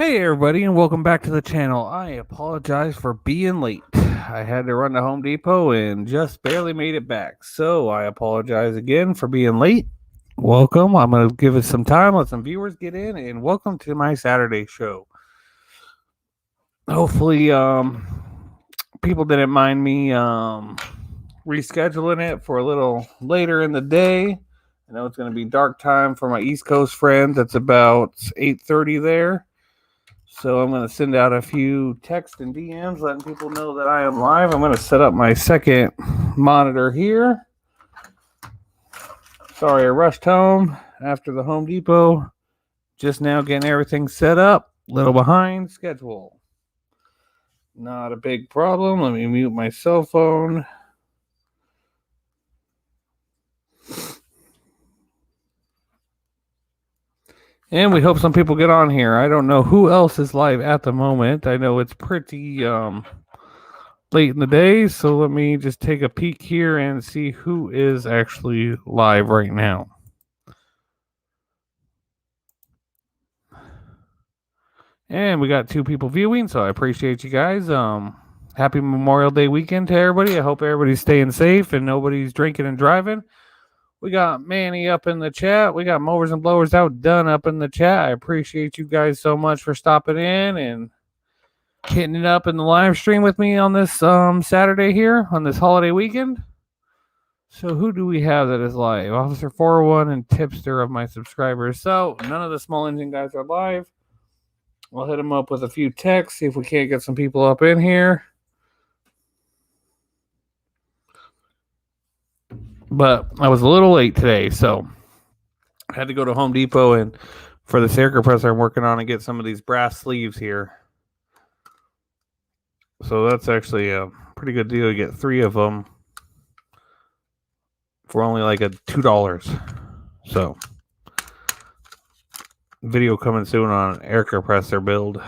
Hey everybody, and welcome back to the channel. I apologize for being late. I had to run to Home Depot and just barely made it back. So I apologize again for being late. Welcome. I'm going to give it some time, let some viewers get in, and welcome to my Saturday show. Hopefully, people didn't mind me rescheduling it for a little later in the day. I know it's going to be dark time for my East Coast friends. It's about 8:30 there. So I'm going to send out a few texts and DMs letting people know that I am live. I'm going to set up my second monitor here. Sorry I rushed home after the Home Depot. Just now getting everything set up. A little behind schedule. Not a big problem. Let me mute my cell phone. And we hope some people get on here. I don't know who else is live at the moment. I know it's pretty late in the day, so let me just take a peek here and see who is actually live right now. And we got 2 people viewing, so I appreciate you guys. Happy Memorial Day weekend to everybody. I hope everybody's staying safe and nobody's drinking and driving. We got Manny up in the chat. We got Mowers and Blowers Outdone up in the chat. I appreciate you guys so much for stopping in and hitting it up in the live stream with me on this Saturday here on this holiday weekend. So who do we have that is live? Officer 401 and Tipster of my subscribers. So none of the small engine guys are live. We'll hit them up with a few texts, see if we can't get some people up in here. But I was a little late today, so I had to go to Home Depot and for the air compressor I'm working on and get some of these brass sleeves here. So that's actually a pretty good deal. You get 3 of them for only like $2. So video coming soon on an air compressor build.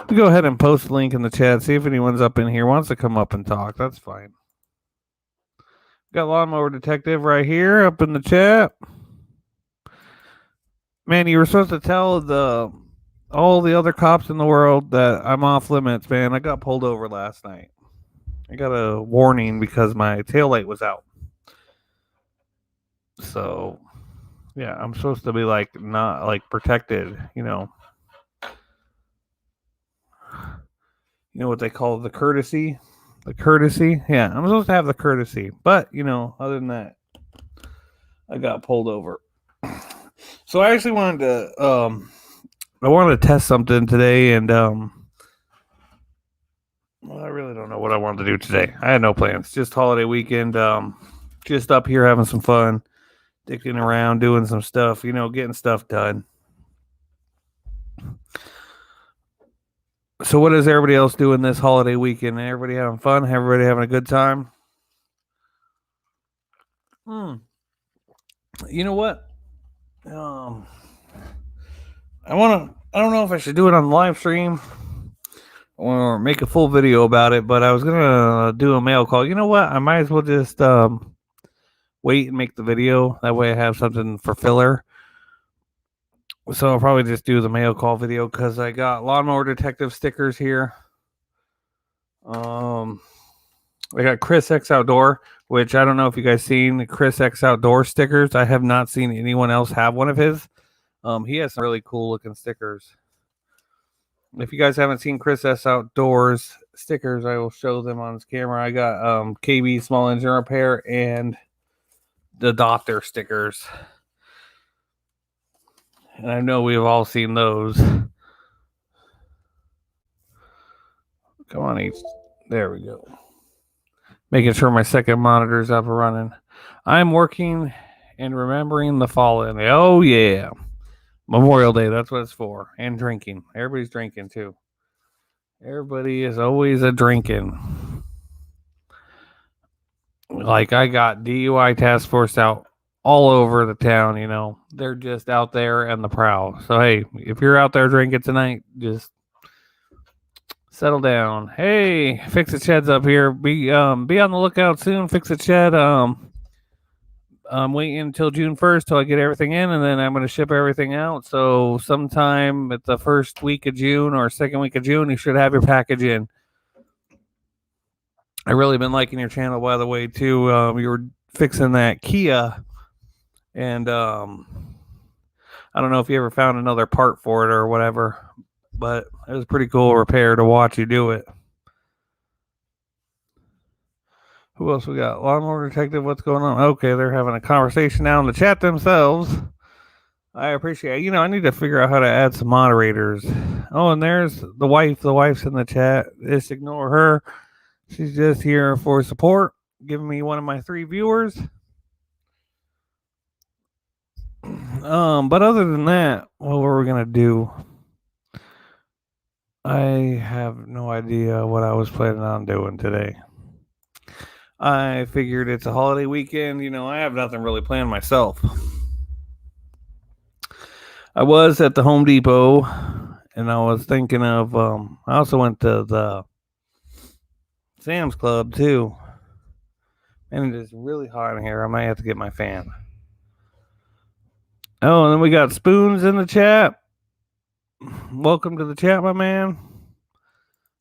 We go ahead and post a link in the chat. See if anyone's up in here wants to come up and talk. That's fine. Got Lawnmower Detective right here up in the chat. Man, you were supposed to tell all the other cops in the world that I'm off limits, man. I got pulled over last night. I got a warning because my taillight was out. So, yeah, I'm supposed to be not protected, you know. You know what they call the courtesy? The courtesy? Yeah, I'm supposed to have the courtesy. But, other than that, I got pulled over. So I actually wanted to test something today, and well, I really don't know what I wanted to do today. I had no plans. Just holiday weekend. Just up here having some fun, dicking around, doing some stuff. Getting stuff done. So what is everybody else doing this holiday weekend? Everybody having fun? Everybody having a good time? You know what? I don't know if I should do it on live stream or make a full video about it, but I was gonna do a mail call. You know what? I might as well just wait and make the video. That way I have something for filler. So I'll probably just do the mail call video because I got Lawnmower Detective stickers here. I got Chris X Outdoor, which I don't know if you guys seen the Chris X Outdoor stickers. I have not seen anyone else have one of his. He has some really cool looking stickers. If you guys haven't seen Chris S Outdoors stickers, I will show them on his camera. I got KB Small Engine Repair and the Doctor stickers. And I know we've all seen those. Come on, H. There we go. Making sure my second monitor is up and running. I'm working and remembering the fallen. Oh, yeah. Memorial Day, that's what it's for. And drinking. Everybody's drinking, too. Everybody is always a drinking. Like, I got DUI task force out all over the town, They're just out there and the prowl. So, hey, if you're out there drinking tonight, just settle down. Hey, Fix It Chad's up here. Be on the lookout soon. Fix It Chad. I'm waiting until June 1st till I get everything in, and then I'm going to ship everything out. So sometime at the first week of June or second week of June, you should have your package in. I really been liking your channel, by the way, too. You were fixing that Kia, and I don't know if you ever found another part for it or whatever, but it was a pretty cool repair to watch you do it. Who else we got? Lawnmower Detective, what's going on? Okay, they're having a conversation now in the chat themselves. I appreciate it. You know, I need to figure out how to add some moderators. Oh, and there's the wife. The wife's in the chat. Just ignore her. She's just here for support, giving me one of my 3 viewers. But other than that, what were we gonna do? I have no idea what I was planning on doing today. I figured it's a holiday weekend. You know, I have nothing really planned myself. I was at the Home Depot, and I was thinking of. I also went to the Sam's Club too, and it is really hot in here. I might have to get my fan. Oh, and then we got Spoons in the chat. Welcome to the chat, my man.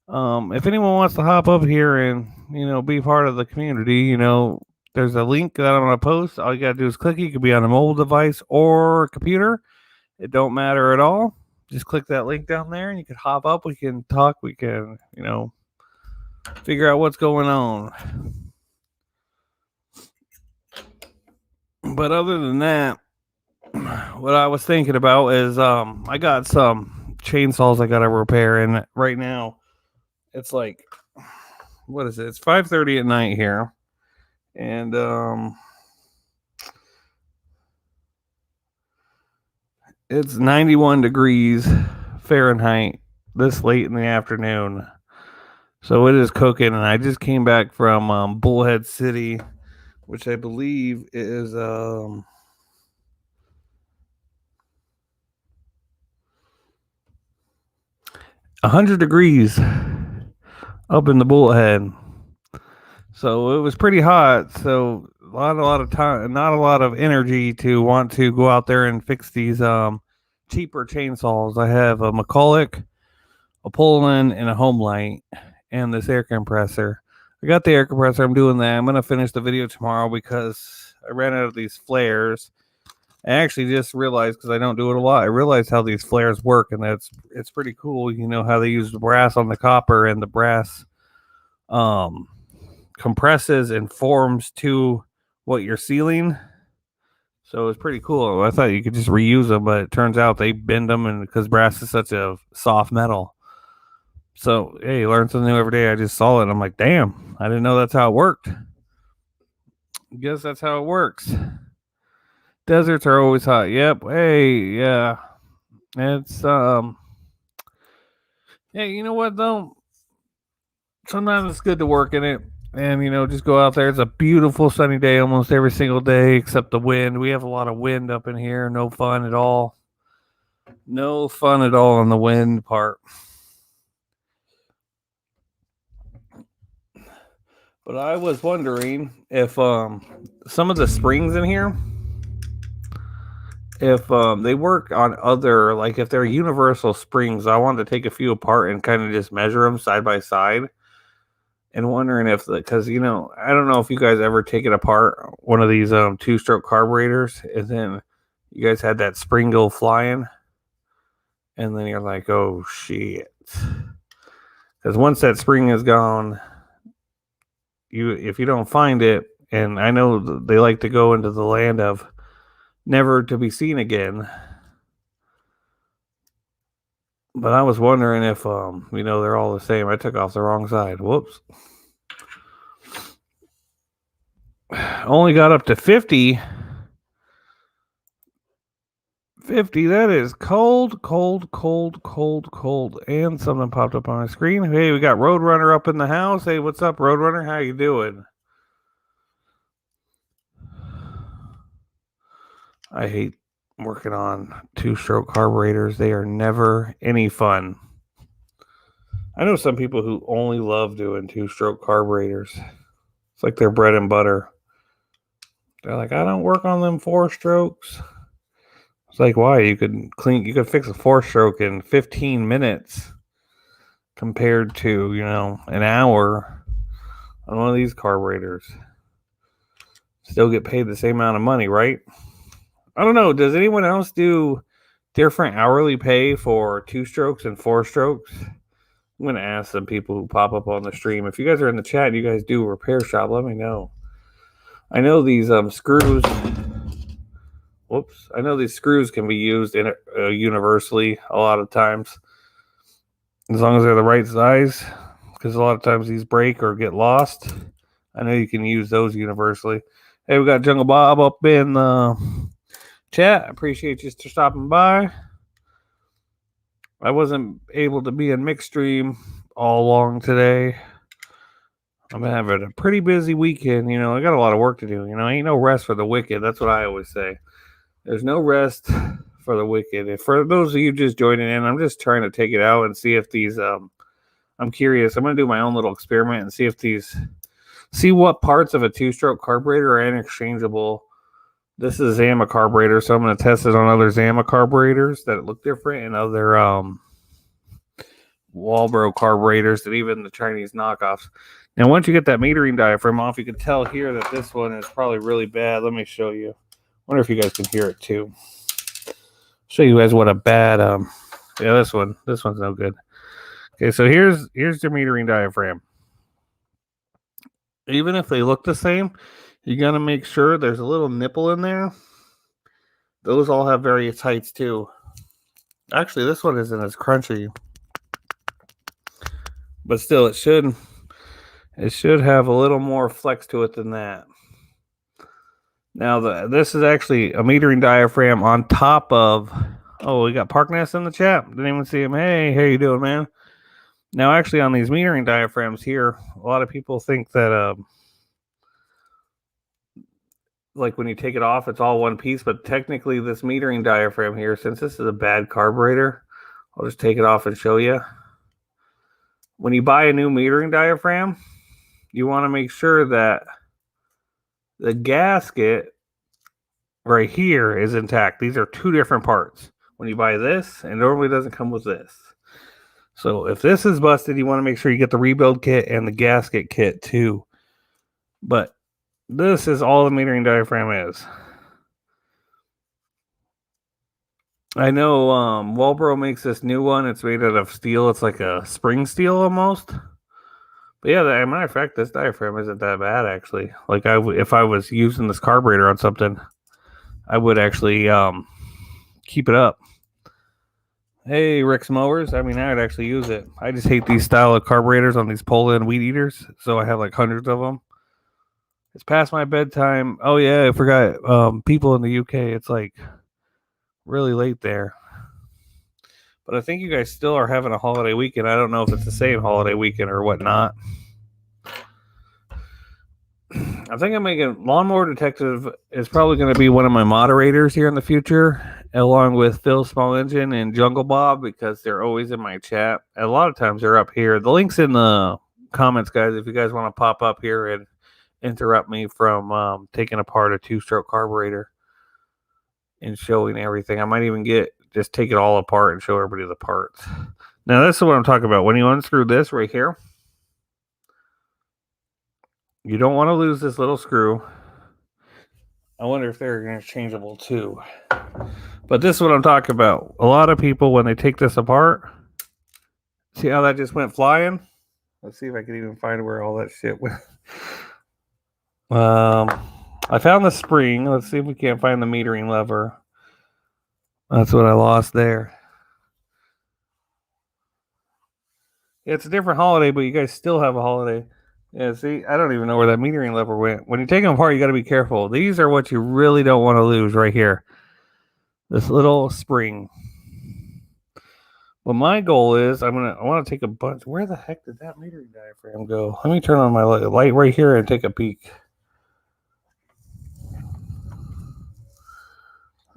If anyone wants to hop up here and, you know, be part of the community, you know, there's a link that I'm going to post. All you got to do is click it. You could be on a mobile device or a computer. It don't matter at all. Just click that link down there and you can hop up. We can talk. We can, you know, figure out what's going on. But other than that, what I was thinking about is I got some chainsaws I got to repair, and right now it's like, what is it? It's 5:30 at night here, and it's 91 degrees Fahrenheit this late in the afternoon. So it is cooking, and I just came back from Bullhead City, which I believe is 100 degrees up in the Bullhead. So it was pretty hot. So a lot of time, not a lot of energy to want to go out there and fix these cheaper chainsaws. I have a McCulloch, a Poland, and a Homelight, and this air compressor. I got the air compressor. I'm doing that. I'm gonna finish the video tomorrow because I ran out of these flares. I actually just realized, because I don't do it a lot, I realized how these flares work, and it's pretty cool. You know how they use the brass on the copper, and the brass compresses and forms to what you're sealing. So it's pretty cool. I thought you could just reuse them, but it turns out they bend them, and because brass is such a soft metal. So hey, learn something new every day. I just saw it, and I'm like, damn, I didn't know that's how it worked. Guess that's how it works. Deserts are always hot. Yep. Hey, yeah. It's hey, you know what though? Sometimes it's good to work in it. And, you know, just go out there. It's a beautiful sunny day almost every single day, except the wind. We have a lot of wind up in here. No fun at all. No fun at all on the wind part. But I was wondering if some of the springs in here, if they work on other, like if they're universal springs. I wanted to take a few apart and kind of just measure them side by side. And wondering if, because, you know, I don't know if you guys ever take it apart, one of these 2-stroke carburetors, and then you guys had that spring go flying, and then you're like, oh shit. Because once that spring is gone, if you don't find it, and I know they like to go into the land of never to be seen again. But I was wondering if, you know, they're all the same. I took off the wrong side. Whoops. Only got up to 50. 50, that is cold. And something popped up on my screen. Hey, we got Roadrunner up in the house. Hey, what's up, Roadrunner? How you doing? I hate working on 2-stroke carburetors. They are never any fun. I know some people who only love doing 2-stroke carburetors. It's like their bread and butter. They're like, I don't work on them 4-strokes. It's like, why? You could fix a 4-stroke in 15 minutes compared to, an hour on one of these carburetors. Still get paid the same amount of money, right? I don't know. Does anyone else do different hourly pay for 2-strokes and 4-strokes? I'm going to ask some people who pop up on the stream. If you guys are in the chat and you guys do a repair shop, let me know. I know these screws. I know these screws can be used universally a lot of times, as long as they're the right size. Because a lot of times these break or get lost. I know you can use those universally. Hey, we got Jungle Bob up in the chat. I appreciate you stopping by. I wasn't able to be in mixed stream all long today. I'm having a pretty busy weekend. I got a lot of work to do. Ain't no rest for the wicked. That's what I always say. There's no rest for the wicked. If for those of you just joining in, I'm just trying to take it out and see if these. I'm curious. I'm going to do my own little experiment and see what parts of a 2-stroke carburetor are interchangeable. This is a Zama carburetor, so I'm going to test it on other Zama carburetors that look different and other Walbro carburetors and even the Chinese knockoffs. Now, once you get that metering diaphragm off, you can tell here that this one is probably really bad. Let me show you. Wonder if you guys can hear it too. Show you guys what a bad this one's no good. Okay, so here's your metering diaphragm. Even if they look the same, you got to make sure there's a little nipple in there. Those all have various heights too. Actually, this one isn't as crunchy, but still, it should have a little more flex to it than that. Now, this is actually a metering diaphragm on top of. Oh, we got Parkness in the chat. Didn't even see him. Hey, how you doing, man? Now, actually, on these metering diaphragms here, a lot of people think that like when you take it off, it's all one piece. But technically, this metering diaphragm here, since this is a bad carburetor, I'll just take it off and show you. When you buy a new metering diaphragm, you want to make sure that the gasket right here is intact. These are two different parts. When you buy this, and normally doesn't come with this. So if this is busted, you want to make sure you get the rebuild kit and the gasket kit too. But this is all the metering diaphragm is. I know Walbro makes this new one. It's made out of steel. It's like a spring steel almost. But yeah, as a matter of fact, this diaphragm isn't that bad actually. Like if I was using this carburetor on something, I would actually keep it up. Hey, Rick's Mowers. I mean, I'd actually use it. I just hate these style of carburetors on these Poland weed eaters. So I have like hundreds of them. It's past my bedtime. Oh, yeah, I forgot. People in the UK, it's like really late there. But I think you guys still are having a holiday weekend. I don't know if it's the same holiday weekend or whatnot. I think I'm making Lawnmower Detective is probably going to be one of my moderators here in the future, along with Phil Small Engine and Jungle Bob, because they're always in my chat. And a lot of times they're up here. The link's in the comments, guys, if you guys want to pop up here and interrupt me from taking apart a 2-stroke carburetor and showing everything. I might even just take it all apart and show everybody the parts. Now, this is what I'm talking about. When you unscrew this right here, you don't want to lose this little screw. I wonder if they're interchangeable too. But this is what I'm talking about. A lot of people, when they take this apart, see how that just went flying? Let's see if I can even find where all that shit went. I found the spring. Let's see if we can't find the metering lever. That's what I lost there. It's a different holiday, but you guys still have a holiday. Yeah, see, I don't even know where that metering lever went. When you take them apart, you got to be careful. These are what you really don't want to lose right here. This little spring. Well, my goal is I want to take a bunch. Where the heck did that metering diaphragm go? Let me turn on my light right here and take a peek.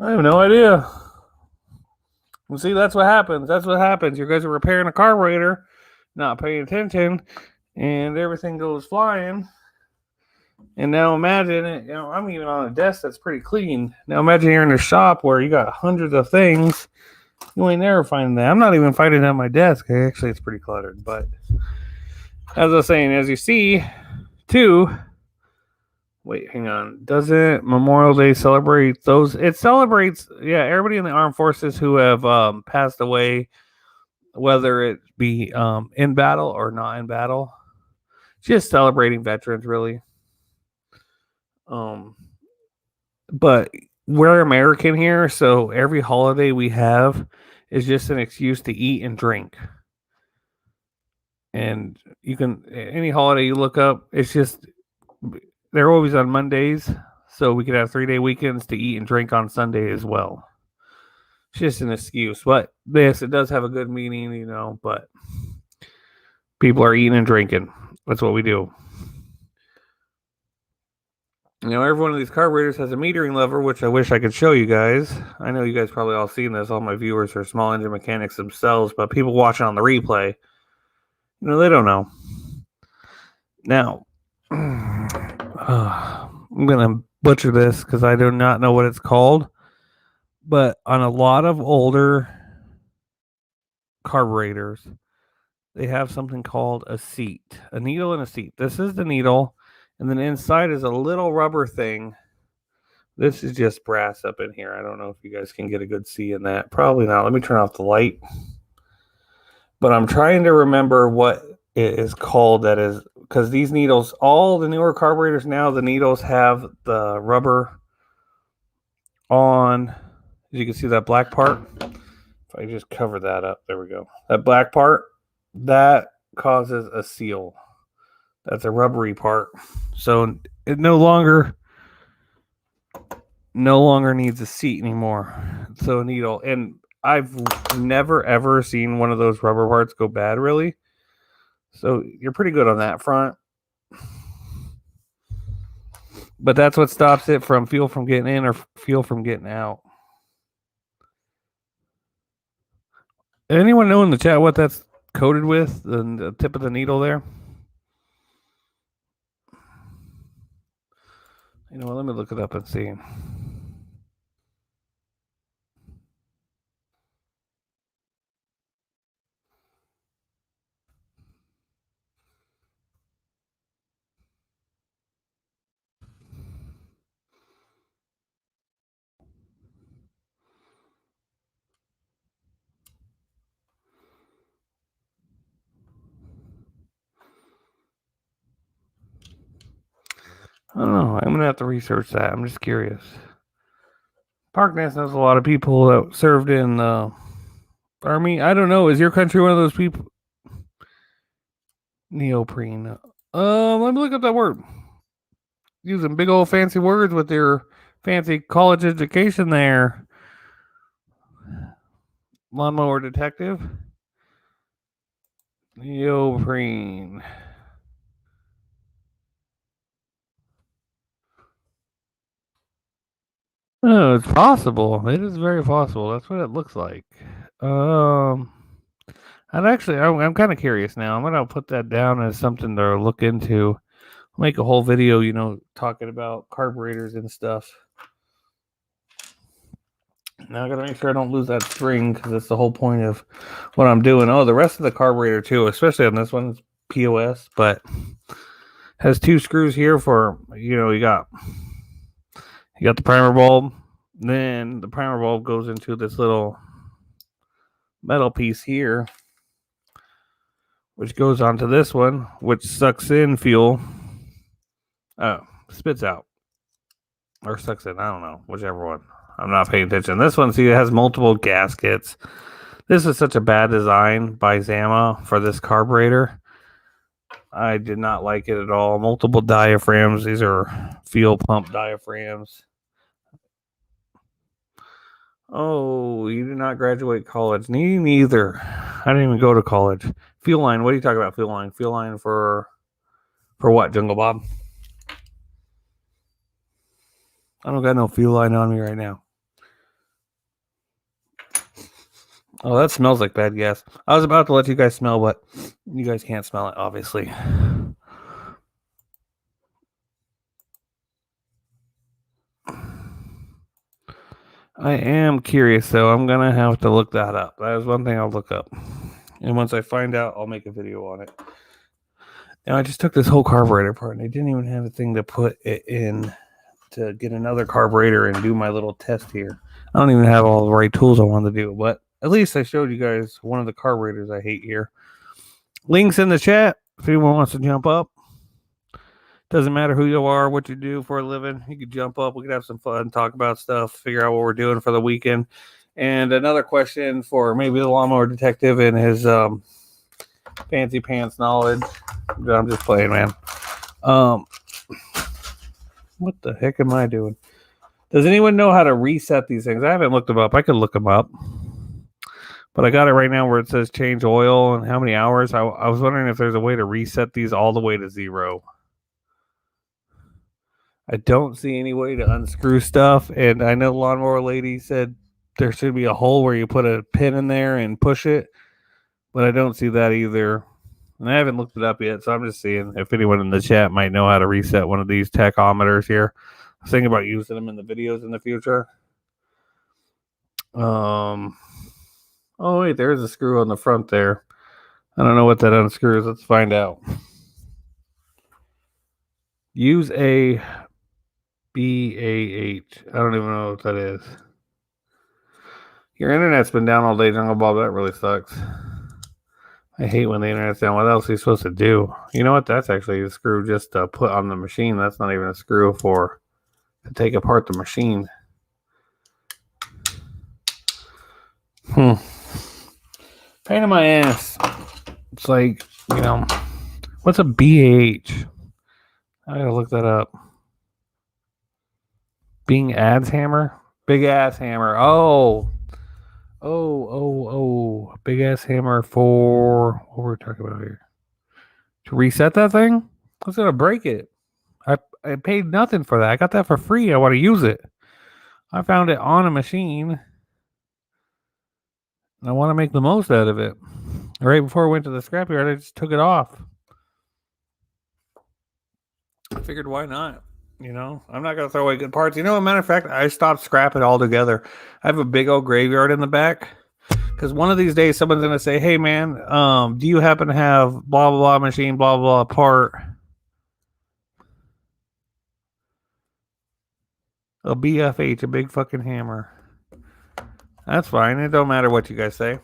I have no idea. Well, see, that's what happens. That's what happens. You guys are repairing a carburetor, not paying attention, and everything goes flying. And now imagine it, I'm even on a desk that's pretty clean. Now imagine you're in a shop where you got hundreds of things. You ain't never finding that. I'm not even finding it at my desk. Actually, it's pretty cluttered. But as I was saying, as you see, too. Wait, hang on. Doesn't Memorial Day celebrate those? It celebrates, yeah, everybody in the armed forces who have passed away, whether it be in battle or not in battle. Just celebrating veterans, really. Um, but we're American here, so every holiday we have is just an excuse to eat and drink. And you can any holiday you look up, it's just they're always on Mondays, so we could have 3-day weekends to eat and drink on Sunday as well. It's just an excuse, but this it does have a good meaning, But people are eating and drinking. That's what we do. Every one of these carburetors has a metering lever, which I wish I could show you guys. I know you guys probably all seen this. All my viewers are small engine mechanics themselves, but people watching on the replay, they don't know. Now, I'm gonna butcher this because I do not know what it's called, but on a lot of older carburetors, they have something called a seat, a needle and a seat. This is the needle, and then inside is a little rubber thing. This is just brass up in here. I don't know if you guys can get a good see in that. Probably not. Let me turn off the light. But I'm trying to remember what it is called. That is because these needles, all the newer carburetors now, the needles have the rubber on. As you can see that black part. If I just cover that up, there we go. That black part, that causes a seal. That's a rubbery part. So it no longer needs a seat anymore. So a needle. And I've never ever seen one of those rubber parts go bad, really. So you're pretty good on that front. But that's what stops it from fuel from getting in or fuel from getting out. Anyone know in the chat what that's coated with? The tip of the needle there? Let me look it up and see. I don't know. I'm going to have to research that. I'm just curious. Parkness knows a lot of people that served in the Army. I don't know. Is your country one of those people? Neoprene. Let me look up that word. Using big old fancy words with your fancy college education there. Lawnmower detective. Neoprene. Oh, it's possible. It is very possible. That's what it looks like. I'm kind of curious now. I'm gonna put that down as something to look into. Make a whole video, talking about carburetors and stuff. Now I gotta make sure I don't lose that string because that's the whole point of what I'm doing. Oh, the rest of the carburetor too, especially on this one, POS, but has 2 screws here for you got the primer bulb. Then the primer bulb goes into this little metal piece here, which goes onto this one, which sucks in fuel. Spits out. Or sucks in. I don't know. Whichever one. I'm not paying attention. This one, see, it has multiple gaskets. This is such a bad design by Zama for this carburetor. I did not like it at all. Multiple diaphragms. These are fuel pump diaphragms. Oh, you did not graduate college. Neither. I didn't even go to college. Fuel line. What are you talking about? Fuel line. Fuel line for what, Jungle Bob? I don't got no fuel line on me right now. Oh, that smells like bad gas. I was about to let you guys smell, but you guys can't smell it, obviously. I am curious, though. I'm going to have to look that up. That is one thing I'll look up. And once I find out, I'll make a video on it. Now, I just took this whole carburetor apart, and I didn't even have a thing to put it in to get another carburetor and do my little test here. I don't even have all the right tools I wanted to do, but at least I showed you guys one of the carburetors I hate here. Links in the chat if anyone wants to jump up. Doesn't matter who you are, what you do for a living. You can jump up. We can have some fun, talk about stuff, figure out what we're doing for the weekend. And another question for maybe the lawnmower detective and his fancy pants knowledge. I'm just playing, man. What the heck am I doing? Does anyone know how to reset these things? I haven't looked them up. I could look them up. But I got it right now where it says change oil and how many hours. I was wondering if there's a way to reset these all the way to 0. I don't see any way to unscrew stuff. And I know the lawnmower lady said there should be a hole where you put a pin in there and push it. But I don't see that either. And I haven't looked it up yet. So I'm just seeing if anyone in the chat might know how to reset one of these tachometers here. I was thinking about using them in the videos in the future. Oh, wait, there's a screw on the front there. I don't know what that unscrews. Let's find out. Use a BAH. I don't even know what that is. Your internet's been down all day, Jungle Bob. That really sucks. I hate when the internet's down. What else are you supposed to do? You know what? That's actually a screw just to put on the machine. That's not even a screw to take apart the machine. Pain in my ass. It's like, what's a BAH? I gotta look that up. Big ass hammer. Big ass hammer. Oh. Big ass hammer for what we're talking about here. To reset that thing? I was gonna break it. I paid nothing for that. I got that for free. I want to use it. I found it on a machine. I want to make the most out of it. Right before I went to the scrapyard, I just took it off. I figured, why not? I'm not going to throw away good parts. As a matter of fact, I stopped scrapping altogether. I have a big old graveyard in the back. Because one of these days, someone's going to say, hey, man, do you happen to have blah, blah, blah machine, blah, blah, blah part? A BFH, a big fucking hammer. That's fine. It don't matter what you guys say.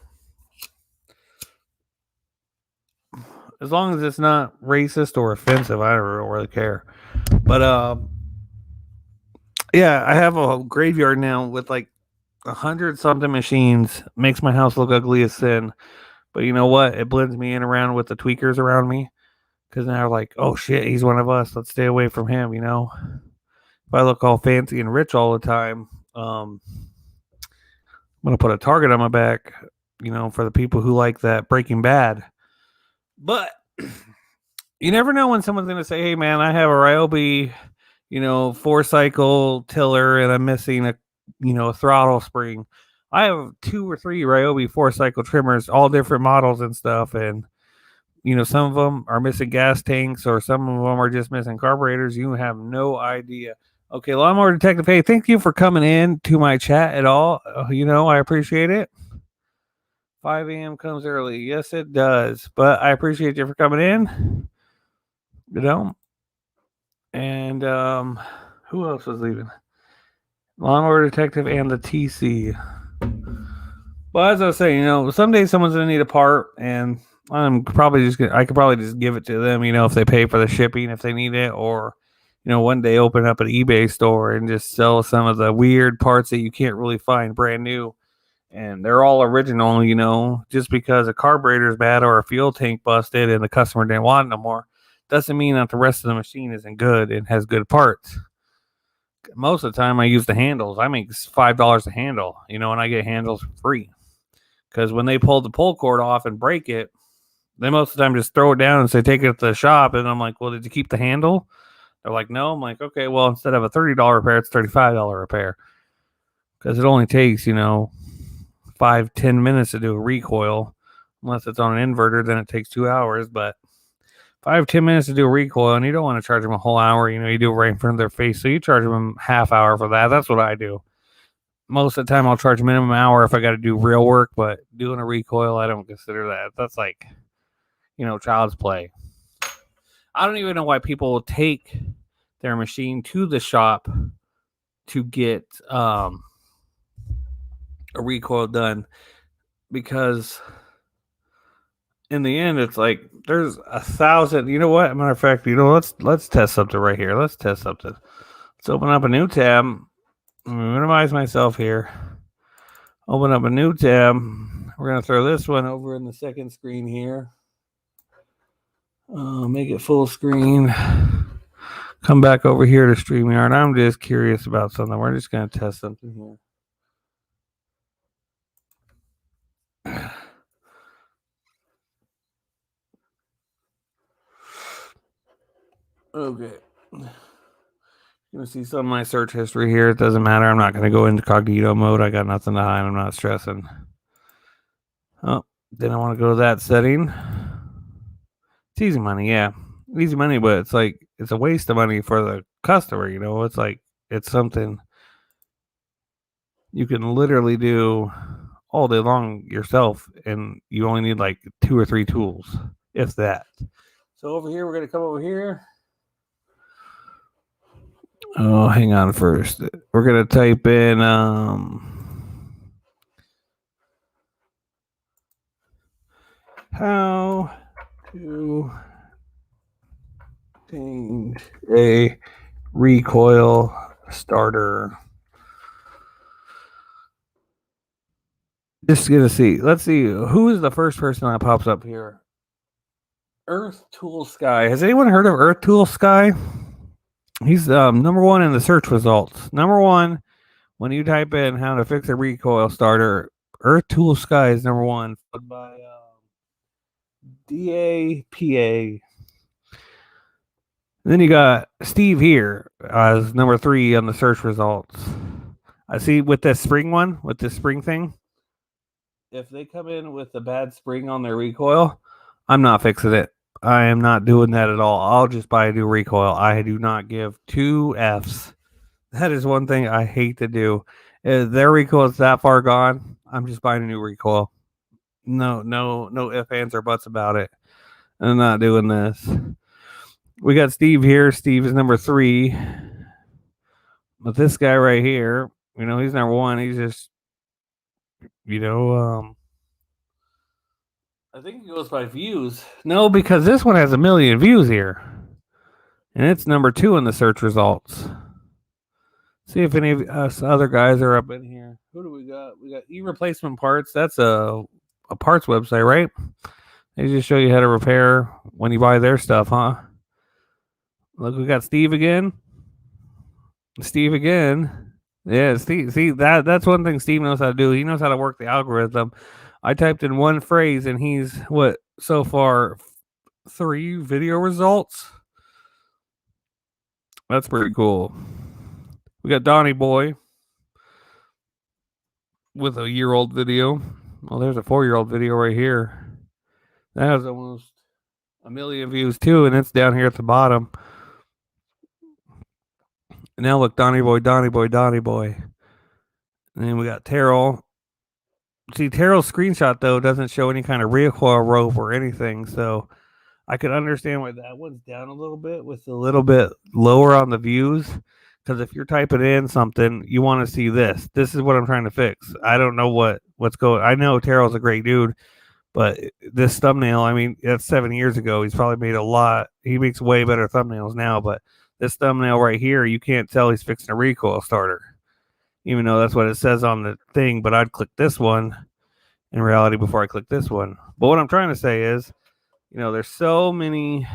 As long as it's not racist or offensive, I don't really care. But, yeah, I have a graveyard now with like 100-something machines. Makes my house look ugly as sin. But you know what? It blends me in around with the tweakers around me. Because now they're like, oh shit, he's one of us. Let's stay away from him, If I look all fancy and rich all the time, I'm going to put a target on my back, for the people who like that Breaking Bad. But you never know when someone's going to say, hey, man, I have a Ryobi, 4-cycle tiller and I'm missing a throttle spring. I have 2 or 3 Ryobi 4-cycle trimmers, all different models and stuff. And, some of them are missing gas tanks or some of them are just missing carburetors. You have no idea. Okay, Lawnmower Detective, hey, thank you for coming in to my chat at all. I appreciate it. 5 a.m. comes early. Yes, it does. But I appreciate you for coming in. And who else was leaving? Lawnmower Detective and the TC. Well, as I was saying, someday someone's gonna need a part, and I could probably just give it to them, if they pay for the shipping, if they need it, or one day open up an eBay store and just sell some of the weird parts that you can't really find brand new. And they're all original, just because a carburetor is bad or a fuel tank busted and the customer didn't want it no more, doesn't mean that the rest of the machine isn't good and has good parts. Most of the time I use the handles. I make $5 a handle, and I get handles for free. Because when they pull the pull cord off and break it, they most of the time just throw it down and say, take it to the shop. And I'm like, well, did you keep the handle? They're like, no. I'm like, okay, well, instead of a $30 repair, it's $35 repair. Because it only takes, 5-10 minutes to do a recoil. Unless it's on an inverter, then it takes 2 hours. But 5-10 minutes to do a recoil, and you don't want to charge them a whole hour. You do it right in front of their face. So you charge them half hour for that. That's what I do. most of the time I'll charge minimum hour if I got to do real work, but doing a recoil, I don't consider that. That's like, child's play. I don't even know why people will take their machine to the shop to get a recoil done, because in the end it's like there's 1,000. You know what? Matter of fact, let's test something right here. Let's test something. Let's open up a new tab. Minimize myself here. Open up a new tab. We're gonna throw this one over in the second screen here. Make it full screen. Come back over here to StreamYard. I'm just curious about something. We're just gonna test something here. Okay. You're gonna see some of my search history here. It doesn't matter. I'm not gonna go into incognito mode. I got nothing to hide. I'm not stressing. Oh, then I want to go to that setting. It's easy money, yeah. Easy money, but it's like it's a waste of money for the customer, It's like it's something you can literally do all day long yourself, and you only need like 2 or 3 tools, if that. So over here, we're gonna come over here. Oh, hang on first. We're gonna type in how to change a recoil starter. Just gonna see. Let's see who is the first person that pops up here. Earth Tool Sky. Has anyone heard of Earth Tool Sky? He's number one in the search results. Number one, when you type in how to fix a recoil starter, Earth Tool Sky is number one, followed by DAPA. And then you got Steve here as number 3 on the search results. I see with this spring one, with this spring thing, if they come in with a bad spring on their recoil, I'm not fixing it. I am not doing that at all. I'll just buy a new recoil. I do not give 2 Fs. That is one thing I hate to do. If their recoil is that far gone, I'm just buying a new recoil. No ifs, ands, or buts about it. I'm not doing this. We got Steve here. Steve is number 3. But this guy right here, he's number 1. He's just, I think he goes by views. No, because this one has 1 million views here. And it's number 2 in the search results. See if any of us other guys are up in here. Who do we got? We got E-Replacement Parts. That's a parts website, right? They just show you how to repair when you buy their stuff, huh? Look, we got Steve again. Steve again. Yeah, Steve. See, that's one thing Steve knows how to do. He knows how to work the algorithm. I typed in one phrase, and he's, so far, 3 video results? That's pretty cool. We got Donnie Boy with a 1-year-old video. Well, there's a 4-year-old video right here. That has almost 1 million views too, and it's down here at the bottom. And now look, Donnie Boy. And then we got Terrell. See, Terrell's screenshot though doesn't show any kind of recoil rope or anything, so I could understand why that one's down a little bit with a little bit lower on the views. Because if you're typing in something, you want to see this. This is what I'm trying to fix. I don't know what's going. I know Terrell's a great dude, but this thumbnail, I mean, that's 7 years ago. He's probably made a lot. He makes way better thumbnails now, but this thumbnail right here, you can't tell he's fixing a recoil starter, even though that's what it says on the thing. But I'd click this one in reality before I click this one. But what I'm trying to say is, there's so many,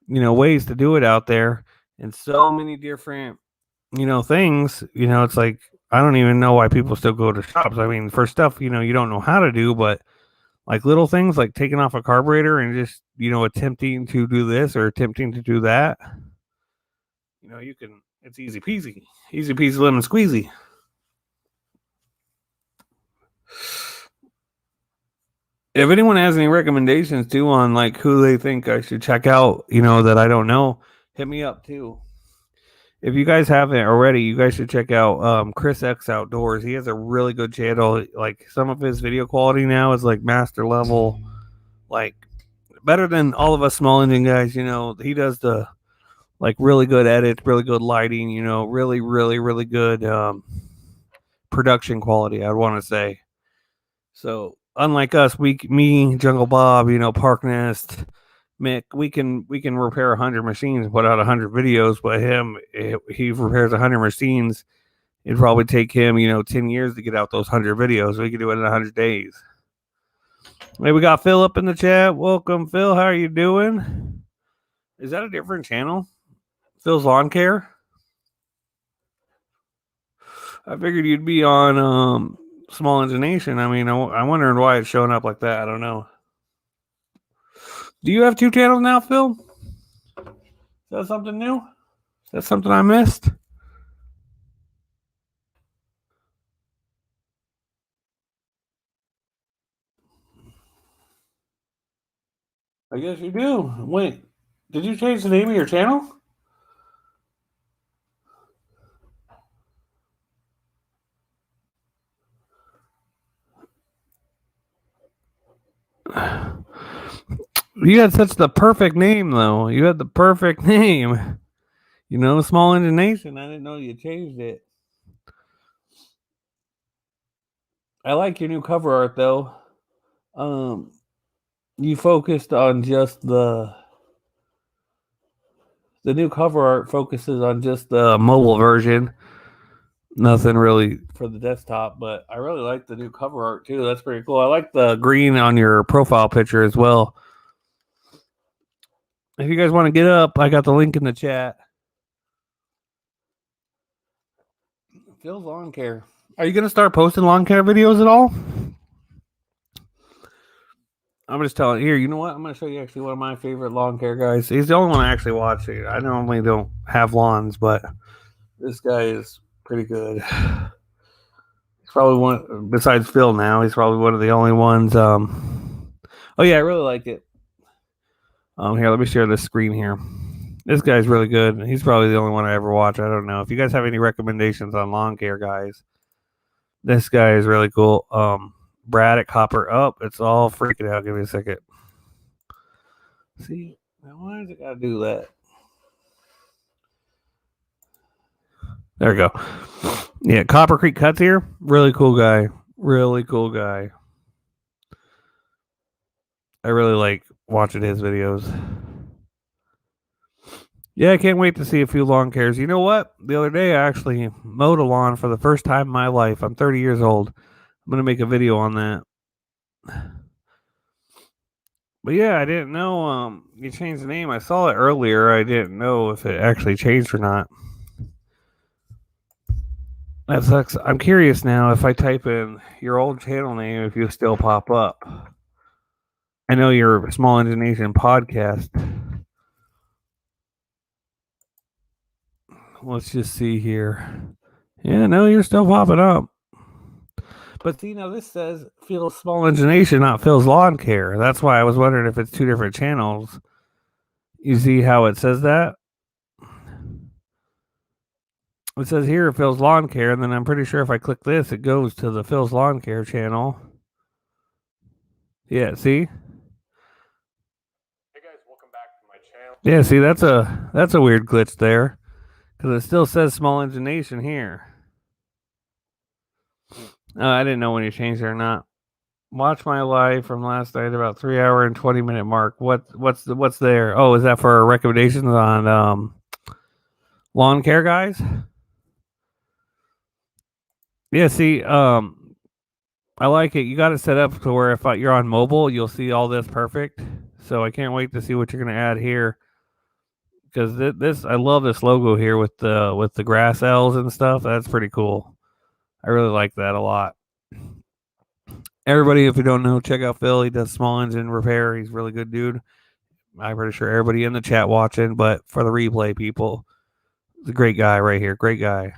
ways to do it out there, and so many different, things. It's like I don't even know why people still go to shops. I mean, for stuff you don't know how to do, but like little things like taking off a carburetor and just attempting to do this or attempting to do that. You can. It's easy peasy, lemon squeezy. If anyone has any recommendations too on like who they think I should check out, that I don't know, hit me up too. If you guys haven't already, you guys should check out Chris X Outdoors. He has a really good channel. Like some of his video quality now is like master level, like better than all of us small engine guys. You know, he does the like really good edits, really good lighting. You know, really good production quality. I'd want to say. So unlike us, me, Jungle Bob, you know, Park Nest, Mick, we can repair 100 machines and put out 100 videos. But him, he repairs 100 machines. It'd probably take him, you know, 10 years to get out those 100 videos. We could do it in 100 days. Hey, we got Phil up in the chat. Welcome, Phil. How are you doing? Is that a different channel? Phil's Lawn Care? I figured you'd be on Small Engine Nation. I mean, I'm wondering why it's showing up like that. I don't know. Do you have 2 channels now, Phil? Is that something new? Is that something I missed? I guess you do. Wait, did you change the name of your channel? You had such the perfect name, though. You had the perfect name. You know, Small Engine Nation. I didn't know you changed it. I like your new cover art, though. You focused on just the new cover art focuses on just the mobile version. Nothing really for the desktop, but I really like the new cover art too. That's pretty cool. I like the green on your profile picture as well. If you guys want to get up, I got the link in the chat. Phil's Lawn Care. Are you going to start posting lawn care videos at all? I'm just telling here, you know what? I'm going to show you actually one of my favorite lawn care guys. He's the only one I actually watch. I normally don't have lawns, but this guy is pretty good. He's probably one, besides Phil now, he's probably one of the only ones. Oh, yeah, I really like it. Here, let me share this screen here. This guy's really good. He's probably the only one I ever watch. I don't know. If you guys have any recommendations on lawn care guys, this guy is really cool. Brad at Copper Up. It's all freaking out. Give me a second. See, now why does it gotta do that? There we go. Yeah, Copper Creek Cuts here. Really cool guy. Really cool guy. I really like watching his videos. Yeah, I can't wait to see a few lawn cares. You know what? The other day I actually mowed a lawn for the first time in my life. I'm 30 years old. I'm going to make a video on that. But yeah, I didn't know you changed the name. I saw it earlier. I didn't know if it actually changed or not. That sucks. I'm curious now if I type in your old channel name, if you still pop up. I know you're Small Engine Nation podcast. Let's just see here. Yeah, no, you're still popping up. But see, now this says Phil's Small Engine Nation, not Phil's Lawn Care. That's why I was wondering if it's 2 different channels. You see how it says that? It says here Phil's Lawn Care, and then I'm pretty sure if I click this, it goes to the Phil's Lawn Care channel. Yeah, see? Hey guys, welcome back to my channel. Yeah, see, that's a weird glitch there. Because it still says Small Engine Nation here. I didn't know when you changed it or not. Watch my live from last night, about 3 hour and 20-minute mark. What's there? Oh, is that for recommendations on lawn care guys? Yeah, see, I like it. You got it set up to where if you're on mobile, you'll see all this perfect. So I can't wait to see what you're gonna add here. Because this, I love this logo here with the grass L's and stuff. That's pretty cool. I really like that a lot. Everybody, if you don't know, check out Phil. He does small engine repair. He's a really good dude. I'm pretty sure everybody in the chat watching, but for the replay people, he's a great guy right here. Great guy.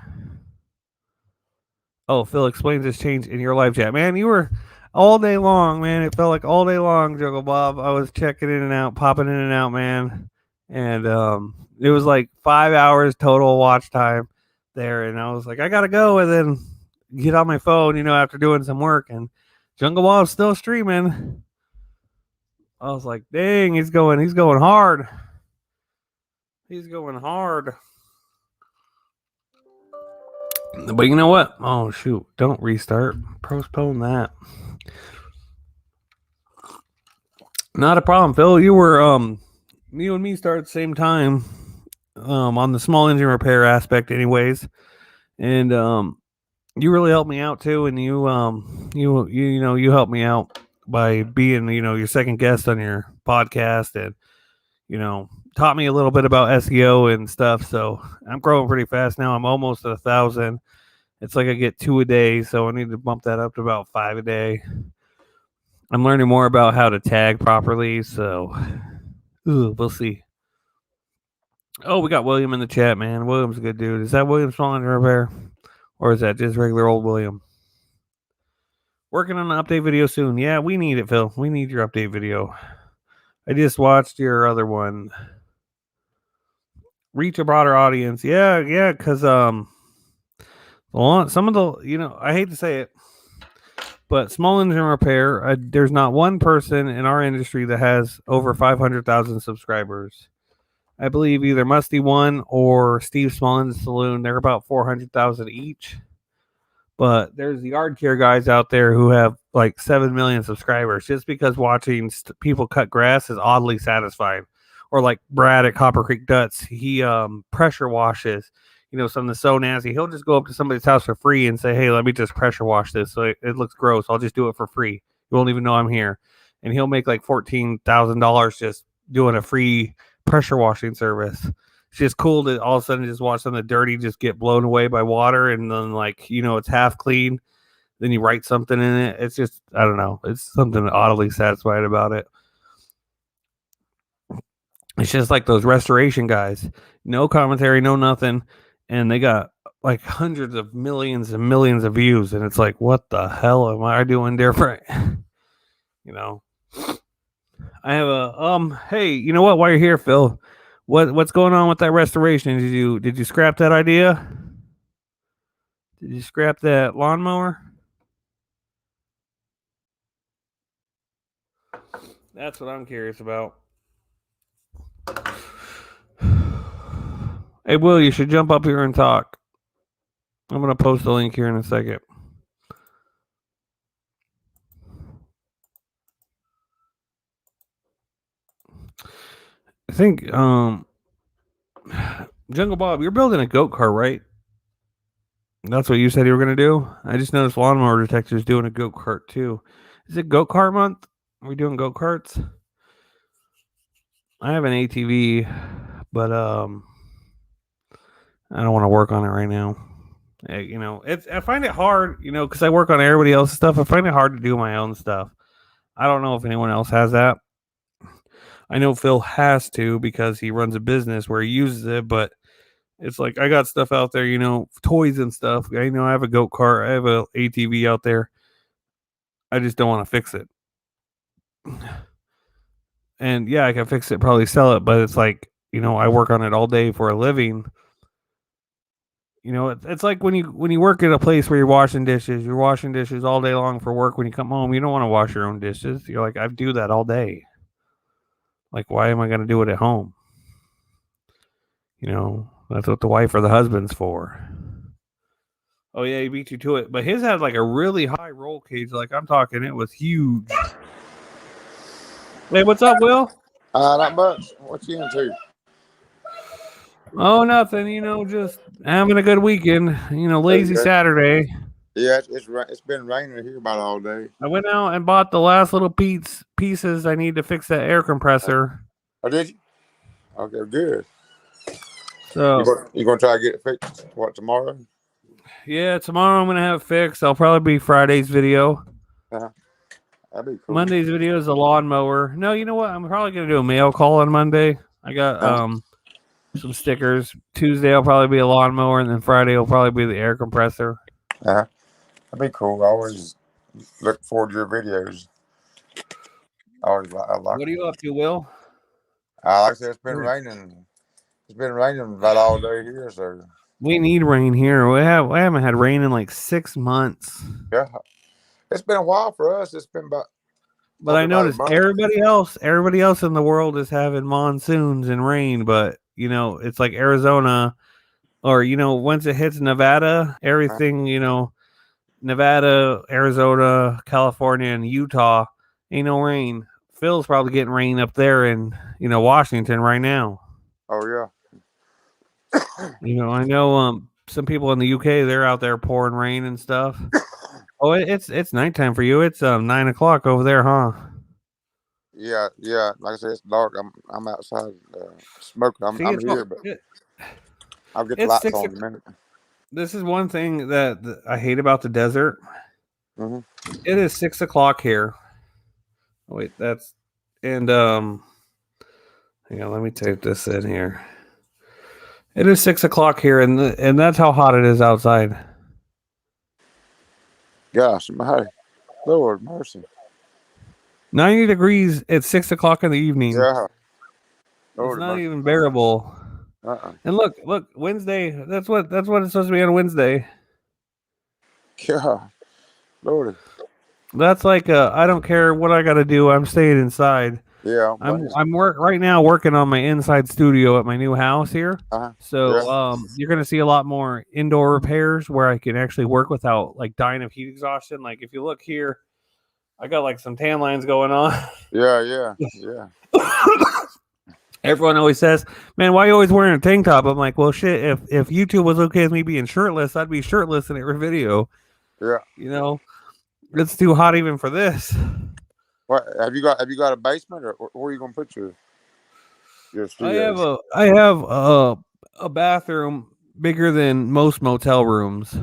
Oh, Phil explains this change in your live chat. Man, you were all day long, man. It felt like all day long, Juggle Bob. I was checking in and out, popping in and out, man. And it was like 5 hours total watch time there. And I was like, I gotta go, and then get on my phone, after doing some work, and Jungle Bob's still streaming. I was like, dang, he's going hard. He's going hard. But you know what? Oh shoot! Don't restart. Postpone that. Not a problem, Phil. You and me started at the same time, on the small engine repair aspect, anyways, and you really helped me out too, and you helped me out by being your second guest on your podcast, and taught me a little bit about SEO and stuff. So I'm growing pretty fast now. I'm almost at 1,000. It's like I get 2 a day, so I need to bump that up to about 5 a day. I'm learning more about how to tag properly, so we'll see. Oh, we got William in the chat, man. William's a good dude. Is that William Small Engine Repair? Or is that just regular old William? Working on an update video soon. Yeah, we need it, Phil. We need your update video. I just watched your other one. Reach a broader audience. Yeah, because some of the, I hate to say it, but small engine repair, there's not one person in our industry that has over 500,000 subscribers. I believe either Musty One or Steve Small Engine Saloon, they're about 400,000 each. But there's the yard care guys out there who have like 7 million subscribers just because watching people cut grass is oddly satisfying. Or like Brad at Copper Creek Duts, he pressure washes. Something so nasty. He'll just go up to somebody's house for free and say, hey, let me just pressure wash this. So it looks gross. I'll just do it for free. You won't even know I'm here. And he'll make like $14,000 just doing a free pressure washing service. It's just cool to all of a sudden just watch something dirty just get blown away by water, and then it's half clean. Then you write something in it. It's just, I don't know. It's something oddly satisfying about it. It's just like those restoration guys. No commentary, no nothing. And they got like hundreds of millions and millions of views. And it's like, what the hell am I doing different? I have a hey, you know what? While you're here, Phil, what's going on with that restoration? Did you scrap that idea? Did you scrap that lawnmower? That's what I'm curious about. Hey, Will, you should jump up here and talk. I'm going to post a link here in a second. I think, Jungle Bob, you're building a goat cart, right? That's what you said you were going to do? I just noticed Lawnmower Detective's doing a goat cart, too. Is it goat cart month? Are we doing goat carts? I have an ATV, but, I don't want to work on it right now. I find it hard, because I work on everybody else's stuff. I find it hard to do my own stuff. I don't know if anyone else has that. I know Phil has to because he runs a business where he uses it, but it's like I got stuff out there, toys and stuff. I have a goat cart. I have a ATV out there. I just don't want to fix it. And yeah, I can fix it, probably sell it, but it's like, I work on it all day for a living. It's like when you work at a place where you're washing dishes all day long for work. When you come home, you don't want to wash your own dishes. You're like, I do that all day. Like, why am I going to do it at home? That's what the wife or the husband's for. Oh, yeah, he beat you to it. But his had like a really high roll cage. Like, I'm talking, it was huge. Hey, what's up, Will? Not much. What you into? Oh, nothing. Just having a good weekend. Lazy Saturday. Yeah, it's been raining here about all day. I went out and bought the last little pieces I need to fix that air compressor. Oh, did you? Okay, good. So you gonna try to get it fixed? What, tomorrow? Yeah, tomorrow I'm gonna have it fixed. I'll probably be Friday's video. That'd be cool. Monday's video is a lawnmower. No, you know what? I'm probably gonna do a mail call on Monday. I got some stickers. Tuesday I'll probably be a lawnmower, and then Friday will probably be the air compressor. That'd be cool. I always look forward to your videos. I like. What are you up to, Will? Like I said, it's been raining. It's been raining about all day here, so We need rain here. We haven't had rain in like 6 months. yeah. It's been a while for us. It's been But I probably about a noticed month. everybody else in the world is having monsoons and rain, but it's like Arizona or once it hits Nevada, everything, Nevada, Arizona, California, and Utah, ain't no rain. Phil's probably getting rain up there in, Washington right now. Oh yeah. I know some people in the UK, they're out there pouring rain and stuff. Oh, it's nighttime for you. It's 9 o'clock over there, huh? Yeah, yeah. Like I said, it's dark. I'm outside smoking. See, I'm here, but I'll get the it's lights six. on in a minute. This is one thing that I hate about the desert. Hmm. It is 6 o'clock here. Oh, wait, that's and hang on, let me type this in here. It is 6 o'clock here, and that's how hot it is outside. Gosh, my Lord mercy. 90 degrees at 6 o'clock in the evening. Yeah. It's Lord not mercy. even bearable. And look, Wednesday. That's what it's supposed to be on Wednesday. Yeah. Lord. That's like I don't care what I got to do. I'm staying inside. Yeah. I'm right now working on my inside studio at my new house here. So Yeah. you're gonna see a lot more indoor repairs where I can actually work without like dying of heat exhaustion. Like if you look here, I got like some tan lines going on. Yeah. Yeah. Yeah. Everyone always says, "Man, why are you always wearing a tank top?" I'm like, "Well, shit. If YouTube was okay with me being shirtless, I'd be shirtless in every video." Yeah. It's too hot even for this. What have you got? Have you got a basement, or where are you gonna put your studio? I have a bathroom bigger than most motel rooms,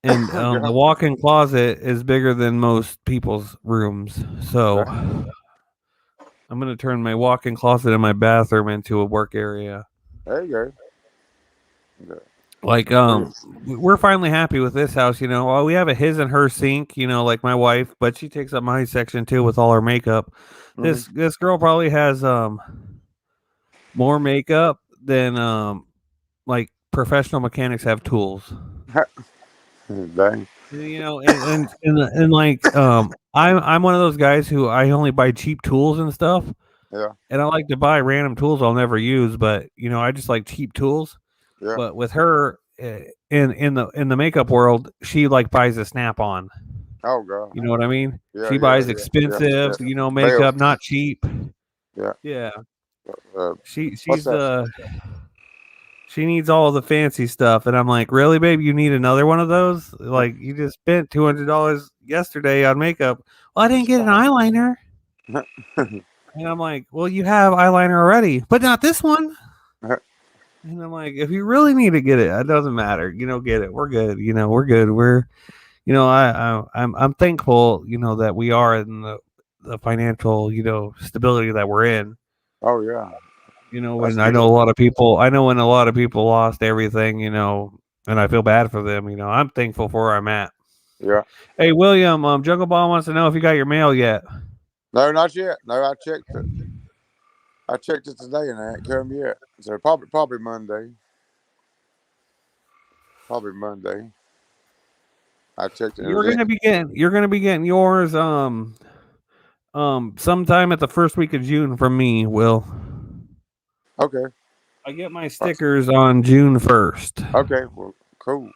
and Yeah. the walk-in closet is bigger than most people's rooms. So I'm gonna turn my walk-in closet in my bathroom into a work area. There you go. Yeah. Like we're finally happy with this house. Well, we have a his and her sink. Like my wife, but she takes up my section too with all her makeup. Mm-hmm. This girl probably has more makeup than like professional mechanics have tools. Dang. And like I'm one of those guys who I only buy cheap tools and stuff. Yeah. And I like to buy random tools I'll never use, but I just like cheap tools. Yeah. But with her in the makeup world, she like buys a Snap-on. Oh God. You know what I mean? Yeah. She Yeah. buys Yeah. expensive, Yeah. makeup, not cheap. Yeah. Yeah. What's She's that? she needs all the fancy stuff, and I'm like, really, babe? You need another one of those? Like, you just spent $200 yesterday on makeup. Well, I didn't get an eyeliner, and I'm like, well, you have eyeliner already, but not this one. And I'm like, if you really need to get it, it doesn't matter. Get it. We're good. We're good. We're, I'm thankful, that we are in the financial, stability that we're in. Oh yeah. When I know a lot of people, when a lot of people lost everything, and I feel bad for them. I'm thankful for where I'm at. Yeah. Hey, William, Jungle Ball wants to know if you got your mail yet. No, not yet. No, I checked it. I checked it today and it ain't come yet. So probably Monday. Probably Monday. I checked it. You're gonna be getting yours sometime at the first week of June from me, Will. Okay. I get my stickers on June 1st. Okay. Well, cool.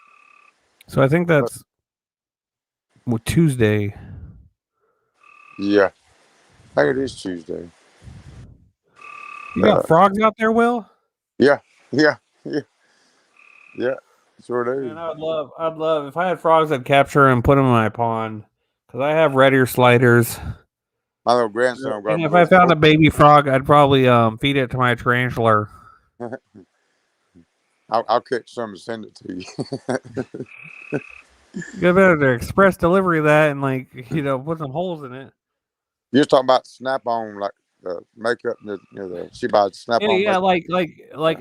So I think that's Tuesday. Yeah. I think it is Tuesday. You got frogs out there, Will? Yeah. Yeah. Yeah. Yeah. Sure do. Man, I'd love if I had frogs, I'd capture and put them in my pond because I have red ear sliders. My little grandson got. And if I found a baby frog, I'd probably feed it to my tarantula. I'll catch some and send it to you. You better express delivery that and put some holes in it. You're talking about Snap-on, like the makeup, she buys Snap-on. Yeah, like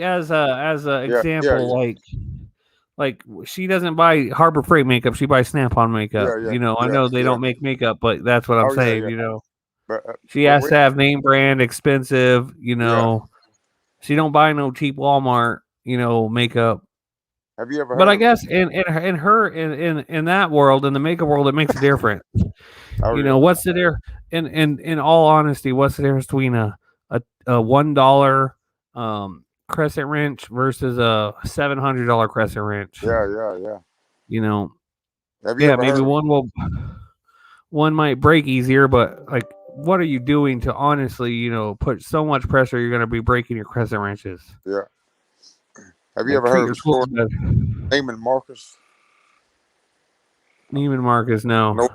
as a example, like she doesn't buy Harbor Freight makeup; she buys Snap-on makeup. I know they don't make makeup, but that's what I'm saying. But, she has to have name brand, expensive. She don't buy no cheap Walmart, makeup. Have you ever But heard I of? guess in that world, in the makeup world, it makes a difference. Oh yeah, What's the difference? In all honesty, what's the difference between a $1 crescent wrench versus a $700 crescent wrench? yeah. You know, Have you yeah, ever maybe heard? one might break easier, but like, what are you doing to honestly, put so much pressure? You're going to be breaking your crescent wrenches. Yeah. Have you Like, ever treat heard of your a tools store better. Neiman Marcus? Neiman Marcus, no. No,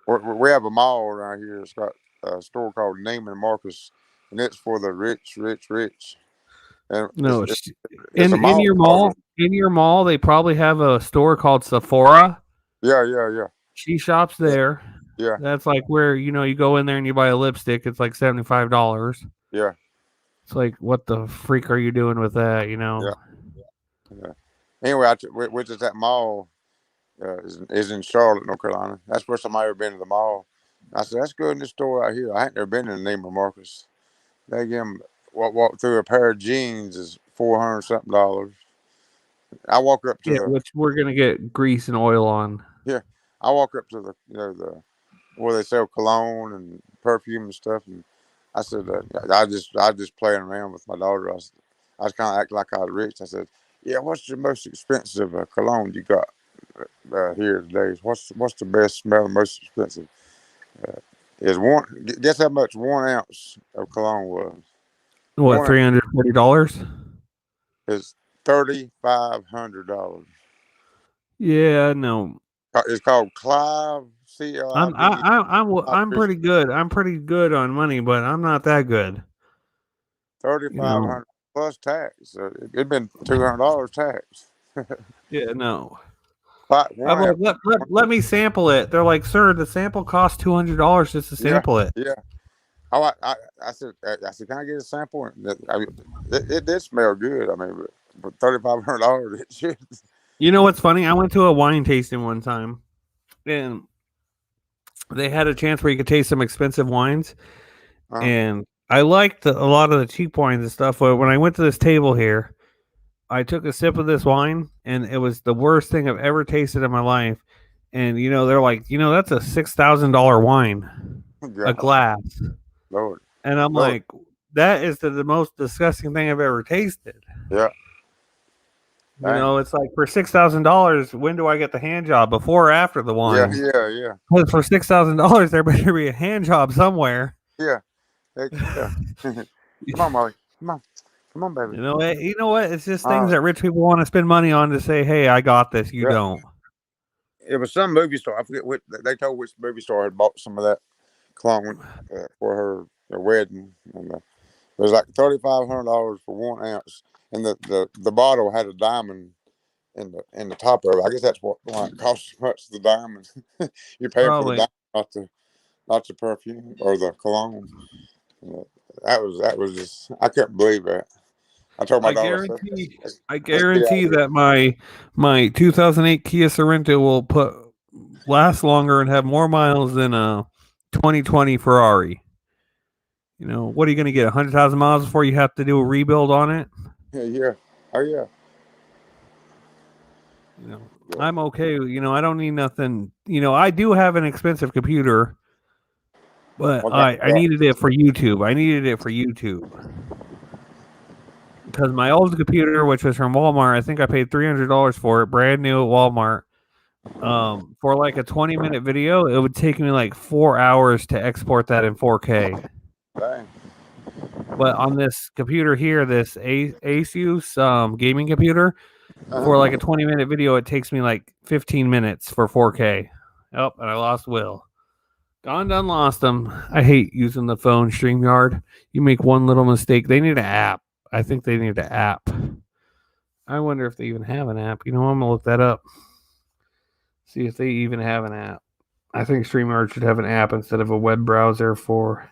we have a mall around here. It's got a store called Neiman Marcus, and it's for the rich, rich, rich. And No, it's a in mall. your mall, they probably have a store called Sephora. Yeah. She shops Yeah, there. yeah, That's like where you go in there and you buy a lipstick. It's like $75. yeah, It's like, what the freak are you doing with that? yeah, yeah. Anyway, we're just at mall is in Charlotte, North Carolina. That's where somebody ever been to the mall. I said, let's go in this store out here. I ain't never been in the Neiman Marcus. They give them walk through a pair of jeans is $400 something. I walk up to Yeah, which we're gonna get grease and oil on. yeah, I walk up to the the where they sell cologne and perfume and stuff, and I said I just playing around with my daughter. I was kind of acting like I was rich. I said, yeah, what's the most expensive cologne you got here today? What's the best smell, most expensive? Uh, is one guess how much 1 ounce of cologne was? What, One $340? is $3,500. Yeah, no. It's called Clive, CLIV. I'm pretty good. I'm pretty good on money, but I'm not that good. thirty You five know. hundred plus tax. So it'd been $200 tax. Yeah, no. But I'm one like, out. let me sample it. They're like, sir, the sample costs $200 just to Yeah, sample it. yeah. Oh, I said, can I get a sample? I mean, it did smell good. I mean, but $3,500, it should. You know what's funny? I went to a wine tasting one time, and they had a chance where you could taste some expensive wines, Uh, and I liked a lot of the cheap wines and stuff. But when I went to this table here, I took a sip of this wine, and it was the worst thing I've ever tasted in my life. And they're like, that's a $6,000 wine, a golly, glass, Lord, and I'm Lord. like, that is the most disgusting thing I've ever tasted. Yeah, dang. It's like, for $6,000, when do I get the hand job? Before or after the Yeah, wine? yeah. Because for $6,000, there better be a hand job somewhere. Yeah, heck yeah. Come on, Molly. Come on. Come on, baby. You know what? It's just things Uh, that rich people want to spend money on to say, "Hey, I got this. You yeah. don't." It was some movie star. I forget which. They told which movie star had bought some of that cologne for her wedding, and it was like $3,500 for 1 ounce, and the bottle had a diamond in the top of it. I guess that's why it costs so much. The diamond. You're paying for the Probably. diamond, not the perfume or the cologne. Uh, that was just I couldn't believe that. I told my I daughter, I said, guarantee. let's, I let's get out guarantee of here. that my 2008 Kia Sorento will last longer and have more miles than a 2020 Ferrari. What are you going to get? 100,000 miles before you have to do a rebuild on it? Yeah. Oh yeah. Yeah. I'm okay. I don't need nothing. I do have an expensive computer, but What kind I of needed it for YouTube. I needed it for YouTube because my old computer, which was from Walmart, I think I paid $300 for it, brand new at Walmart. For like a 20-minute video, it would take me like 4 hours to export that in 4K. dang. But on this computer here, this Asus gaming computer, for like Uh-huh. a 20-minute video, it takes me like 15 minutes for 4K. Oh, and I lost Will. Gone, done, lost him. I hate using the phone StreamYard. You make one little mistake. They need an app. I think they need an app. I wonder if they even have an app. I'm going to look that up. See if they even have an app. I think StreamYard should have an app instead of a web browser for.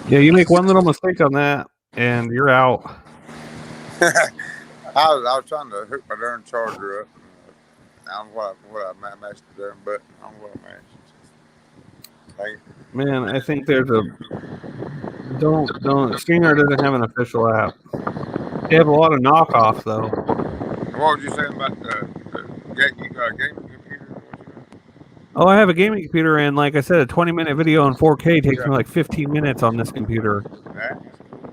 Yeah, you make one little mistake on that, and you're out. I was trying to hook my darn charger up. I don't know what I mashed the darn button. I don't know what I mashed. Man, I think there's a don't StreamYard doesn't have an official app. They have a lot of knockoffs though. What was you saying about the game? You got a gaming computer? Oh, I have a gaming computer, and like I said, a 20-minute video in 4K takes Yeah. me like 15 minutes on this computer. That's cool.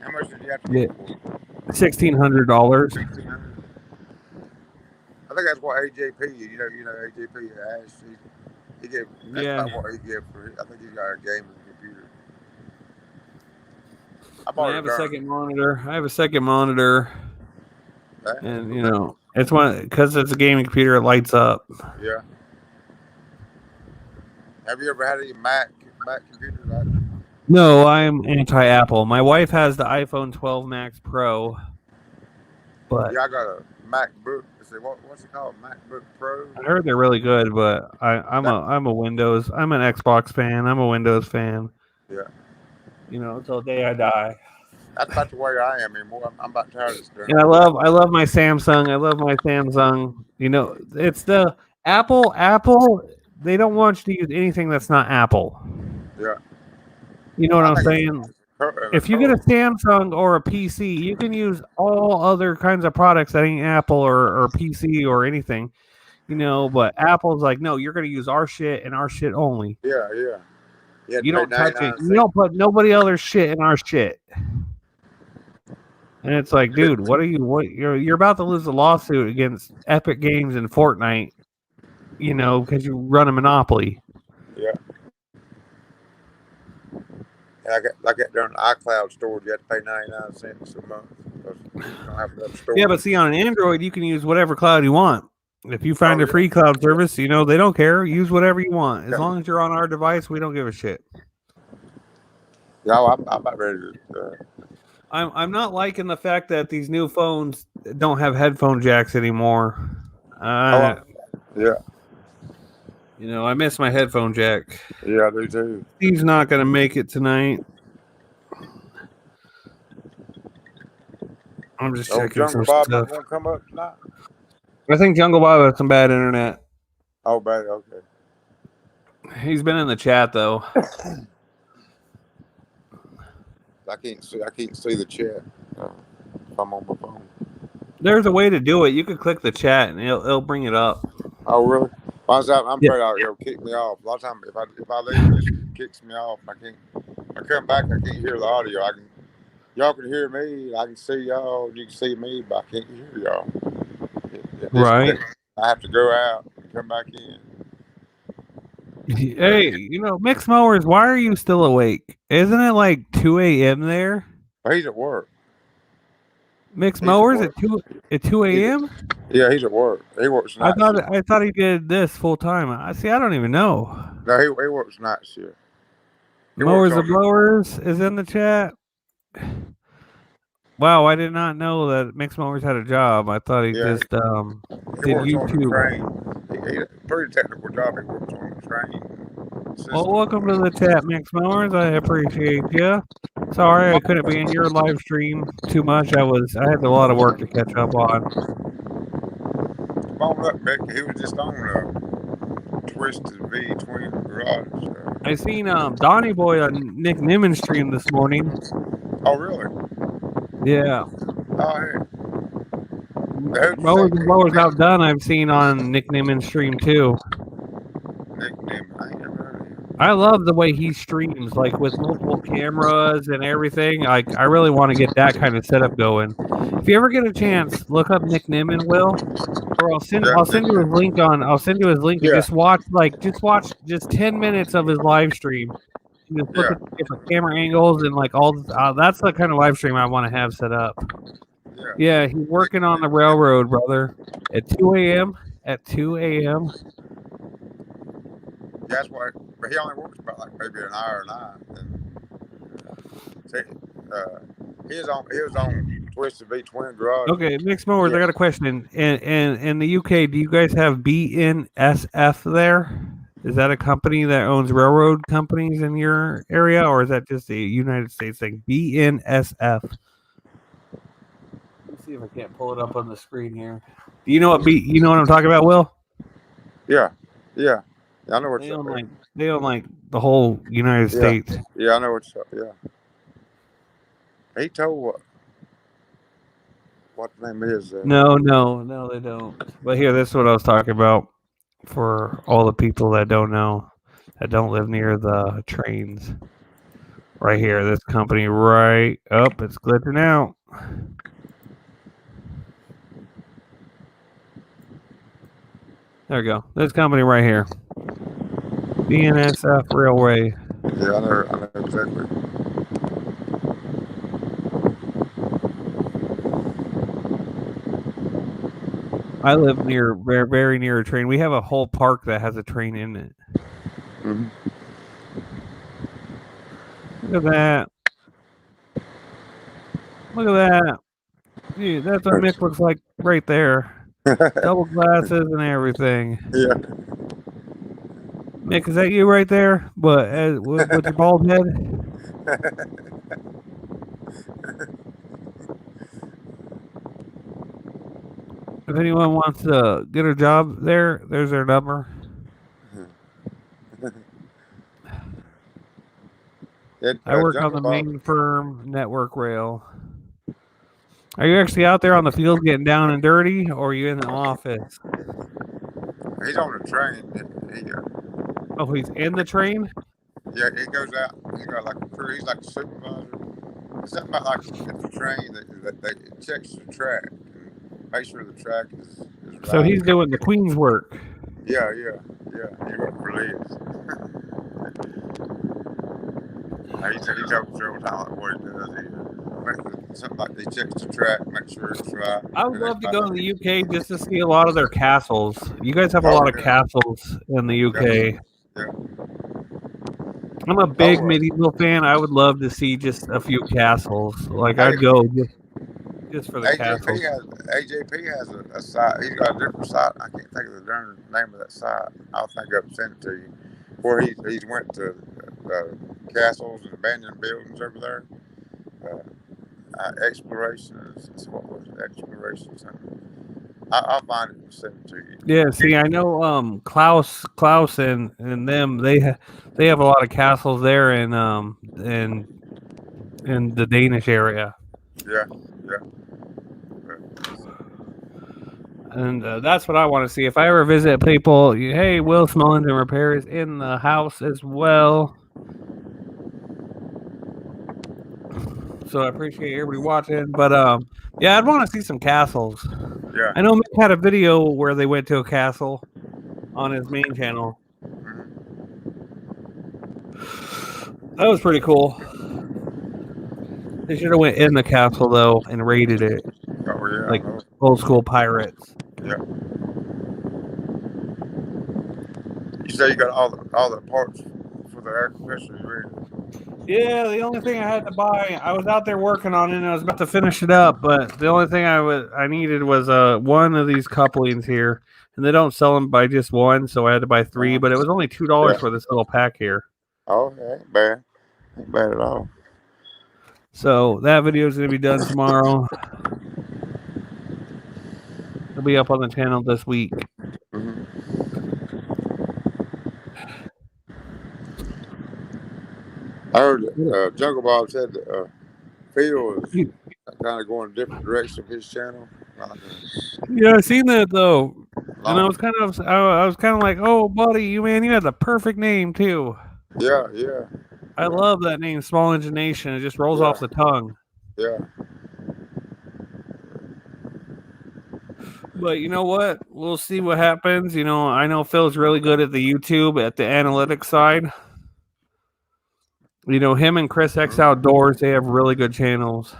How much did you have to Yeah. get for it? $1,600. $1,600. I think that's what AJP. You know AJP asked. He gave. That's about what he gave for it. I think he got a gaming computer. I have a second monitor. And you know, it's one because it's a gaming computer. It lights up. Yeah. Have you ever had any Mac computers? No, I'm anti-Apple. My wife has the iPhone 12 Max Pro, but yeah, I got a MacBook. What's it called? MacBook Pro. I heard they're really good, but I'm a Windows. I'm an Xbox fan. I'm a Windows fan. Yeah. You know, until the day I die. That's about the way I am anymore. I'm about tired of this. And I love my Samsung. I love my Samsung. You know, it's the Apple. They don't want you to use anything that's not Apple. Yeah. You know what I'm saying? If you get a Samsung or a PC, you can use all other kinds of products that ain't Apple or PC or anything. You know, but Apple's like, no, you're going to use our shit and our shit only. Yeah. You don't touch it. You don't put nobody else's shit in our shit. And it's like, dude, you're about to lose a lawsuit against Epic Games and Fortnite, you know, because you run a monopoly. Yeah. And I get there on the iCloud storage, you have to pay 99 cents a month because you don't have enough storage. Yeah, but see, on an Android, you can use whatever cloud you want. If you find a free cloud service, you know, they don't care. Use whatever you want. As long as you're on our device, we don't give a shit. Yeah, I'm about ready to... I'm not liking the fact that these new phones don't have headphone jacks anymore. yeah. You know, I miss my headphone jack. Yeah, I do too. Steve's not going to make it tonight. I'm just checking some stuff. Jungle Bob won't come up tonight? I think Jungle Bob has some bad internet. Oh, bad. Okay. He's been in the chat though. I can't see the chat if I'm on my phone. There's a way to do it. You can click the chat and it'll bring it up. Oh, really? I'm afraid it'll kick me off. A lot of times, if I leave this, it kicks me off. I come back, I can't hear the audio. Y'all can hear me. I can see y'all. You can see me, but I can't hear y'all. Right. I have to go out and come back in. Hey, you know, Mixed Mowers, why are you still awake? Isn't it like 2 a.m. there? Well, he's at work. Mixed Mowers at 2 a.m.? Yeah, he's at work. He works night shift. I thought he did this full time. I don't even know. No, he works night shift. Mowers and Blowers is in the chat. Wow, I did not know that Mixed Mowers had a job. I thought he just did YouTube. He's pretty technical job. He works on the train. Well, welcome to the chat, Mixed Mowers. I appreciate you. Sorry I couldn't be in your live stream too much. I had a lot of work to catch up on. Come on up, Mick. He was just on Twisted V Twin Garage. I seen Donnie Boy on Nick Nimmons' stream this morning. Oh, really? Yeah. Oh, hey. Mowers and Blowers Outdone I've seen on Nick Nimmons' stream too. Nick Nimmons. I ain't never heard of him. I love the way he streams, like with multiple cameras and everything. Like, I really want to get that kind of setup going. If you ever get a chance, look up Nick Nimmons, Will, or I'll send you his link on. I'll send you his link. And just watch 10 minutes of his live stream. Just look at the different camera angles and like all. That's the kind of live stream I want to have set up. Yeah, he's working on the railroad, brother, at 2 a.m. At 2 a.m. That's why, but he only works about like maybe an hour and a half. He was on Twisted V Twin Garage. Okay, Mixed Mowers, I got a question. In the UK, do you guys have BNSF there? Is that a company that owns railroad companies in your area, or is that just a United States thing? BNSF. Let me see if I can't pull it up on the screen here. You know what I'm talking about, Will? Yeah. Yeah, I know what's They up own there. like the whole United Yeah, States. yeah, I know what's up. Yeah, he told what the name is. No, they don't. But here, this is what I was talking about for all the people that don't know, that don't live near the trains. Right here, this company right up, it's glitching out. There we go. This company right here, BNSF Railway. Yeah, I know exactly. I live near, very, very near a train. We have a whole park that has a train in it. Mm-hmm. Look at that. Look at that. Dude, that's what Mick looks like right there. Double glasses and everything. Yeah. Mick, is that you right there? But with your bald head? If anyone wants to get a job there, there's their number. I work on Jungle the Bob, main firm network rail. Are you actually out there on the field getting down and dirty, or are you in the office? he's on the train. Oh, he's in the train? Yeah, he goes out. He's got like a crew. He's like a supervisor. It's something about like if the train that they it checks the track and make sure the track is So right. he's doing the Queen's work. Yeah. He works for Liz. He tells me all the time what he does. Something like he checks the track, make sure it's right. I would love to go to the UK just to see a lot of their castles. You guys have a lot of castles in the UK. Yeah. I'm a big medieval fan. I would love to see just a few castles. Like I'd go just for the castles. AJP has a site. He's got a different site. I can't think of the darn name of that site. I'll think of it and send it to you. Where he's went to castles and abandoned buildings over there. Exploration. What was it? Exploration something. I'll find it and send it to you. Yeah, see, I know Klaus and them they have a lot of castles there in the Danish area. Yeah. And that's what I want to see. If I ever visit people, hey, Will Smullins and Repair is in the house as well. So I appreciate everybody watching. But yeah, I'd want to see some castles. Yeah. I know Mick had a video where they went to a castle on his main channel. That was pretty cool. They should have went in the castle though and raided it. Oh yeah. Like old school pirates. Yeah. You say you got all the parts for the air compressor you ready? Yeah, the only thing I had to buy, I was out there working on it and I was about to finish it up, but the only thing I needed was one of these couplings here. And they don't sell them by just one, so I had to buy three, but it was only $2 for this little pack here. Oh, ain't bad. Ain't bad at all. So that video is going to be done tomorrow. It'll be up on the channel this week. Mm-hmm. I heard Jungle Bob said that Phil is kind of going a different direction of his channel. Yeah, I seen that though, and I was kind of like, oh, buddy, you had the perfect name too. Yeah. I love that name, Small Engine Nation. It just rolls off the tongue. Yeah. But you know what? We'll see what happens. I know Phil's really good at the YouTube, at the analytics side. Him and Chris X Outdoors, they have really good channels.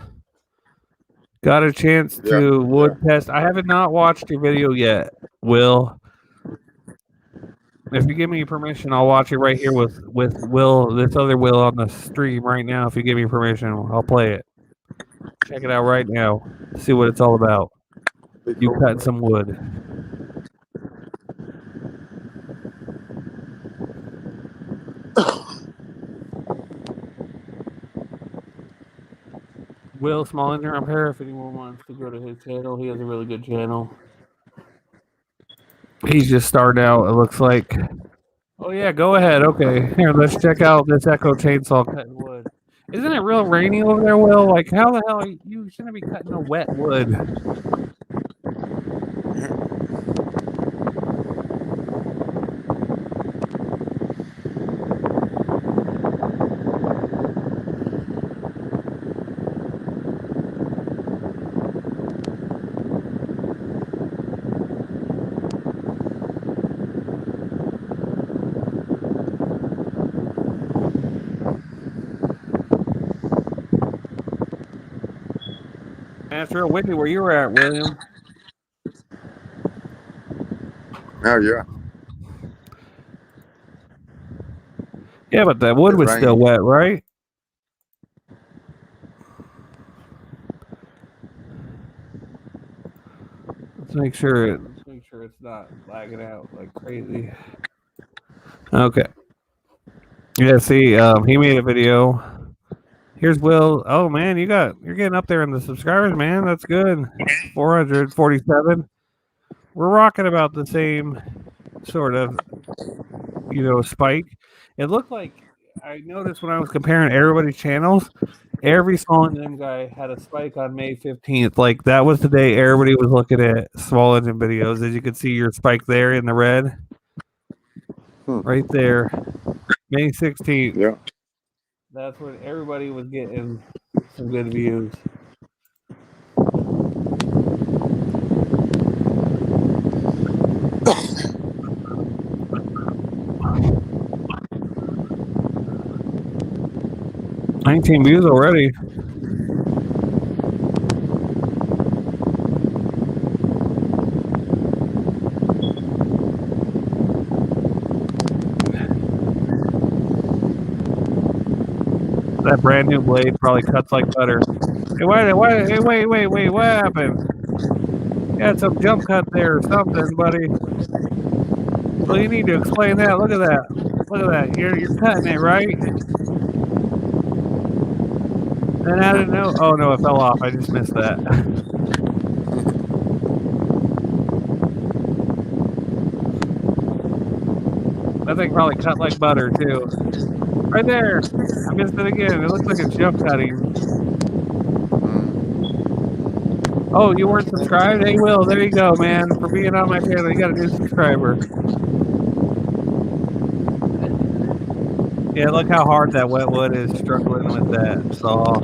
Got a chance to wood test. I haven't not watched your video yet, Will. If you give me permission, I'll watch it right here with Will, this other Will on the stream right now. If you give me permission, I'll play it. Check it out right now. See what it's all about. You cut some wood. Will Small Engine Repair, if anyone wants to go to his channel, he has a really good channel. He's just starting out, it looks like. yeah, go ahead. Okay, here, let's check out this Echo chainsaw cutting wood. Isn't it real rainy over there, Will? Like, how the hell you shouldn't be cutting no wet wood? Man, it's real windy where you were at, William. Oh yeah, Yeah, but that wood it was still rained. wet, right? Let's make sure it's not lagging out like crazy. Okay. Yeah, see, he made a video. Here's Will. Oh man, you're getting up there in the subscribers, man. That's good. 447. We're rocking about the same sort of, spike. It looked like I noticed when I was comparing everybody's channels, every Small Engine guy had a spike on May 15th. Like that was the day everybody was looking at Small Engine videos. As you can see your spike there in the red. Right there. May 16th. Yeah. That's when everybody was getting some good views. $19 views already. That brand new blade probably cuts like butter. Hey, wait, what happened? You had some jump cut there or something, buddy. Well, you need to explain that. Look at that. Look at that. You're cutting it, right? And I didn't know. Oh no, it fell off. I just missed that. That thing probably cut like butter too. Right there. I missed it again. It looks like it's jump cutting. Oh, you weren't subscribed? Hey, Will, there you go, man. For being on my channel, you got a new subscriber. Yeah, look how hard that wet wood is struggling with that saw.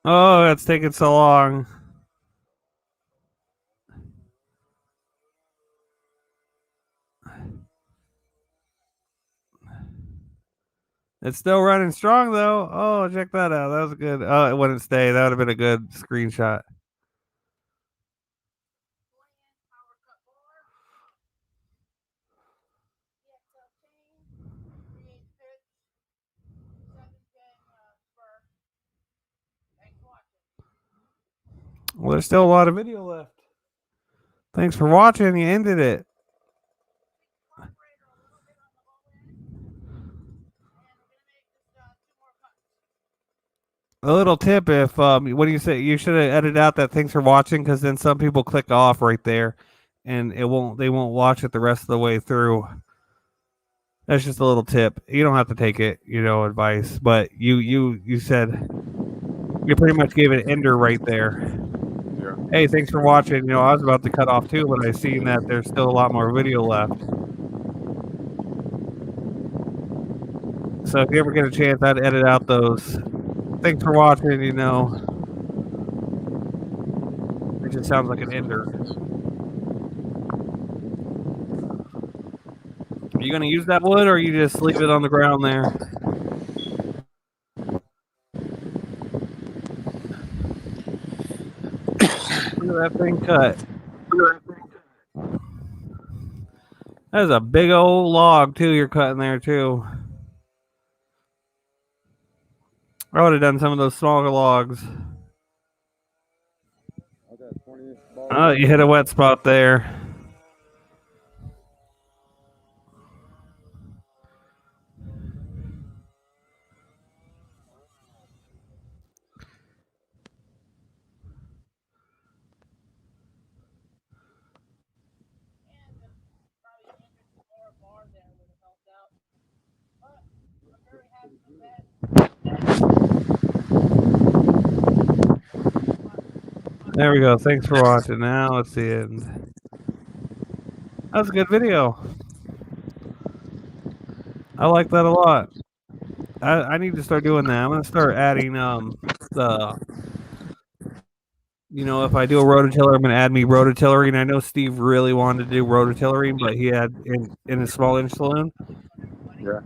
Oh, it's taking so long. It's still running strong though. Oh, check that out. That was good. Oh, it wouldn't stay. That would have been a good screenshot. Well, there's still a lot of video left. Thanks for watching. You ended it. A little tip: if what do you say? You should have edited out that "thanks for watching" because then some people click off right there, and they won't watch it the rest of the way through. That's just a little tip. You don't have to take it, advice. But you said you pretty much gave it an ender right there. Yeah. Hey, thanks for watching. I was about to cut off too, but I seen that there's still a lot more video left. So if you ever get a chance, I'd edit out those. Thanks for watching. It just sounds like an ender. Are you gonna use that wood, or you just leave it on the ground there? Look at that thing cut. That is a big old log too. You're cutting there too. I would have done some of those smaller logs. I got 20-inch bar Oh, you hit a wet spot there. There we go. Thanks for watching. Now it's the end. That was a good video. I like that a lot. I need to start doing that. I'm gonna start adding the if I do a rototiller, I'm gonna add me rototillery. And I know Steve really wanted to do rototillery, but he had in his small inch saloon. Yeah.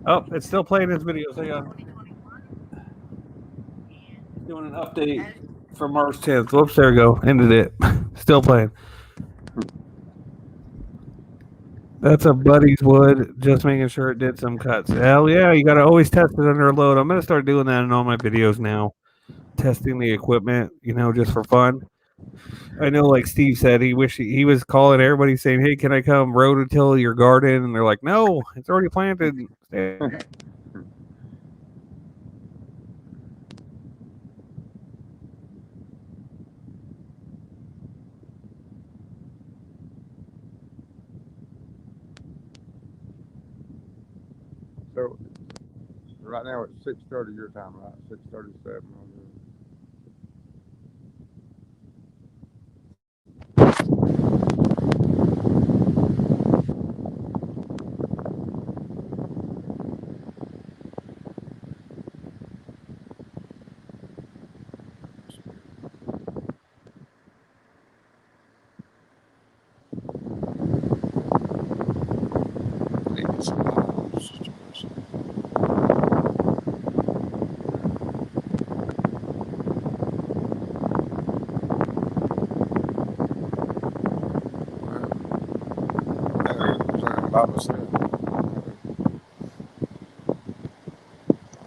Oh, it's still playing his video. So yeah, doing an update for March 10th. Whoops, there we go. Ended it. Still playing. That's a buddy's wood. Just making sure it did some cuts. Hell yeah, you gotta always test it under a load. I'm gonna start doing that in all my videos now. Testing the equipment, just for fun. I know, like Steve said, he wished he was calling everybody saying, "Hey, can I come rototill your garden?" And they're like, "No, it's already planted." So right now it's 6:30 your time, right? 6:37.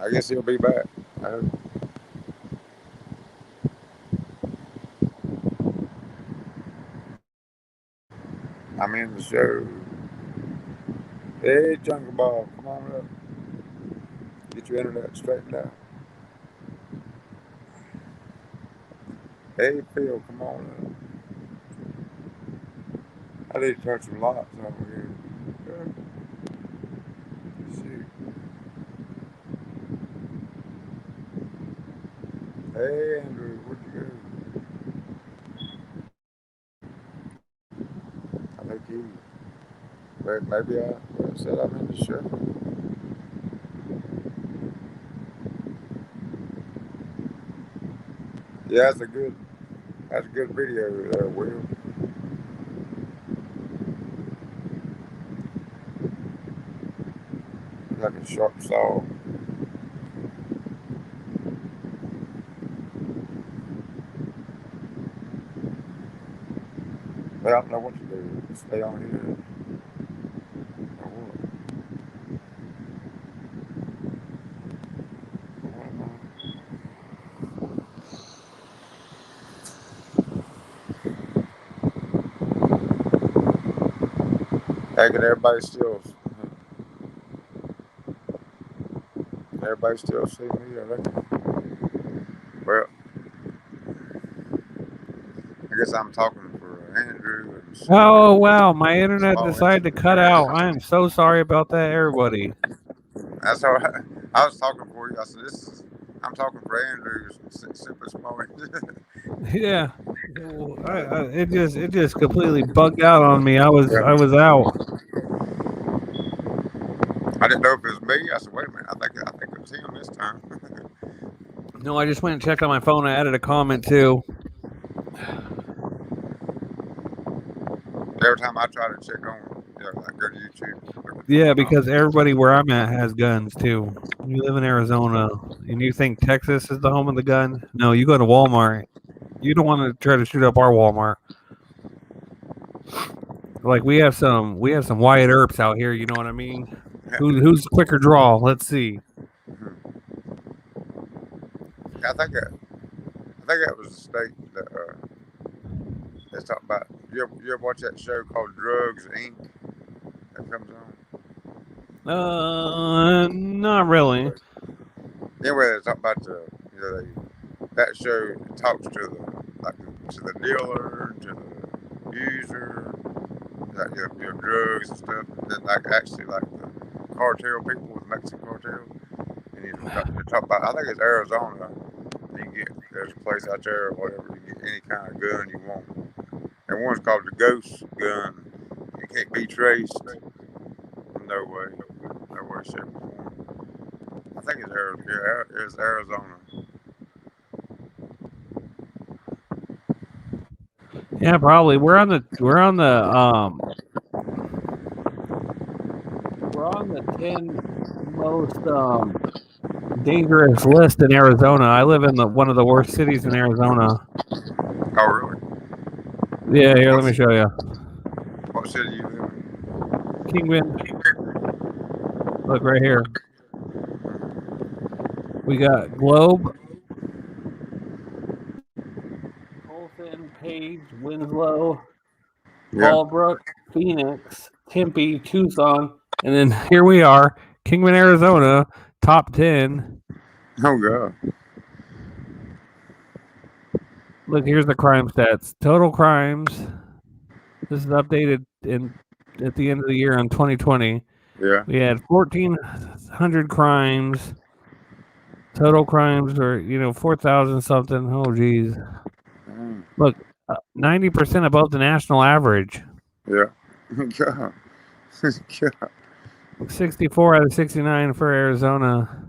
I guess he'll be back. I'm in the show. Hey, Jungle Ball, come on up. Get your internet straightened out. Hey, Phil, come on up. I need to turn some lights over here. Shoot. Hey, Andrew, where'd you go? I think maybe I said I'm in the show. Yeah, that's a good video there, Will. Like a sharp saw. Well, I don't know what to do. Stay on here. Or what? Hey, can everybody still see me? I reckon. Well, I guess I'm talking for Andrew and Oh wow, my internet small decided to incident. cut out. I am so sorry about that, everybody. That's all right. I was talking for you. I said, I'm talking for Andrew, super small incident. Yeah, it just completely bugged out on me. I was out. I didn't know if it was me. I said, wait a minute. I think it was him this time. No, I just went and checked on my phone. I added a comment too. Every time I try to check on, like go to YouTube. Yeah, because everybody where I'm at has guns too. You live in Arizona and you think Texas is the home of the gun? No, you go to Walmart. You don't want to try to shoot up our Walmart. Like we have some Wyatt Earps out here. You know what I mean? Who's quicker draw? Let's see. I think that was the state that Let's talk about. You ever watch that show called Drugs Inc. that comes on? Not really. Anyway, they talk about that show talks to the dealer, to the user, like your drugs and stuff. And then actually the cartel people with Mexican cartel. And you talk about. I think it's Arizona. There's a place out there or whatever. You can get any kind of gun you want. And one's called the Ghost gun. It can't be traced. No way, shape, or form. I think it's Arizona. Yeah, it's Arizona. Yeah, probably. We're on the 10 most dangerous list in Arizona. I live in one of the worst cities in Arizona. Oh, really? Yeah, here, let me show you. What city you live in? Kingman. Look right here. We got Globe, Colton, Page, Winslow, Fallbrook, Phoenix, Tempe, Tucson, and then here we are, Kingman, Arizona, top 10. Oh, God. Look, here's the crime stats. Total crimes. This is updated at the end of the year in 2020. Yeah. We had 1,400 crimes. Total crimes were, 4,000 something. Oh, geez. Look, 90% above the national average. Yeah. God. God. 64 out of 69 for Arizona.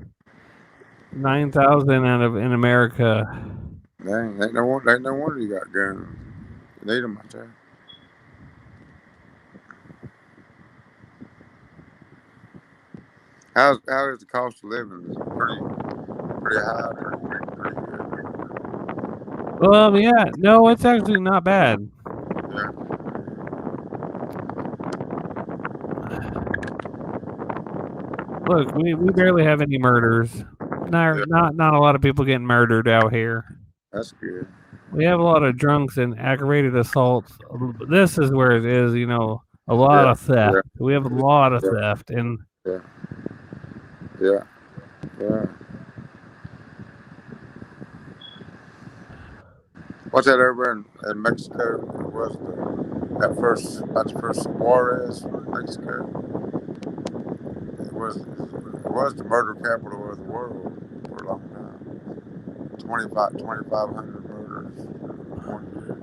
9,000 in America. Dang, ain't no wonder you got guns. You need them out there. How is the cost of living? Is it pretty high? Pretty good. Well, yeah, no, it's actually not bad. Yeah. Look, we barely have any murders. Not a lot of people getting murdered out here. That's good. We have a lot of drunks and aggravated assaults. This is where it is, a lot of theft. Yeah. We have a lot of theft, and yeah. What's that over in Mexico? It was the first Juarez from Mexico. It was the murder capital of the world for a long time. 2,500 murders in 1 year.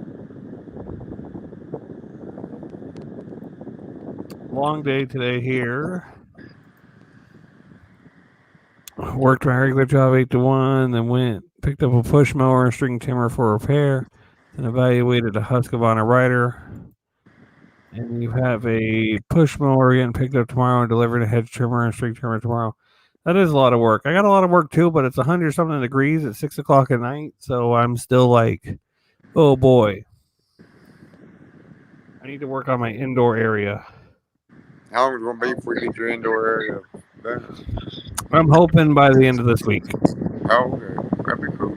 Long day today here. Worked my regular job 8 to 1, then picked up a push mower and string timber for repair, and evaluated a Husqvarna rider. And you have a push mower getting picked up tomorrow and delivered a hedge trimmer and string trimmer tomorrow. That is a lot of work. I got a lot of work too, but it's 100 something degrees at 6 o'clock at night, so I'm still like, oh boy. I need to work on my indoor area. How long is it going to be before you get your indoor area done? I'm hoping by the end of this week. Oh, okay. That'd be cool.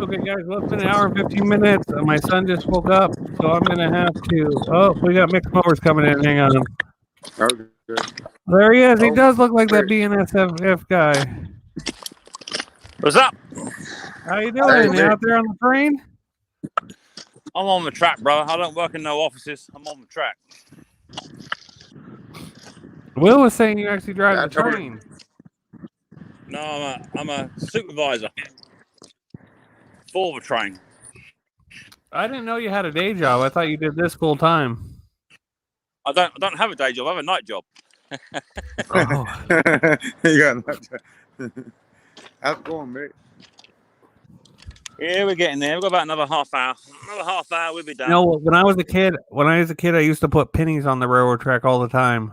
Okay, guys, well, it's been an hour and 15 minutes. My son just woke up, so I'm going to have to... Oh, we got mixed mowers coming in. Hang on. Okay. There he is. He does look like that BNSF guy. What's up? How you doing? You out there on the train? I'm on the track, bro. I don't work in no offices. I'm on the track. Will was saying you actually drive the train. No, I'm a supervisor for the train. I didn't know you had a day job. I thought you did this full time. I don't have a day job. I have a night job. Oh. You got a night job. How's it going, mate? Yeah, we're getting there. We've got about another half hour. Another half hour, we'll be done. No, when I was a kid, I used to put pennies on the railroad track all the time.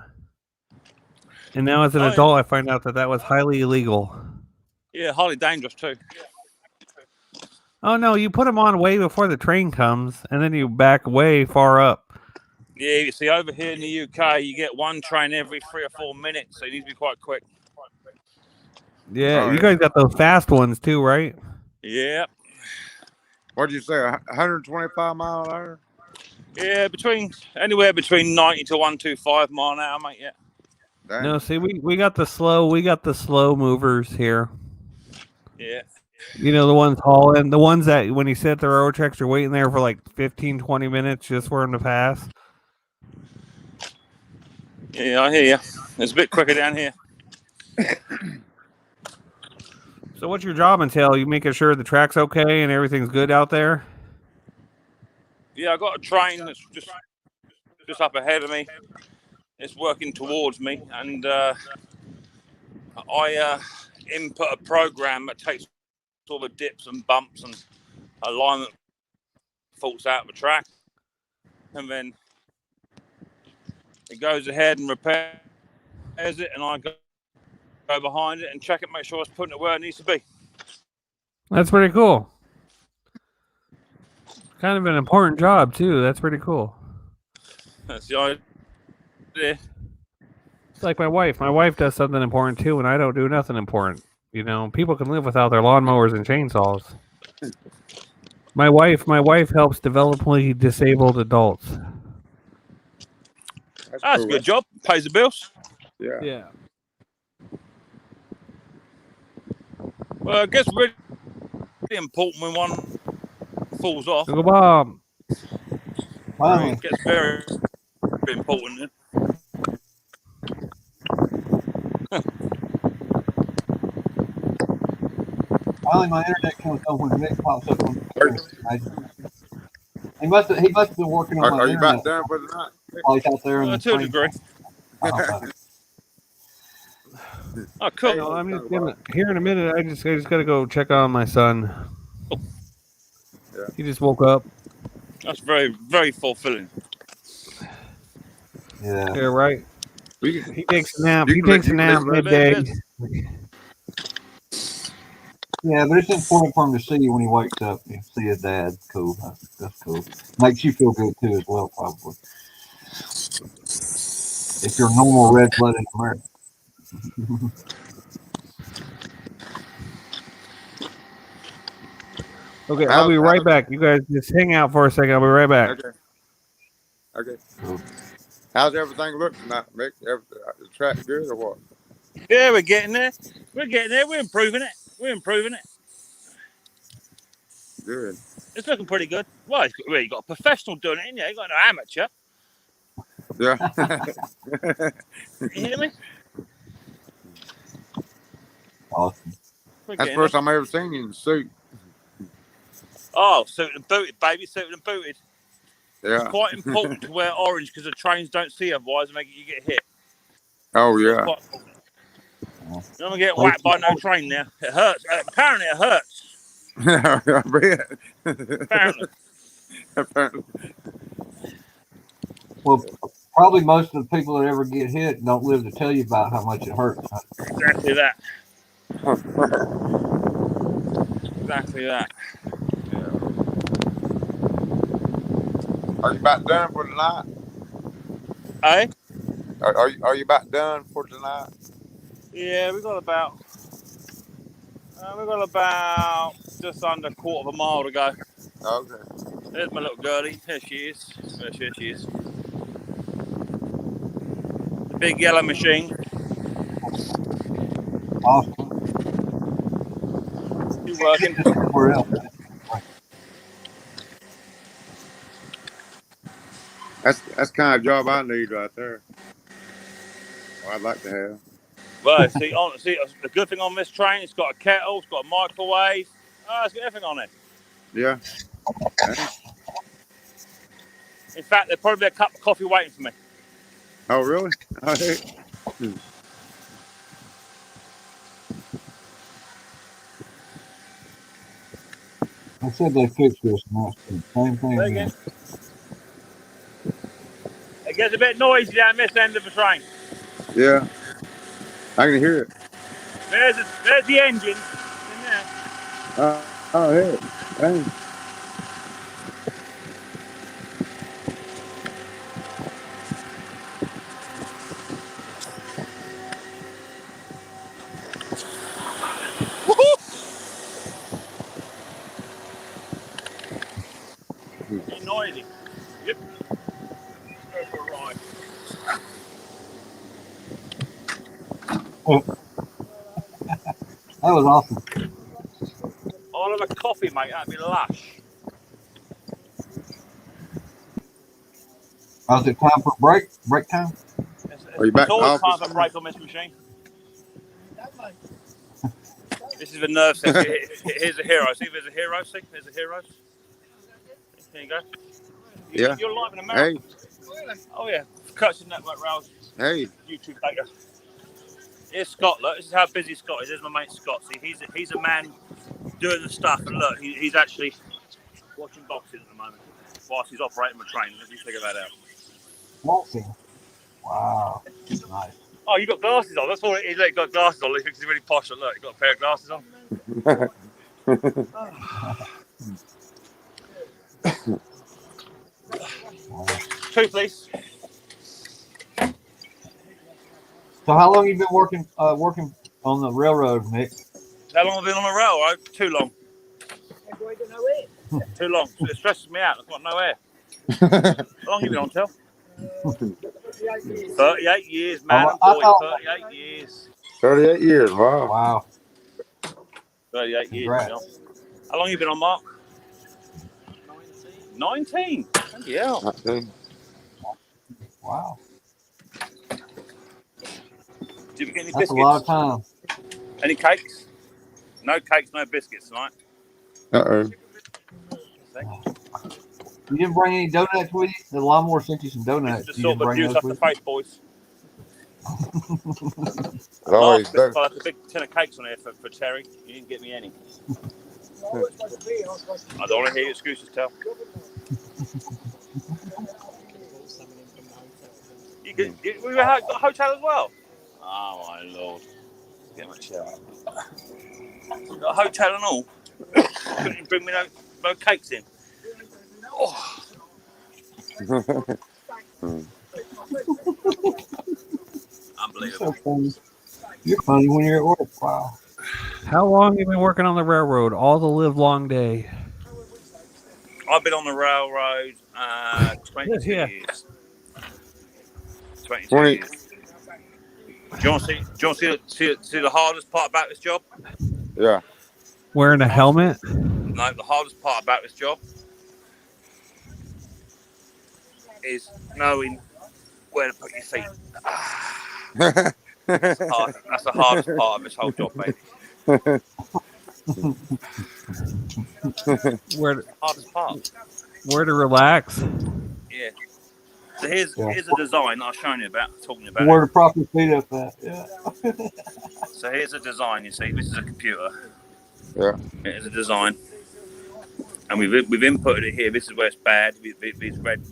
And now as an adult, I find out that was highly illegal. Yeah, highly dangerous too. Oh, no, you put them on way before the train comes, and then you back way far up. Yeah, you see, over here in the UK, you get one train every 3 or 4 minutes, so you need to be quite quick. Yeah, Oh, you yeah. guys got those fast ones too, right? Yeah. What'd you say? 125 mile an hour? Yeah, anywhere between 90 to 125 mile an hour, mate. Yeah. Dang. No, see, we got the slow movers here. Yeah. You know, the ones hauling, the ones that when you sit at the railroad tracks, you're waiting there for like 15, 20 minutes just for them to pass. Yeah, I hear you. It's a bit quicker down here. So what's your job entail? You making sure the track's okay and everything's good out there? Yeah, I got a train that's just up ahead of me. It's working towards me, and I input a program that takes all the dips and bumps and alignment faults out of the track, and then it goes ahead and repairs it, and I go behind it and check it, make sure it's putting it where it needs to be. That's pretty cool. Kind of an important job too. That's pretty cool. That's the idea. It's like my wife. My wife does something important too, and I don't do nothing important. You know, people can live without their lawnmowers and chainsaws. My wife helps developmentally disabled adults. That's cool. a good job. Pays the bills. Yeah. Yeah. Well, it gets really important when one falls off. Go Bob. It gets very important. Finally, my internet comes on when Nick pops up on the screen. He must have been working on my Are you internet. about done for the night? While he's out there in the To a screen. degree. Oh, cool. No, I'm just gonna here in a minute. I just gotta go check on my son. Oh. Yeah. He just woke up. That's very, very fulfilling. Yeah. Yeah, right. He takes a nap. He can takes a nap leave midday. Yeah, but it's important for him to see you when he wakes up. You see his dad. Cool. That's cool. Makes you feel good too, as well, probably. If you're normal red-blooded American. Okay, I'll be right back. You guys just hang out for a second. I'll be right back. Okay. How's everything look tonight, Mick? The track good or what? Yeah, we're getting there. We're improving it. Good. It's looking pretty good. Well, you got a professional doing it, ain't you? You got no amateur. Yeah. You hear me? Awesome. That's the first time I ever seen you in a suit. Oh, suited and booted, baby. Suited and booted. Yeah. It's quite important to wear orange because the trains don't see otherwise and make you get hit. Oh, yeah. You don't get whacked by no train now. It hurts. Apparently, it hurts. I bet. Apparently. Well, probably most of the people that ever get hit don't live to tell you about how much it hurts. Exactly that. Exactly that. Yeah. Are you about done for tonight? Hey? Are you about done for tonight? Yeah, we got about just under a quarter of a mile to go. Okay. There's my little girlie. There she is. There she is. The big yellow machine. Awesome. You working? Somewhere else. That's kind of job I need right there. Or I'd like to have. Well, see, the good thing on this train, it's got a kettle, it's got a microwave. It's got everything on it. Yeah. In fact, there'll probably be a cup of coffee waiting for me. Oh, really? I said they fixed this. Same thing. Again. It gets a bit noisy down this end of the train. Yeah. I can hear it. There's the engine in there. Oh, yeah. Dang. You're noisy. Yep. Let's go for a ride. That was awesome. I'll have a coffee, mate. That'd be lush. Is it time for break? Break time? Are you back It's in the always time office? for break on this machine. This is the nerve center. Here's a hero. See, there's a hero. See, there's a hero. There you go. Yeah. You're live in America. Hey. Oh yeah. Coaching Network Rails. Hey. YouTube data. Here's Scott. Look, this is how busy Scott is. There's my mate Scott. See, he's a man doing the stuff, and look, he's actually watching boxing at the moment whilst he's operating the train. Let me figure that out. Waltzing. Wow. Nice. Oh, you got glasses on. That's all it is. Look, he got glasses on. He thinks he's really posh. Look, he got a pair of glasses on. Two, please. So how long you been working on the railroad, Mick? How long have I been on the railroad? Too long. Too long. It stresses me out. I've got no air. How long have you been on, Tel? 38 years, man and boy. 38 years. 38 years. Wow. Wow. 38 years. Congrats. You know. How long have you been on, Mark? 19. Yeah. Wow. Did we get any That's biscuits? a lot of time. Any cakes? No cakes, no biscuits tonight. Uh-oh. You didn't bring any donuts with you? The lawnmower sent you some donuts. Just You sort didn't of bring abuse those off the with face, boys. Always Last I had a big tin of cakes on here for Terry. You didn't get me any. I don't want to hear your excuses, Tel. We got a hotel as well. Oh my lord! Get my chair out. Got a hotel and all. Couldn't bring me no cakes in. Oh. Unbelievable. So funny. You're funny when you're at work. Wow. How long have you been working on the railroad? All the live long day. I've been on the railroad 22 Yeah. years. 22 years. Do you want to see the hardest part about this job? Yeah. Wearing a helmet? No, the hardest part about this job is knowing where to put your feet. That's the hardest part of this whole job, mate. Hardest part. Where to relax? Yeah. So here's a design that I was showing you about, talking about. Where to prop your feet up at. Yeah. So here's a design. You see, this is a computer. Yeah. It is a design, and we've inputted it here. This is where it's bad. These red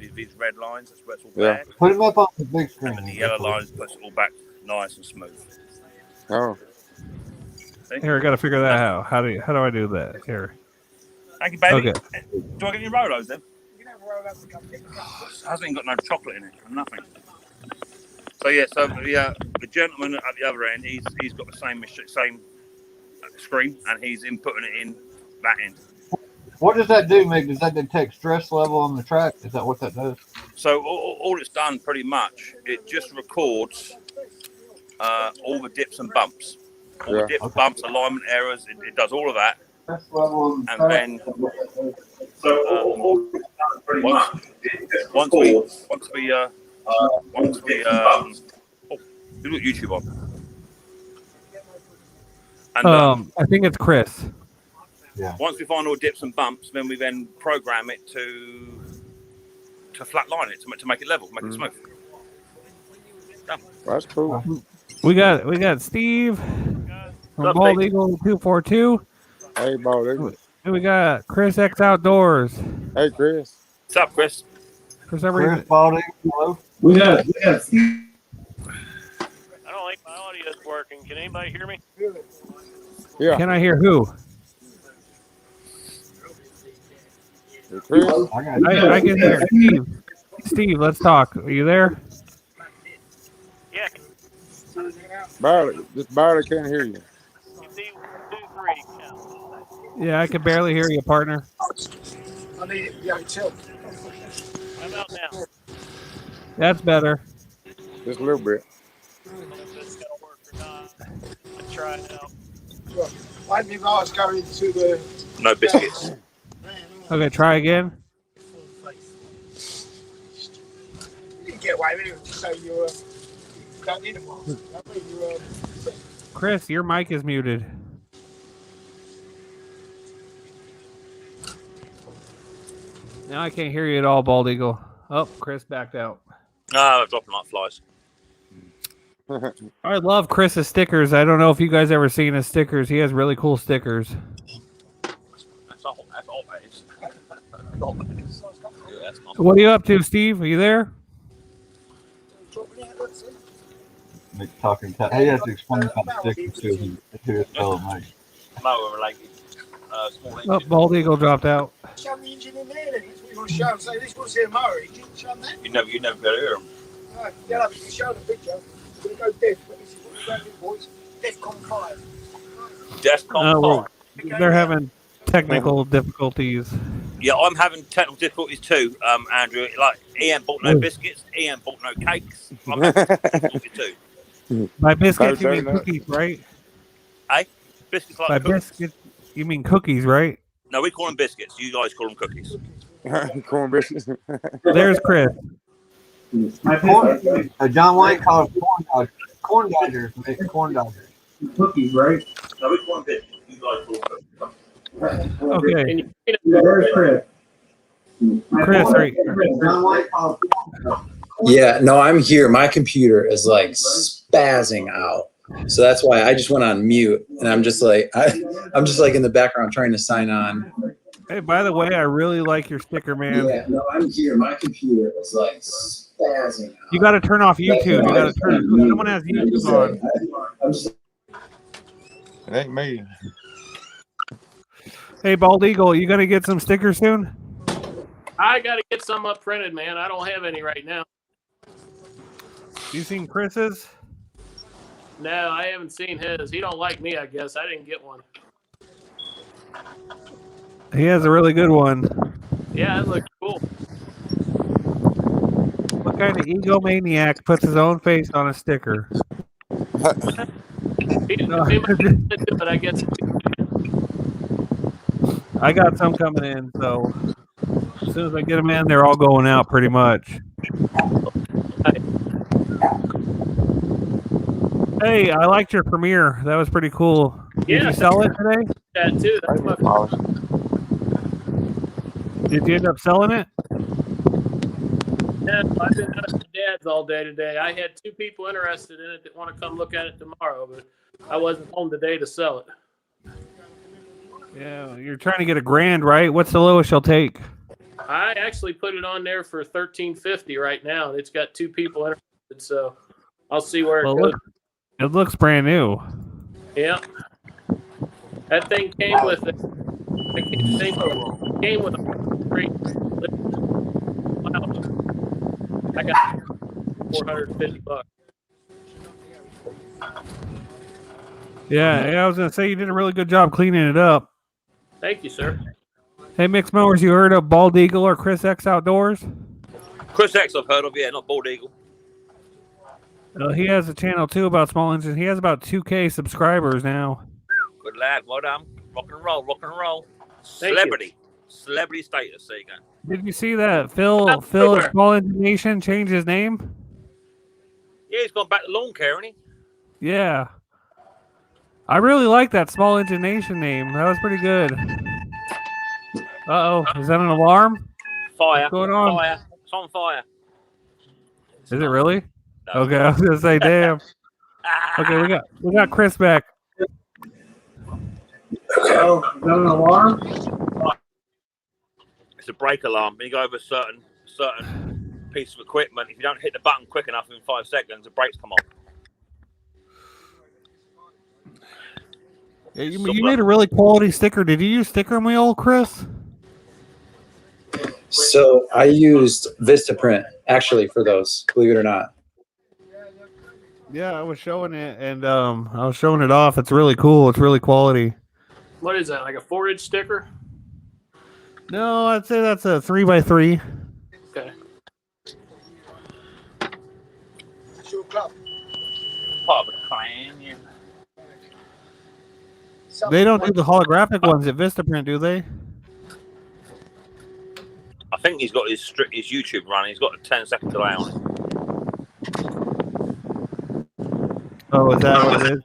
lines. That's where it's all bad. Put them up on the big screen. And the yellow lines puts it all back nice and smooth. Oh. See? Here, I got to figure that out. How do I do that? Here. Thank you, baby. Okay. Do I get any Rolos then? It hasn't even got no chocolate in it, nothing. So yeah, the gentleman at the other end, he's got the same screen, and he's inputting it in that end. What does that do, Mick? Does that detect stress level on the track? Is that what that does? So all it's done pretty much, it just records all the dips and bumps. All the dips, bumps, alignment errors, it does all of that. And then once we do YouTube on. And I think it's Chris. Yeah. once we find all dips and bumps, then we program it to flatline it, to make it level, make it smooth. Done. That's cool. We got Steve from Bald Eagle 242. Hey, Bald Eagle. And we got Chris X Outdoors. Hey, Chris. What's up, Chris? Chris Bald Eagle. Hello. We got Steve. I don't think my audio's working. Can anybody hear me? Yeah. Can I hear who? Hey, Chris. I can hear Steve. Steve, let's talk. Are you there? Yeah. Barely can't hear you. You see, 2, 3 count. Yeah, I can barely hear you, partner. I need it to be hotel. How about now? That's better. Just a little bit. I don't know if it's gonna work or not. Let's try it out. Well, I didn't even ask going into the. No biscuits. Okay, try again. You can get away with it. So you don't need them. I mean, you Chris, your mic is muted. Now I can't hear you at all, Bald Eagle. Oh, Chris backed out. I'm dropping like flies. I love Chris's stickers. I don't know if you guys ever seen his stickers. He has really cool stickers. That's all that is. That's all that is. Yeah, that's not. What are you up to, Steve? Are you there? Make talking. He has to explain kind of stickers to his fellow mate. Mower related. Small Oh, engine. Bald Eagle dropped out. shove the engine in there then. That's what you want to show them. Say, this wants to see a motor engine. Show them that. You never better hear them. Right, get up. You can show the picture. We're going to go deaf. Let me see what we're going to do, boys. DEFCON 5. DEFCON well, 5. they're having technical difficulties. Yeah, I'm having technical difficulties too, Andrew. Like, he ain't bought no biscuits, he ain't bought no cakes. I'm having difficulties too. By biscuits, you Better mean turn up. cookies, right? Biscuits like By cookies. biscuits, you mean cookies, right? No, we call them biscuits. You guys call them cookies. Corn biscuits. There's Chris. John Wayne calls corn dodgers. Make corn dodgers. Cookies, right? No, we call them biscuits. You guys call them cookies. Okay. There's Chris. Chris, right? John Wayne calls Yeah, no, I'm here. My computer is like spazzing out. So that's why I just went on mute and I'm just like in the background trying to sign on. Hey, by the way, I really like your sticker, man. Yeah, no, I'm here. My computer is like spazzing out. You got to turn off YouTube. You got to turn. Someone has I'm YouTube just on. I'm just It ain't me. Hey, Bald Eagle, you gonna get some stickers soon? I got to get some up printed, man. I don't have any right now. You seen Chris's? No, I haven't seen his. He don't like me, I guess. I didn't get one. He has a really good one. Yeah, it looks cool. What kind of egomaniac puts his own face on a sticker? He didn't No. see my it, but I guess I got some coming in, so as soon as I get them in, they're all going out pretty much. Hey, I liked your premiere. That was pretty cool. Did Yeah. you sell it today? that too. That's my Did you end up selling it? yeah, I've been out at Dad's all day today. I had 2 people interested in it that want to come look at it tomorrow, but I wasn't home today to sell it. Yeah, you're trying to get $1,000, right? What's the lowest you'll take? I actually put it on there for $13.50 right now, and it's got 2 people interested, so I'll see where it Well, goes. it looks brand new. Yeah, that thing came with it. Came with a free. Wow. I got $450. Yeah, I was gonna say you did a really good job cleaning it up. Thank you, sir. Hey, Mixed Mowers, you heard of Bald Eagle or Chris X Outdoors? Chris X, I've heard of, yeah, not Bald Eagle. He has a channel too about small engines. He has about 2K subscribers now. Good lad, well done. Rock and roll, rock and roll. Thank you. Celebrity status, there you go. Did you see that Phil at Small Engine Nation changed his name? Yeah, he's gone back to lawn care, hasn't he? Yeah. I really like that Small Engine Nation name. That was pretty good. Uh-oh. Is that an alarm? Fire. What's going on? Fire. It's on fire. Is it really? No. Okay, I was gonna say, damn. Okay, we got Chris back. Oh, is that an alarm? It's a brake alarm. When you go over a certain piece of equipment, if you don't hit the button quick enough in 5 seconds, the brakes come off. Yeah, you made a really quality sticker. Did you use sticker wheel, Chris? So I used Vistaprint actually for those, believe it or not. Yeah, I was showing it, and I was showing it off. It's really cool. It's really quality. What is that, like a 4-inch sticker? No, I'd say that's a 3x3. Okay. Shoe club. Part of a clan, yeah. They don't do the holographic ones at Vistaprint, do they? I think he's got his YouTube running. He's got a 10-second delay on it. Oh, is that what it is?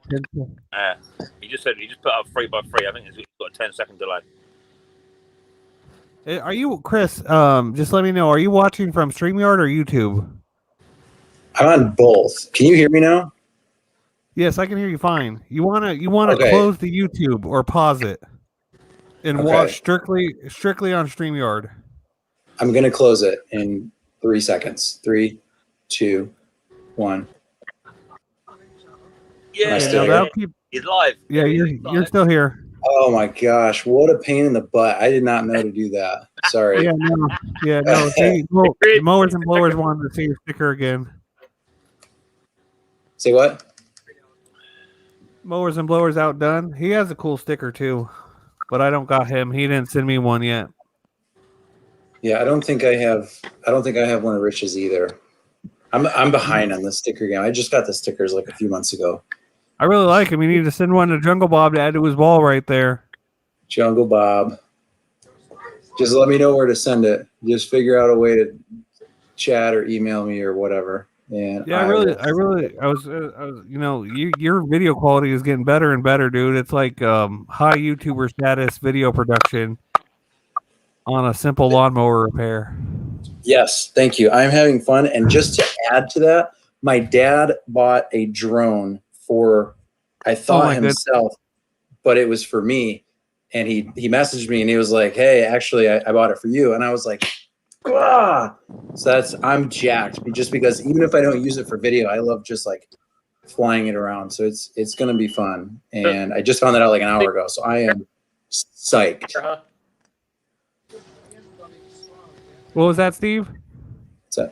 He just put up 3x3. I think he's got a 10-second delay. Are you, Chris? Just let me know. Are you watching from StreamYard or YouTube? I'm on both. Can you hear me now? Yes, I can hear you fine. You wanna Okay. close the YouTube or pause it and Okay. watch strictly on StreamYard. I'm gonna close it in 3 seconds. 3, 2, 1. Yeah, still now here? that'll keep. he's live. Yeah, you're still here. Oh my gosh, what a pain in the butt. I did not know to do that. Sorry. Yeah, no. See, Mowers and Blowers wanted to see your sticker again. Say what? Mowers and Blowers outdone. He has a cool sticker too, but I don't got him. He didn't send me one yet. Yeah, I don't think I have one of Rich's either. I'm behind on the sticker game. I just got the stickers like a few months ago. I really like him. You need to send one to Jungle Bob to add to his wall right there. Jungle Bob. Just let me know where to send it. Just figure out a way to chat or email me or whatever. And Yeah, I was your video quality is getting better and better, dude. It's like high YouTuber status video production on a simple lawnmower repair. Yes, thank you. I'm having fun. And just to add to that, my dad bought a drone for, I thought himself, but it was for me. And he messaged me and he was like, hey, actually, I bought it for you. And I was like, ah! So I'm jacked just because even if I don't use it for video, I love just like flying it around. So it's going to be fun. And I just found that out like an hour ago. So I am psyched. What was that, Steve? So,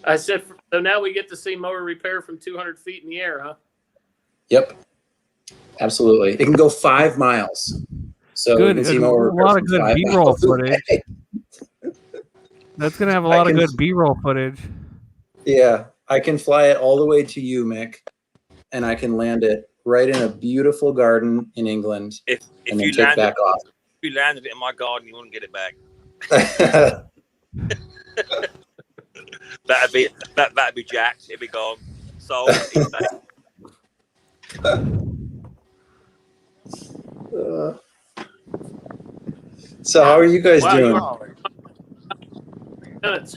I said, so now we get to see mower repair from 200 feet in the air, huh? yep. Absolutely. It can go 5 miles. So Good. you can see A more lot of good 5 B-roll miles away. footage. That's gonna have a lot of good B-roll footage. Yeah, I can fly it all the way to you, Mick, and I can land it right in a beautiful garden in England. If and then you take landed, back off. if you landed it in my garden, you wouldn't get it back. That'd be jacked. It'd be gone. So so how are you guys doing? Minutes.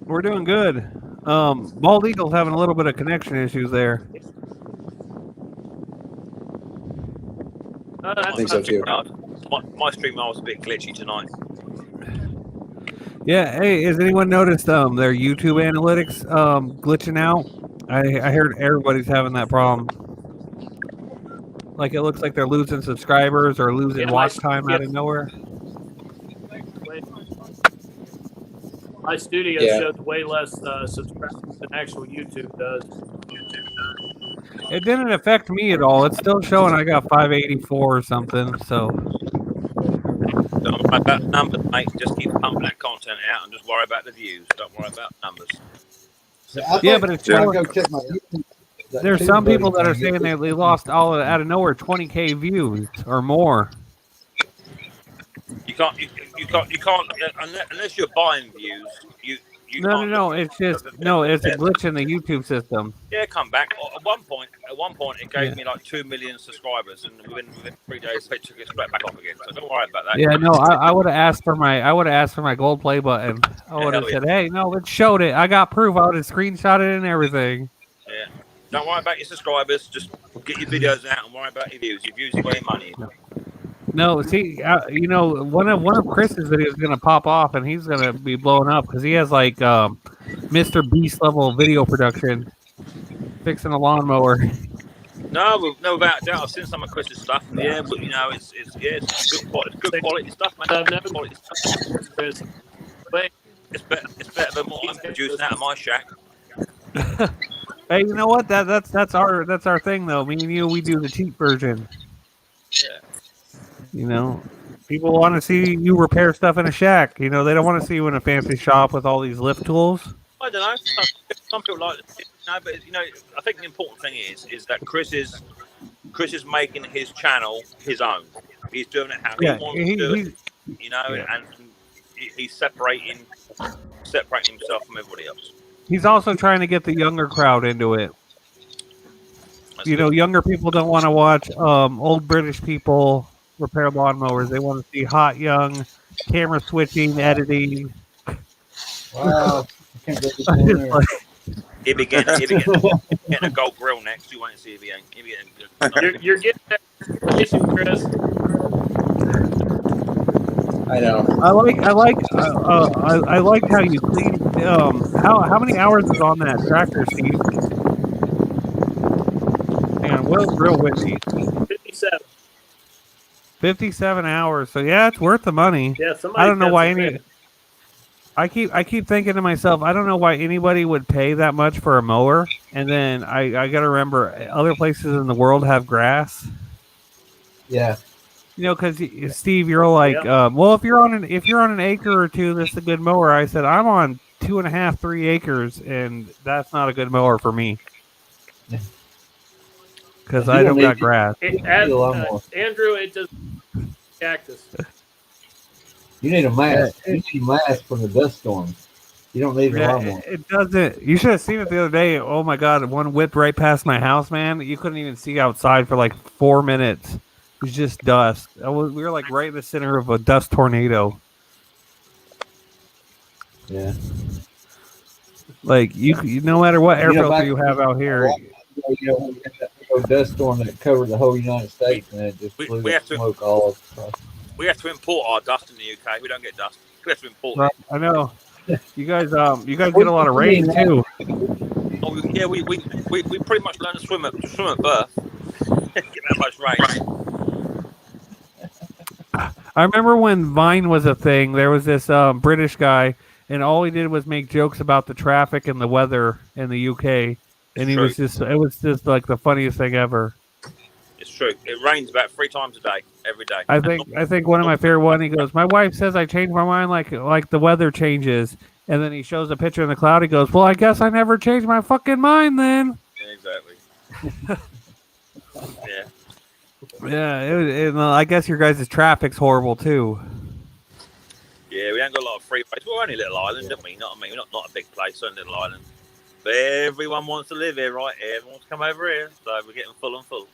We're doing good. Bald Eagle's having a little bit of connection issues there. I think so too. My stream was a bit glitchy tonight. Yeah. Hey, has anyone noticed their YouTube analytics glitching out? I heard everybody's having that problem. Like it looks like they're losing subscribers or losing watch time out of nowhere. My studio shows way less subscribers than actual YouTube does. It didn't affect me at all. It's still showing I got 584 or something. So Don't worry about numbers, mate. Just keep pumping that content out and just worry about the views. Don't worry about numbers. yeah, but it's showing. Go check my YouTube. There's some people that are saying they lost all out of nowhere 20K views or more. You can't unless you're buying views. You can't. No. It's just it's a glitch in the YouTube system. Yeah, come back. At one point, it gave me like 2 million subscribers, and within 3 days, it took it straight back off again. So don't worry about that. Yeah, no, I would have asked for my gold play button. I would have said, hey, no, it showed it. I got proof. I would have screenshot it and everything. Yeah. Don't worry about your subscribers. Just get your videos out and worry about your views. Your views are where your money is. No, see, one of Chris's videos is gonna pop off, and he's gonna be blowing up because he has like Mr. Beast level video production, fixing a lawnmower. No, without a doubt. I've seen some of Chris's stuff. Yeah, but it's good quality stuff, man. I've never Quality stuff. It's better than what I'm producing out of my shack. Hey, you know what? That's our thing though. Me and you, we do the cheap version. Yeah. People want to see you repair stuff in a shack. You know, they don't want to see you in a fancy shop with all these lift tools. I don't know. Some people like it, but I think the important thing is that Chris is making his channel his own. He's doing it how he wants to do it. And he's separating himself from everybody else. He's also trying to get the younger crowd into it. That's Younger people don't want to watch old British people repair lawnmowers. They want to see hot, young, camera switching, editing. Wow. I can't believe it's going there. He'll be getting a gold grill next. You won't see if he ain't. You're getting that issue, Chris. I know. I like how you clean. How many hours is on that tractor, Steve? Man, Will's real windy. 57. 57 hours. So yeah, it's worth the money. Yeah, I don't know why any. I keep thinking to myself, I don't know why anybody would pay that much for a mower. And then I got to remember, other places in the world have grass. Yeah. Because Steve, you're like, well, if you're on an acre or two, this is a good mower. I said I'm on 2.5, 3 acres, and that's not a good mower for me because I don't got grass. Andrew, it just cactus. You need a mask. You need a mask from the dust storm. You don't need a lawnmower. It doesn't. You should have seen it the other day. Oh my God! One whipped right past my house, man. You couldn't even see outside for like 4 minutes. It was just dust. We were like right in the center of a dust tornado. Yeah. Like you no matter what air filter you have out here. A dust storm that covered the whole United States, and it just blew the smoke all over. We have to import our dust in the UK. We don't get dust. We have to import it. I know. You guys get a lot of rain too. Oh yeah, we pretty much learn to swim at birth. Get that much rain. I remember when Vine was a thing. There was this British guy, and all he did was make jokes about the traffic and the weather in the UK. And it was just like the funniest thing ever. It's true. It rains about 3 times a day, every day. I think one of my favorite one. He goes, "My wife says I changed my mind like the weather changes," and then he shows a picture in the cloud. He goes, "Well, I guess I never changed my fucking mind then." Yeah, exactly. Yeah. Yeah, I guess your guys' traffic's horrible too. Yeah, we ain't got a lot of free space. We're only a little island, don't we? You know what I mean? We're not a big place, only a little island. But everyone wants to live here, right? Everyone wants to come over here, so we're getting full and full.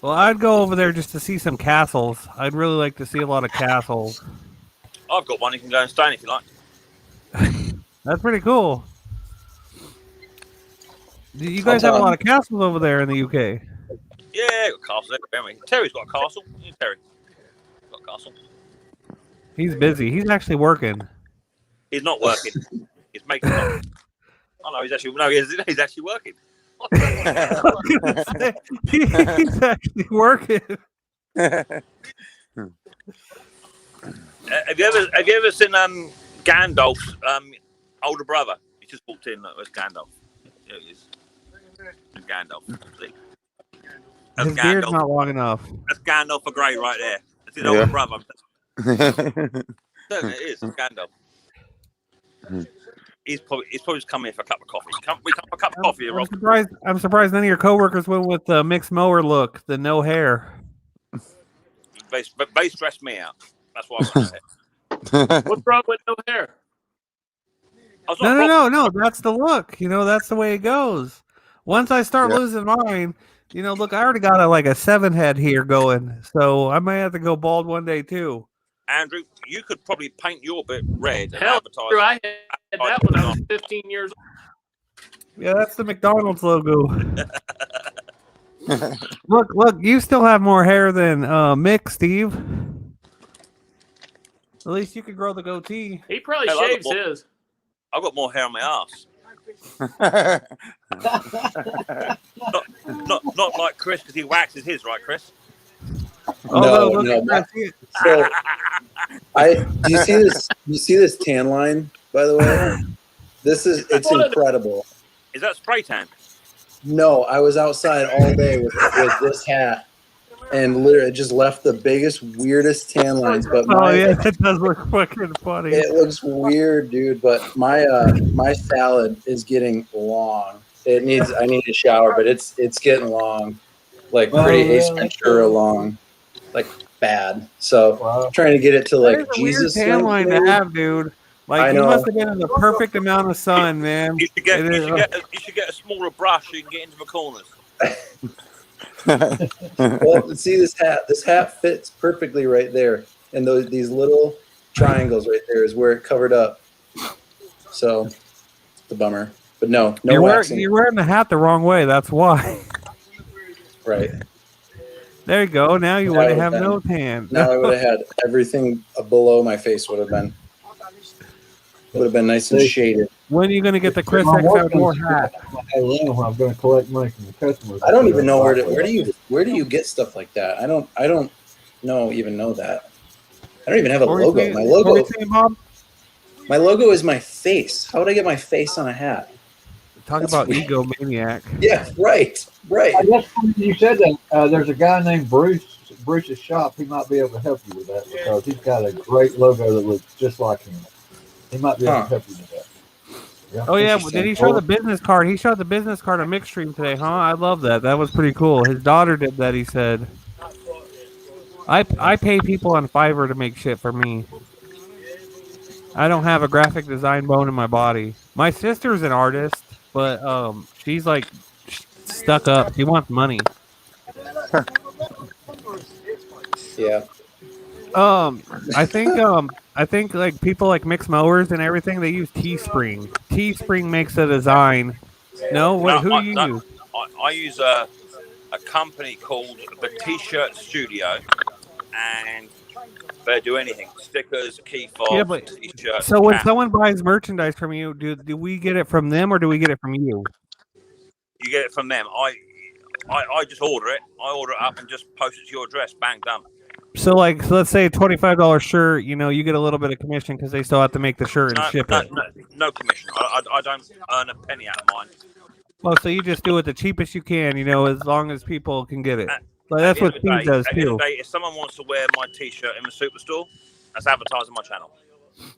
Well, I'd go over there just to see some castles. I'd really like to see a lot of castles. I've got one you can go and stay in if you like. That's pretty cool. You guys have a lot of castles over there in the UK. Yeah, got castles everywhere. Terry's got a castle. Terry got a castle. He's busy. He's actually working. He's not working. He's making money. Oh no, he's actually working. He's actually working. Have you ever seen Gandalf's older brother? He just walked in. That's Gandalf. There he is. Gandalf. His beard's not long enough. That's Gandalf for Grey right there. That's his older brother. It is Gandalf. He's probably just coming here for a cup of coffee. We come for a cup of coffee, Rob. I'm surprised none of your coworkers went with the mixed mower look, the no hair. They stressed me out. That's why I went there. What's wrong with no hair? No. That's the look. That's the way it goes. Once I start losing mine, look, I already got a 7 head here going, so I might have to go bald one day too. Andrew, you could probably paint your bit red. Hell, Andrew, I had that when I was 15 years old. Yeah, that's the McDonald's logo. Look, you still have more hair than Mick, Steve. At least you could grow the goatee. He probably shaves his. I've got more hair on my ass. not like Chris, because he waxes his, right, Chris? No. So, do you see this tan line, by the way? It's incredible. Is that spray tan? No, I was outside all day with this hat, and literally it just left the biggest, weirdest tan lines. But it does look fucking funny. It looks weird, dude. But my salad is getting long. I need a shower, but it's getting long, like pretty Ace Ventura long, like bad. So trying to get it to like Jesus tan line to have, dude. Like you must have been in the perfect amount of sun, man. You should get a smaller brush so you can get into the corners. Well, see this hat. This hat fits perfectly right there, and these little triangles right there is where it covered up. So it's a bummer, but no waxing. You're wearing the hat the wrong way. That's why. Right. There you go. Now you would have no tan. Now I would have had everything below my face would have been nice and shaded. When are you going to get the Chris XL4 hat? I'm going to collect money from the customers. I don't even know where do you get stuff like that? I don't even know that. I don't even have a logo. My logo is my face. How would I get my face on a hat? Talk about egomaniac. Yeah, right. I guess you said that there's a guy named Bruce's shop. He might be able to help you with that because he's got a great logo that looks just like him. He might be able to help you with that. Yeah. Oh yeah, did he show the business card? He showed the business card on Mixed Stream today, huh? I love that. That was pretty cool. His daughter did that. He said, "I pay people on Fiverr to make shit for me. I don't have a graphic design bone in my body. My sister's an artist, but she's like stuck up. She wants money." Yeah. I think like people like mix mowers and everything, they use Teespring. Teespring makes a design. Who do you use? I use a company called the T-Shirt Studio, and they do anything: stickers, key fobs, T-shirts. So when someone buys merchandise from you, do we get it from them or do we get it from you? You get it from them. I just order it. I order it up and just post it to your address. Bang, done. So let's say a $25 shirt, you get a little bit of commission because they still have to make the shirt and ship it. No commission. I don't earn a penny out of mine. Well, so you just do it the cheapest you can, as long as people can get it. That's what Steve does too. At the end of the day, if someone wants to wear my T-shirt in the superstore, that's advertising my channel.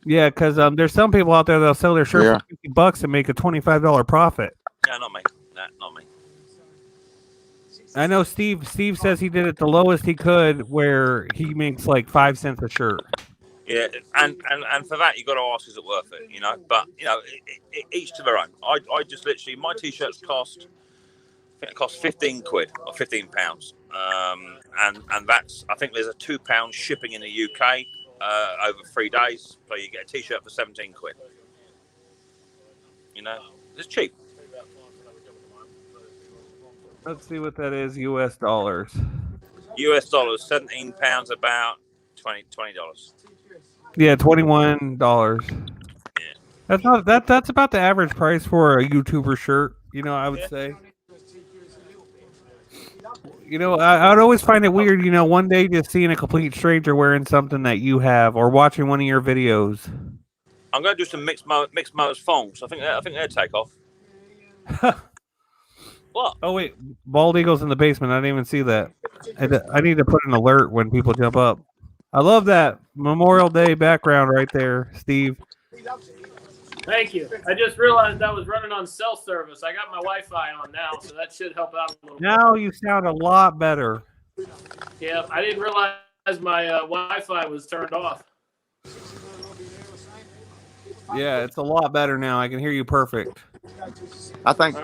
Yeah, because there's some people out there that'll sell their shirt for $50 and make a $25 profit. No, not me. Not me. I know Steve says he did it the lowest he could, where he makes like 5 cents a shirt. Yeah, and for that you got to ask, is it worth it? But each to their own. I just literally, my T-shirts cost 15 quid or 15 pounds, and that's, I think there's a £2 shipping in the UK over 3 days, so you get a T-shirt for 17 quid. It's cheap. Let's see what that is, US dollars. US dollars, 17 pounds, about $20. Yeah, $21. Yeah. That's about the average price for a YouTuber shirt, I would say. I'd always find it weird, one day just seeing a complete stranger wearing something that you have or watching one of your videos. I'm going to do some mixed motors thongs. I think they'll take off. What? Oh wait, bald eagle's in the basement. I didn't even see that. I need to put an alert when people jump up. I love that Memorial Day background right there, Steve. Thank you. I just realized I was running on cell service. I got my Wi-Fi on now, so that should help out a little bit. Now you sound a lot better. Yeah, I didn't realize my Wi-Fi was turned off. Yeah, it's a lot better now. I can hear you perfect. I think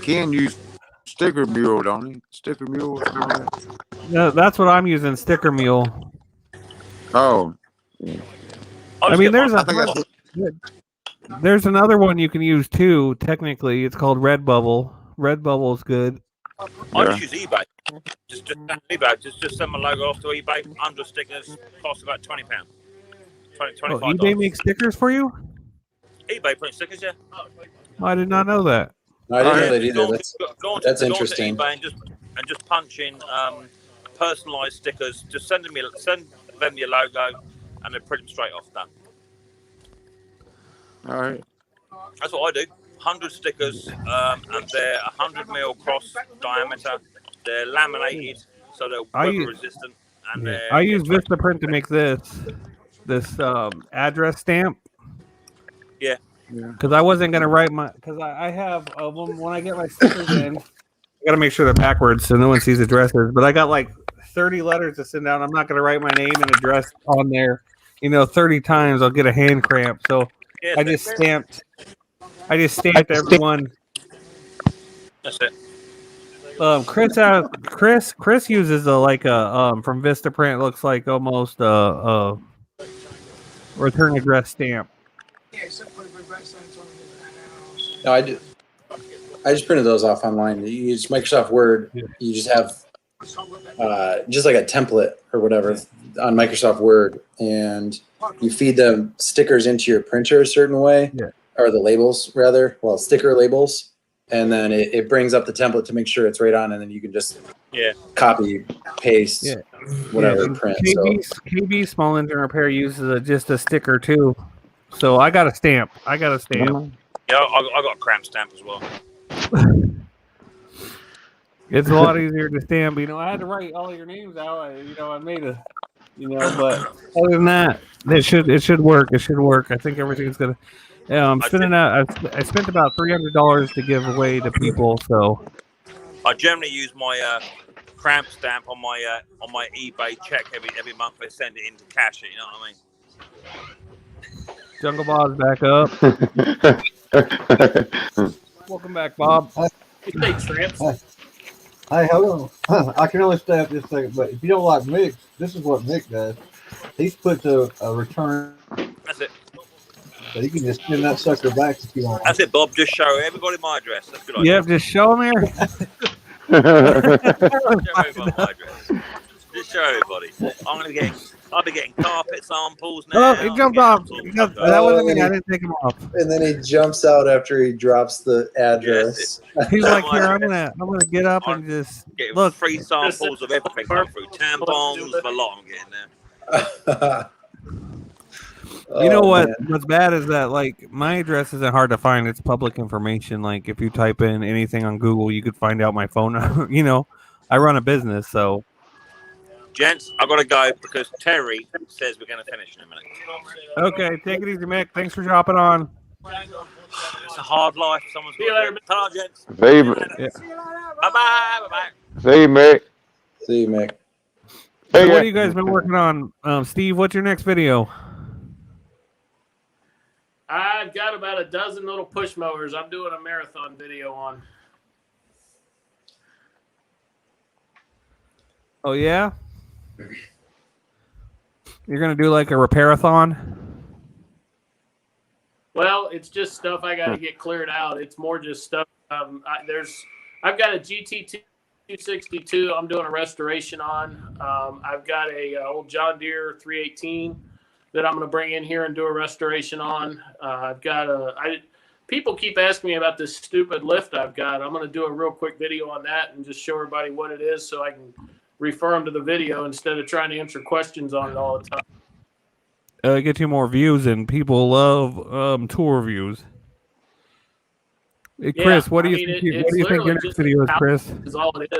Ken used Sticker Mule, don't he? Sticker Mule. No, that's what I'm using. Sticker Mule. Oh. I mean, there's another one you can use too. Technically, it's called Redbubble. Redbubble is good. I just use eBay. Just eBay. Just send my logo off to eBay. 100 stickers cost about £20. $25. eBay makes stickers for you? eBay prints stickers, yeah. Oh, I did not know that. No, I didn't know that either. That's interesting. Go on to eBay and just punch in personalized stickers. Just send them your logo, and they print them straight off. Done. All right. That's what I do. 100 stickers, and they're 100 mil cross diameter. They're laminated, so they're weather resistant. And I use Vistaprint to make this address stamp. Yeah. Because I wasn't gonna write because I have when I get my stickers in, I gotta make sure they're backwards so no one sees addresses. But I got like 30 letters to send out. I'm not gonna write my name and address on there, 30 times. I'll get a hand cramp. So I just stamped everyone. That's it. Chris uses from Vistaprint. Looks like almost a return address stamp. No, I just printed those off online. You use Microsoft Word. Yeah. You just have just like a template or whatever on Microsoft Word, and you feed the stickers into your printer a certain way, or the labels rather. Well, sticker labels, and then it brings up the template to make sure it's right on, and then you can just copy, paste, whatever, print. KB Small Engine Repair uses just a sticker too. So I got a stamp. Yeah, I got a cramp stamp as well. It's a lot easier to stamp. I had to write all your names out. I made a, but other than that, it should work. It should work. I think everything's gonna. I'm spending out. I spent about $300 to give away to people. So I generally use my cramp stamp on my eBay check every month. I send it into cash. You know what I mean? Jungle Bob's back up. Welcome back, Bob. Hey, hold on. I can only stay up this second, but if you don't like Mick, this is what Mick does. He's put a return. That's it. So you can just send that sucker back if you want. That's it, Bob. Just show everybody my address. That's a good idea. Yep, just show them here. Show everybody my address. Just show everybody. I'll be getting carpet samples now. Oh, he jumped off. That wasn't me. I didn't take him off. And then he jumps out after he drops the address. He's like, here, I'm gonna get up and just look. Free samples of everything come through. Tampons, the lot I'm getting there. You know what? What's bad is that my address isn't hard to find. It's public information. Like if you type in anything on Google, you could find out my phone number. I run a business, so. Gents, I gotta go because Terry says we're gonna finish in a minute. Okay, take it easy, Mick. Thanks for dropping on. It's a hard life. Someone's got to do it. Ta-ra, gents. See you, Bye-bye. See you, Mick. See you, Mick. So what have you guys been working on? Steve, what's your next video? I've got about a dozen little push mowers. I'm doing a marathon video on. Oh, yeah? You're going to do like a repair-a-thon? Well, it's just stuff I got to get cleared out. It's more just stuff. I've got a GT 262 I'm doing a restoration on. I've got a old John Deere 318 that I'm going to bring in here and do a restoration on. I've got people keep asking me about this stupid lift I've got. I'm going to do a real quick video on that and just show everybody what it is so I can refer them to the video instead of trying to answer questions on it all the time. Get you more views, and people love tour reviews. Hey, Chris, what do you think your next video is, Chris? Is all it is.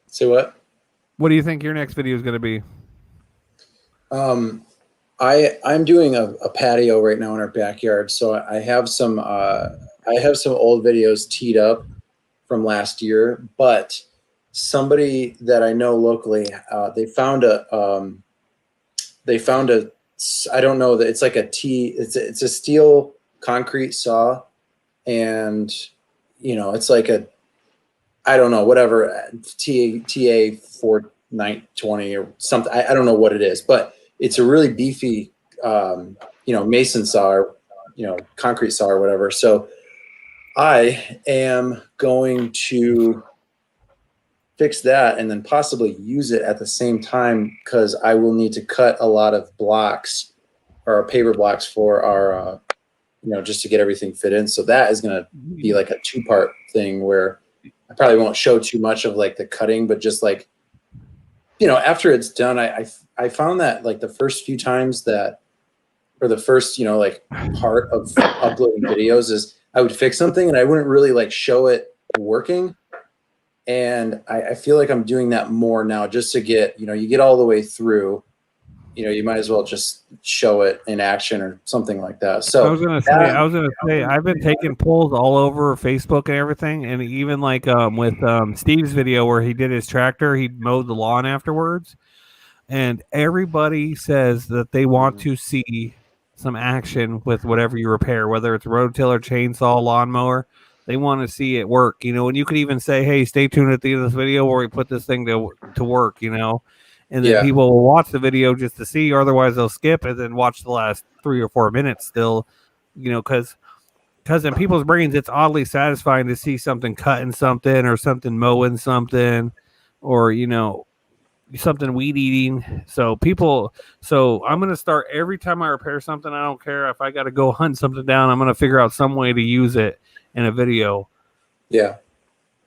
Say what? What do you think your next video is going to be? I'm doing a patio right now in our backyard, so I have some old videos teed up from last year, but somebody that I know locally, they found a I don't know, that it's like it's a steel concrete saw, and it's like I don't know, whatever, TA 4920 or something. I don't know what it is, but it's a really beefy mason saw, or concrete saw or whatever. So I am going to fix that and then possibly use it at the same time, because I will need to cut a lot of blocks or paper blocks for our just to get everything fit in. So that is going to be like a 2-part thing where I probably won't show too much of like the cutting, but just like after it's done, I found that like the first few times that or the first, like part of uploading videos is I would fix something and I wouldn't really like show it working. And I feel like I'm doing that more now just to get, you get all the way through, you might as well just show it in action or something like that. So I was gonna say, I've been taking polls all over Facebook and everything, and even like with Steve's video where he did his tractor, he mowed the lawn afterwards, and everybody says that they want to see some action with whatever you repair, whether it's rototiller, chainsaw, lawnmower. They want to see it work, and you could even say, "Hey, stay tuned at the end of this video where we put this thing to work," And then people will watch the video just to see, or otherwise they'll skip and then watch the last 3 or 4 minutes still, because in people's brains, it's oddly satisfying to see something cutting something or something mowing something or, something weed eating. So I'm going to start every time I repair something. I don't care if I got to go hunt something down. I'm going to figure out some way to use it in a video. Yeah.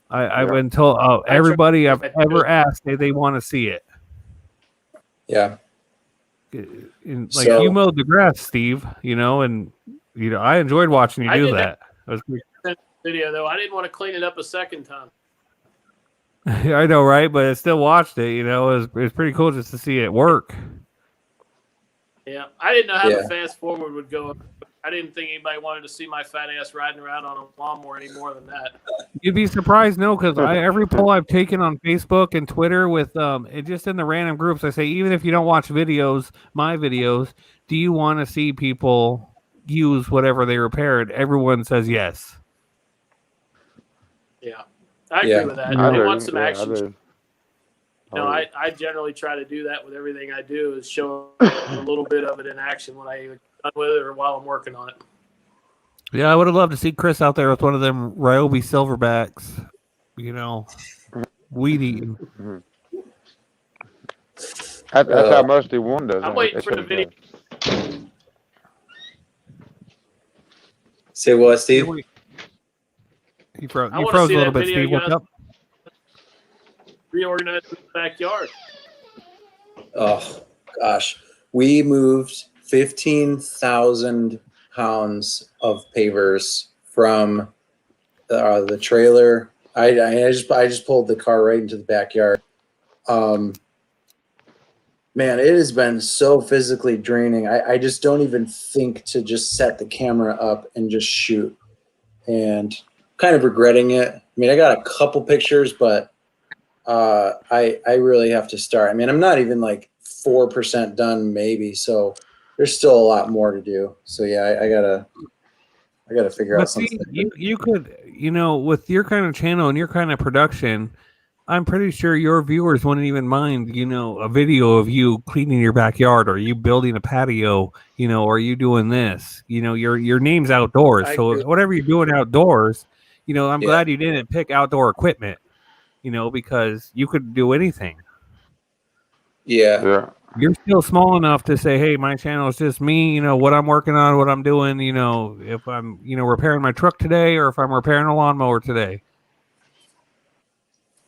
I've been told everybody I've ever asked, they want to see it. Yeah. You mowed the grass, Steve, and I enjoyed watching you do that. Video though, I didn't want to clean it up a second time. I know, right? But I still watched it. It was pretty cool just to see it work. Yeah, I didn't know how the fast forward would go. I didn't think anybody wanted to see my fat ass riding around on a lawnmower any more than that. You'd be surprised, no, because every poll I've taken on Facebook and Twitter with just in the random groups, I say, even if you don't watch my videos, do you want to see people use whatever they repaired? Everyone says yes. Yeah, I agree with that. They want some action. I generally try to do that with everything I do, is show a little bit of it in action when I done with it or while I'm working on it. Yeah, I would have loved to see Chris out there with one of them Ryobi silverbacks, weed eating. That's how Musty One does. I'm waiting for the video. Say what, Steve? You froze a little bit, Steve. What's up? Reorganize the backyard. Oh, gosh. We moved 15,000 pounds of pavers from the trailer. I just pulled the car right into the backyard. Man, it has been so physically draining. I just don't even think to just set the camera up and just shoot, and kind of regretting it. I mean, I got a couple pictures, but I really have to start. I mean, I'm not even like 4% done maybe, so there's still a lot more to do. So yeah, I gotta figure out something. You could, with your kind of channel and your kind of production, I'm pretty sure your viewers wouldn't even mind, a video of you cleaning your backyard, or you building a patio, or you doing this. Your name's outdoors, so whatever you're doing outdoors, I'm glad you didn't pick outdoor equipment, because you could do anything. Yeah. You're still small enough to say, hey, my channel is just me, what I'm working on, what I'm doing, if I'm, repairing my truck today, or if I'm repairing a lawnmower today.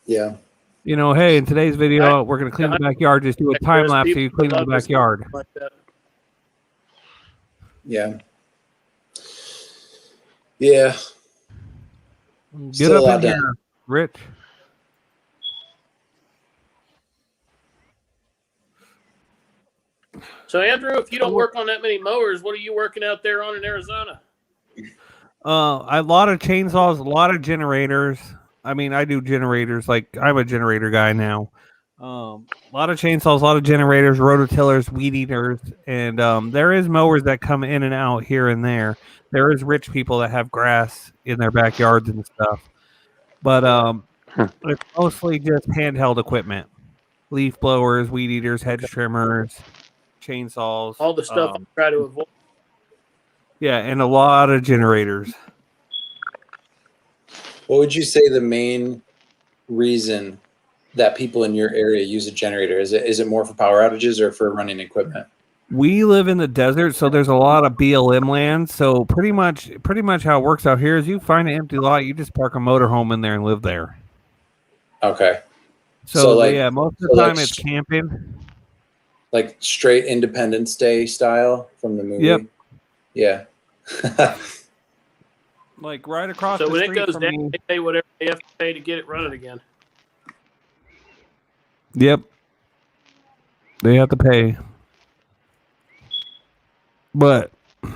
Yeah. Hey, in today's video, we're going to clean the backyard. Just do a time lapse of you cleaning the backyard. Like that. Yeah. Yeah. Get up in here, Rich. So, Andrew, if you don't work on that many mowers, what are you working out there on in Arizona? A lot of chainsaws, a lot of generators. I mean, I do generators. Like, I'm a generator guy now. A lot of chainsaws, a lot of generators, rototillers, weed eaters, and there is mowers that come in and out here and there. There is rich people that have grass in their backyards and stuff, but it's mostly just handheld equipment: leaf blowers, weed eaters, hedge trimmers, chainsaws, all the stuff I try to avoid. Yeah, and a lot of generators. What would you say the main reason that people in your area use a generator? Is it more for power outages or for running equipment? We live in the desert, so there's a lot of BLM land. So pretty much how it works out here is you find an empty lot, you just park a motorhome in there and live there. Okay. So yeah, most of the time it's camping. Like straight Independence Day style from the movie. Yep. Yeah. Like right across So the when street it goes from down, me. they pay whatever they have to pay to get it running again. Yep. They have to pay. But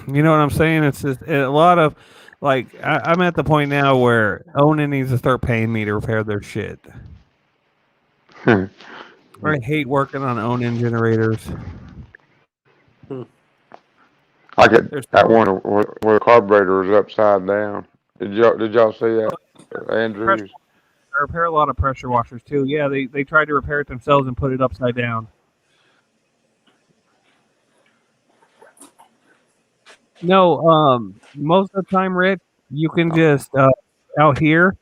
you know what I'm saying? It's just a lot of like I'm at the point now where Onan needs to start paying me to repair their shit. I hate working on Onan generators. I get that one where the carburetor was upside down. Did y'all see that, Andrews? I repair a lot of pressure washers too. Yeah, they tried to repair it themselves and put it upside down. No, most of the time, Rich, you can just out here,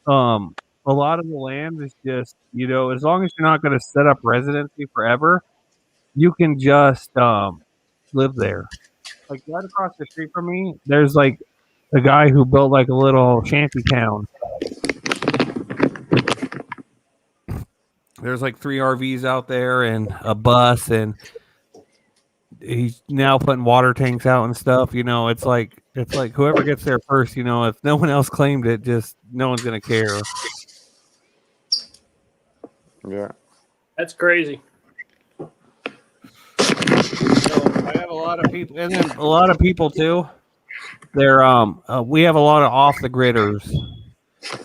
a lot of the land is just as long as you're not going to set up residency forever, you can just live there. Like right across the street from me, there's like a guy who built like a little shanty town. There's like 3 RVs out there and a bus, and he's now putting water tanks out and stuff. It's like whoever gets there first. If no one else claimed it, just no one's gonna care. Yeah, that's crazy. So I have a lot of people, and then a lot of people too. They're we have a lot of off the gridders.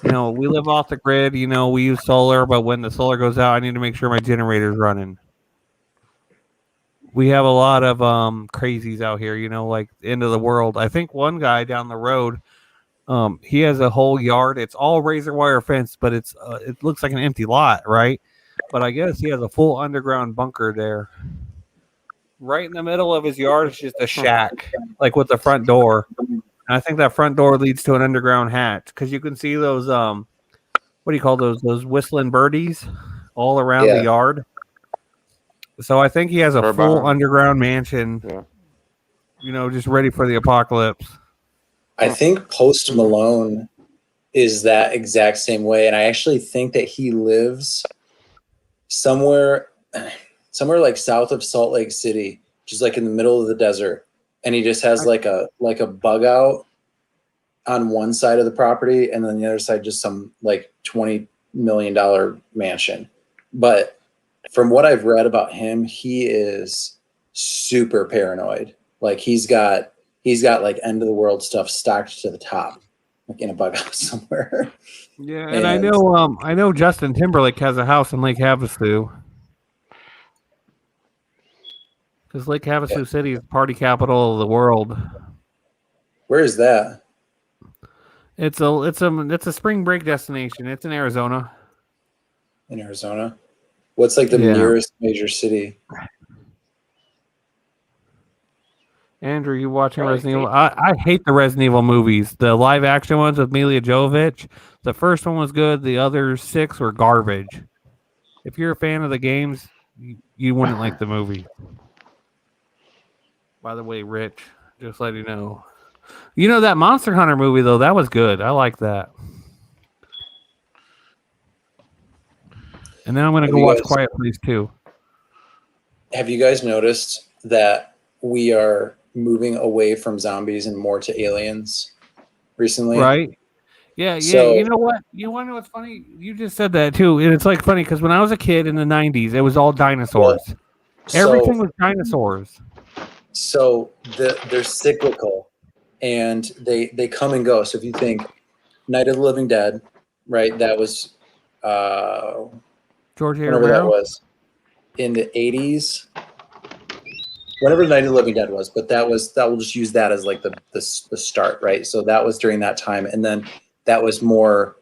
We live off the grid. We use solar, but when the solar goes out, I need to make sure my generator's running. We have a lot of crazies out here, like end of the world. I think one guy down the road, he has a whole yard. It's all razor wire fence, but it looks like an empty lot, right? But I guess he has a full underground bunker there. Right in the middle of his yard is just a shack, like with the front door. And I think that front door leads to an underground hatch because you can see those what do you call those whistling birdies all around the yard. So I think he has a full underground mansion, just ready for the apocalypse. I think Post Malone is that exact same way. And I actually think that he lives somewhere like south of Salt Lake City, which is like in the middle of the desert. And he just has like a bug out on one side of the property, and then the other side just some like $20 million mansion. But from what I've read about him, he is super paranoid. Like he's got like end of the world stuff stocked to the top, like in a bug house somewhere. Yeah, and I know Justin Timberlake has a house in Lake Havasu. Because Lake Havasu City is the party capital of the world. Where is that? It's a spring break destination. It's in Arizona. In Arizona? What's like the nearest major city? Andrew, you watching Resident Evil? I hate the Resident Evil movies. The live action ones with Mila Jovovich. The first one was good. The other 6 were garbage. If you're a fan of the games, you wouldn't like the movie. By the way, Rich, just let you know. That Monster Hunter movie, though, that was good. I like that. And then I'm going to go watch Quiet Place 2. Have you guys noticed that we are moving away from zombies and more to aliens recently? Right. Yeah. So, you know what? You want to know what's funny? You just said that, too. And it's like funny because when I was a kid in the 90s, it was all dinosaurs. Everything was dinosaurs. So they're cyclical, and they come and go. So if you think Night of the Living Dead, right? That was George A. whenever Romero? that was in the 80s. Whenever Night of the Living Dead was, but we'll just use that as like the start, right? So that was during that time, and then that was more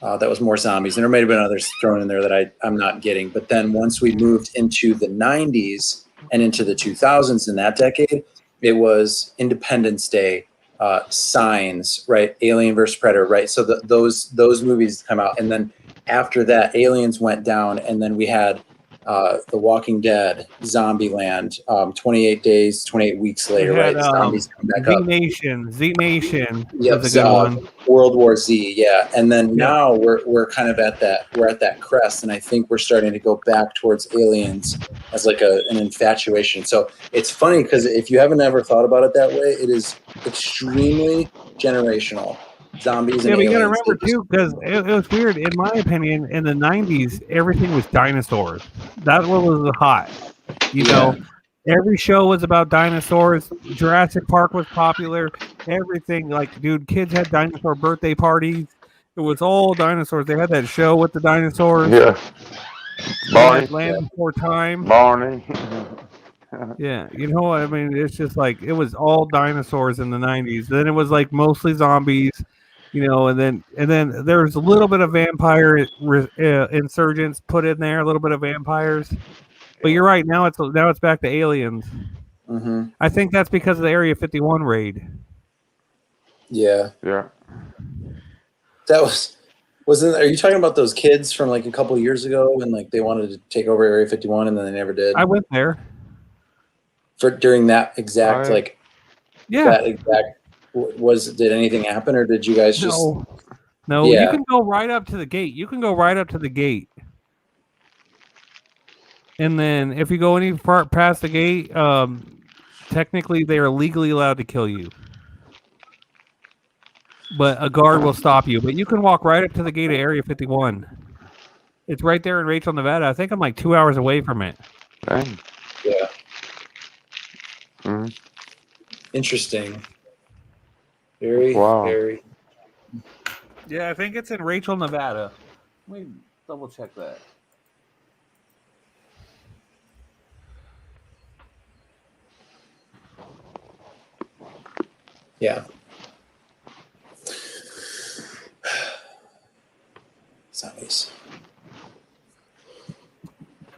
zombies, and there may have been others thrown in there that I'm not getting. But then once we moved into the 90s and into the 2000s in that decade, it was Independence Day, Signs, right? Alien vs. Predator, right? So those movies come out, and then after that, Aliens went down, and then we had The Walking Dead, Zombieland, 28 days, 28 weeks later, Had, right? Zombies come back Z up. Nation. Z Nation Yep, was a good one. World War Z, yeah. And then Yeah. now we're kind of at that crest, and I think we're starting to go back towards aliens as like an infatuation. So it's funny because if you haven't ever thought about it that way, it is extremely generational. Zombies and Yeah, but you got to aliens. remember too, because it was weird. In my opinion, in the '90s, everything was dinosaurs. That's what was hot. You know, every show was about dinosaurs. Jurassic Park was popular. Everything, like, dude, kids had dinosaur birthday parties. It was all dinosaurs. They had that show with the dinosaurs. Yeah. Barney. Land Before Time. Barney. Yeah, you know, I mean, it's just like it was all dinosaurs in the '90s. Then it was like mostly zombies, you know, and then there's a little bit of vampire insurgents put in there, a little bit of vampires. But you're right. Now it's back to aliens. Mm-hmm. I think that's because of the Area 51 raid. Yeah. Yeah. That wasn't. Are you talking about those kids from like a couple of years ago when like they wanted to take over Area 51 and then they never did? I went there. During that exact Right. that exact did anything happen or did you guys just No, Yeah. you can go right up to the gate. And then if you go any far past the gate, technically they are legally allowed to kill you. But a guard will stop you. But you can walk right up to the gate of Area 51. It's right there in Rachel, Nevada. I think I'm like 2 hours away from it. Dang. Yeah. Mm-hmm. Interesting. Very, Wow. very. Yeah, I think it's in Rachel, Nevada. Let me double check that. Yeah. Zombies.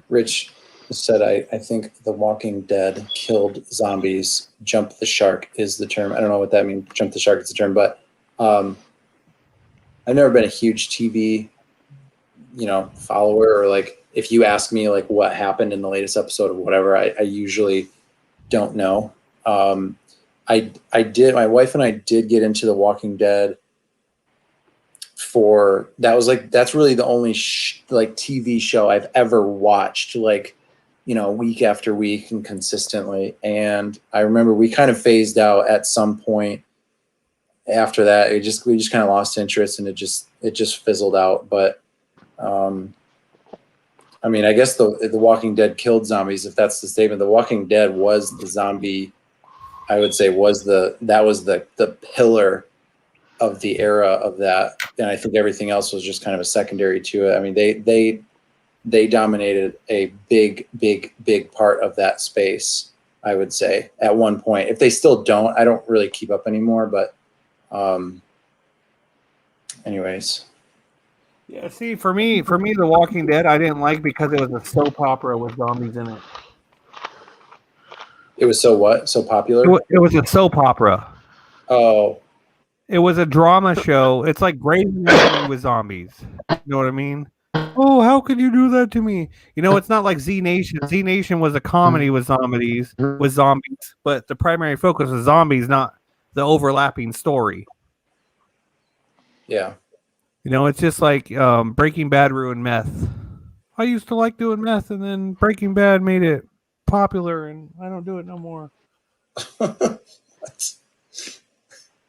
Rich said, I think The Walking Dead killed zombies. Jump the shark is the term. I don't know what that means. Jump the shark is the term, but I've never been a huge TV, follower, or like if you ask me like what happened in the latest episode of whatever, I usually don't know. My wife and I did get into The Walking Dead that's really the only TV show I've ever watched week after week and consistently. And I remember we kind of phased out at some point after that. We just kind of lost interest and it just fizzled out. But I mean, I guess the Walking Dead killed zombies. If that's the statement, The Walking Dead was the zombie. I would say was the pillar of the era of that, and I think everything else was just kind of a secondary to it. I mean, they dominated a big part of that space, I would say, at one point. If they still don't, I don't really keep up anymore, but anyways. Yeah, see, for me, The Walking Dead, I didn't like because it was a soap opera with zombies in it. It was so what? So popular? It was a soap opera. Oh. It was a drama show. It's like Grey's Anatomy with zombies. You know what I mean? Oh, how could you do that to me? You know, it's not like Z Nation. Z Nation was a comedy with zombies, but the primary focus was zombies, not the overlapping story. Yeah. You know, it's just like Breaking Bad ruined meth. I used to like doing meth, and then Breaking Bad made it popular, and I don't do it no more.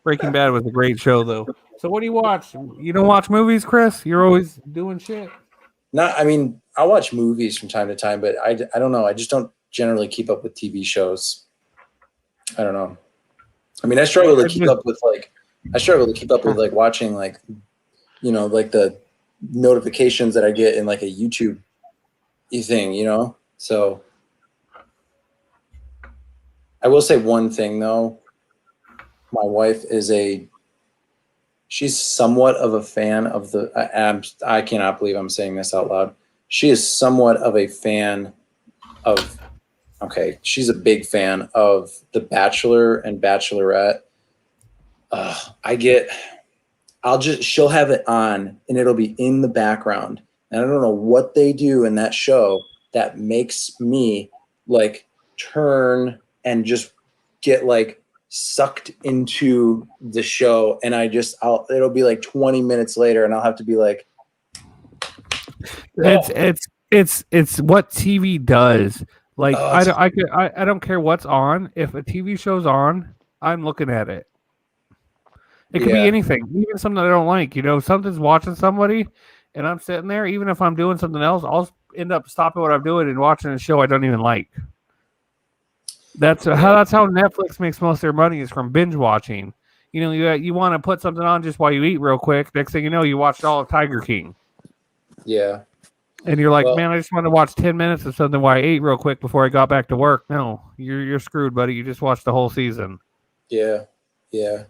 Breaking Bad was a great show, though. So what do you watch? You don't watch movies, Chris? You're always doing shit? I mean, I watch movies from time to time, but I don't know. I just don't generally keep up with TV shows. I don't know. I mean, I struggle to keep up with watching like the notifications that I get in like a YouTube thing, So I will say one thing though. My wife she's somewhat of a fan of I cannot believe I'm saying this out loud. She is somewhat of a fan of, she's a big fan of The Bachelor and Bachelorette. She'll have it on and it'll be in the background. And I don't know what they do in that show, that makes me like turn and just get like sucked into the show, and it'll be like 20 minutes later and I'll have to be like, it's what TV does. Like Oh, I don't care what's on. If a TV show's on, I'm looking at it. It could be anything, even something that I don't like. Something's watching somebody, and I'm sitting there. Even if I'm doing something else, I'll end up stopping what I'm doing and watching a show I don't even like. That's how Netflix makes most of their money, is from binge watching. You want to put something on just while you eat real quick. Next thing you know, you watched all of Tiger King. Yeah. And you're like, man, I just want to watch 10 minutes of something while I ate real quick before I got back to work. No, you're screwed, buddy. You just watched the whole season. Yeah. Yeah.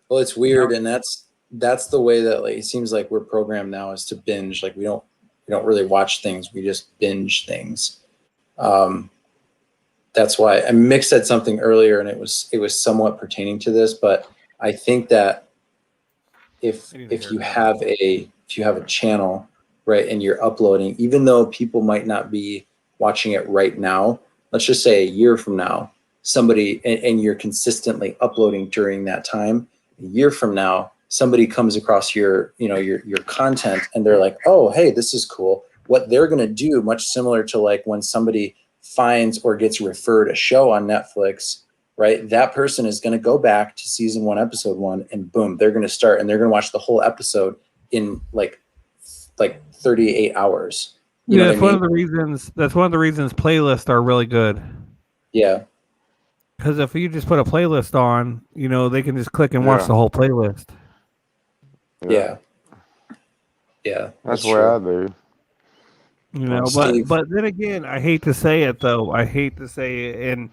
Well, it's weird, and that's the way that it seems like we're programmed now, is to binge. Like we don't really watch things; we just binge things. That's why Mick said something earlier, and it was somewhat pertaining to this. But I think that if you have a channel, right, and you're uploading, even though people might not be watching it right now, let's just say a year from now, somebody and you're consistently uploading during that time. A year from now, somebody comes across your content and they're like, oh, hey, this is cool. What they're going to do, much similar to like when somebody finds or gets referred a show on Netflix, right? That person is going to go back to season 1, episode 1, and boom, they're going to start, and they're going to watch the whole episode in like 38 hours. That's one of the reasons playlists are really good. Yeah. Because if you just put a playlist on, they can just click and watch the whole playlist. Yeah. Yeah. That's what I do. But then again, I hate to say it though. I hate to say it, and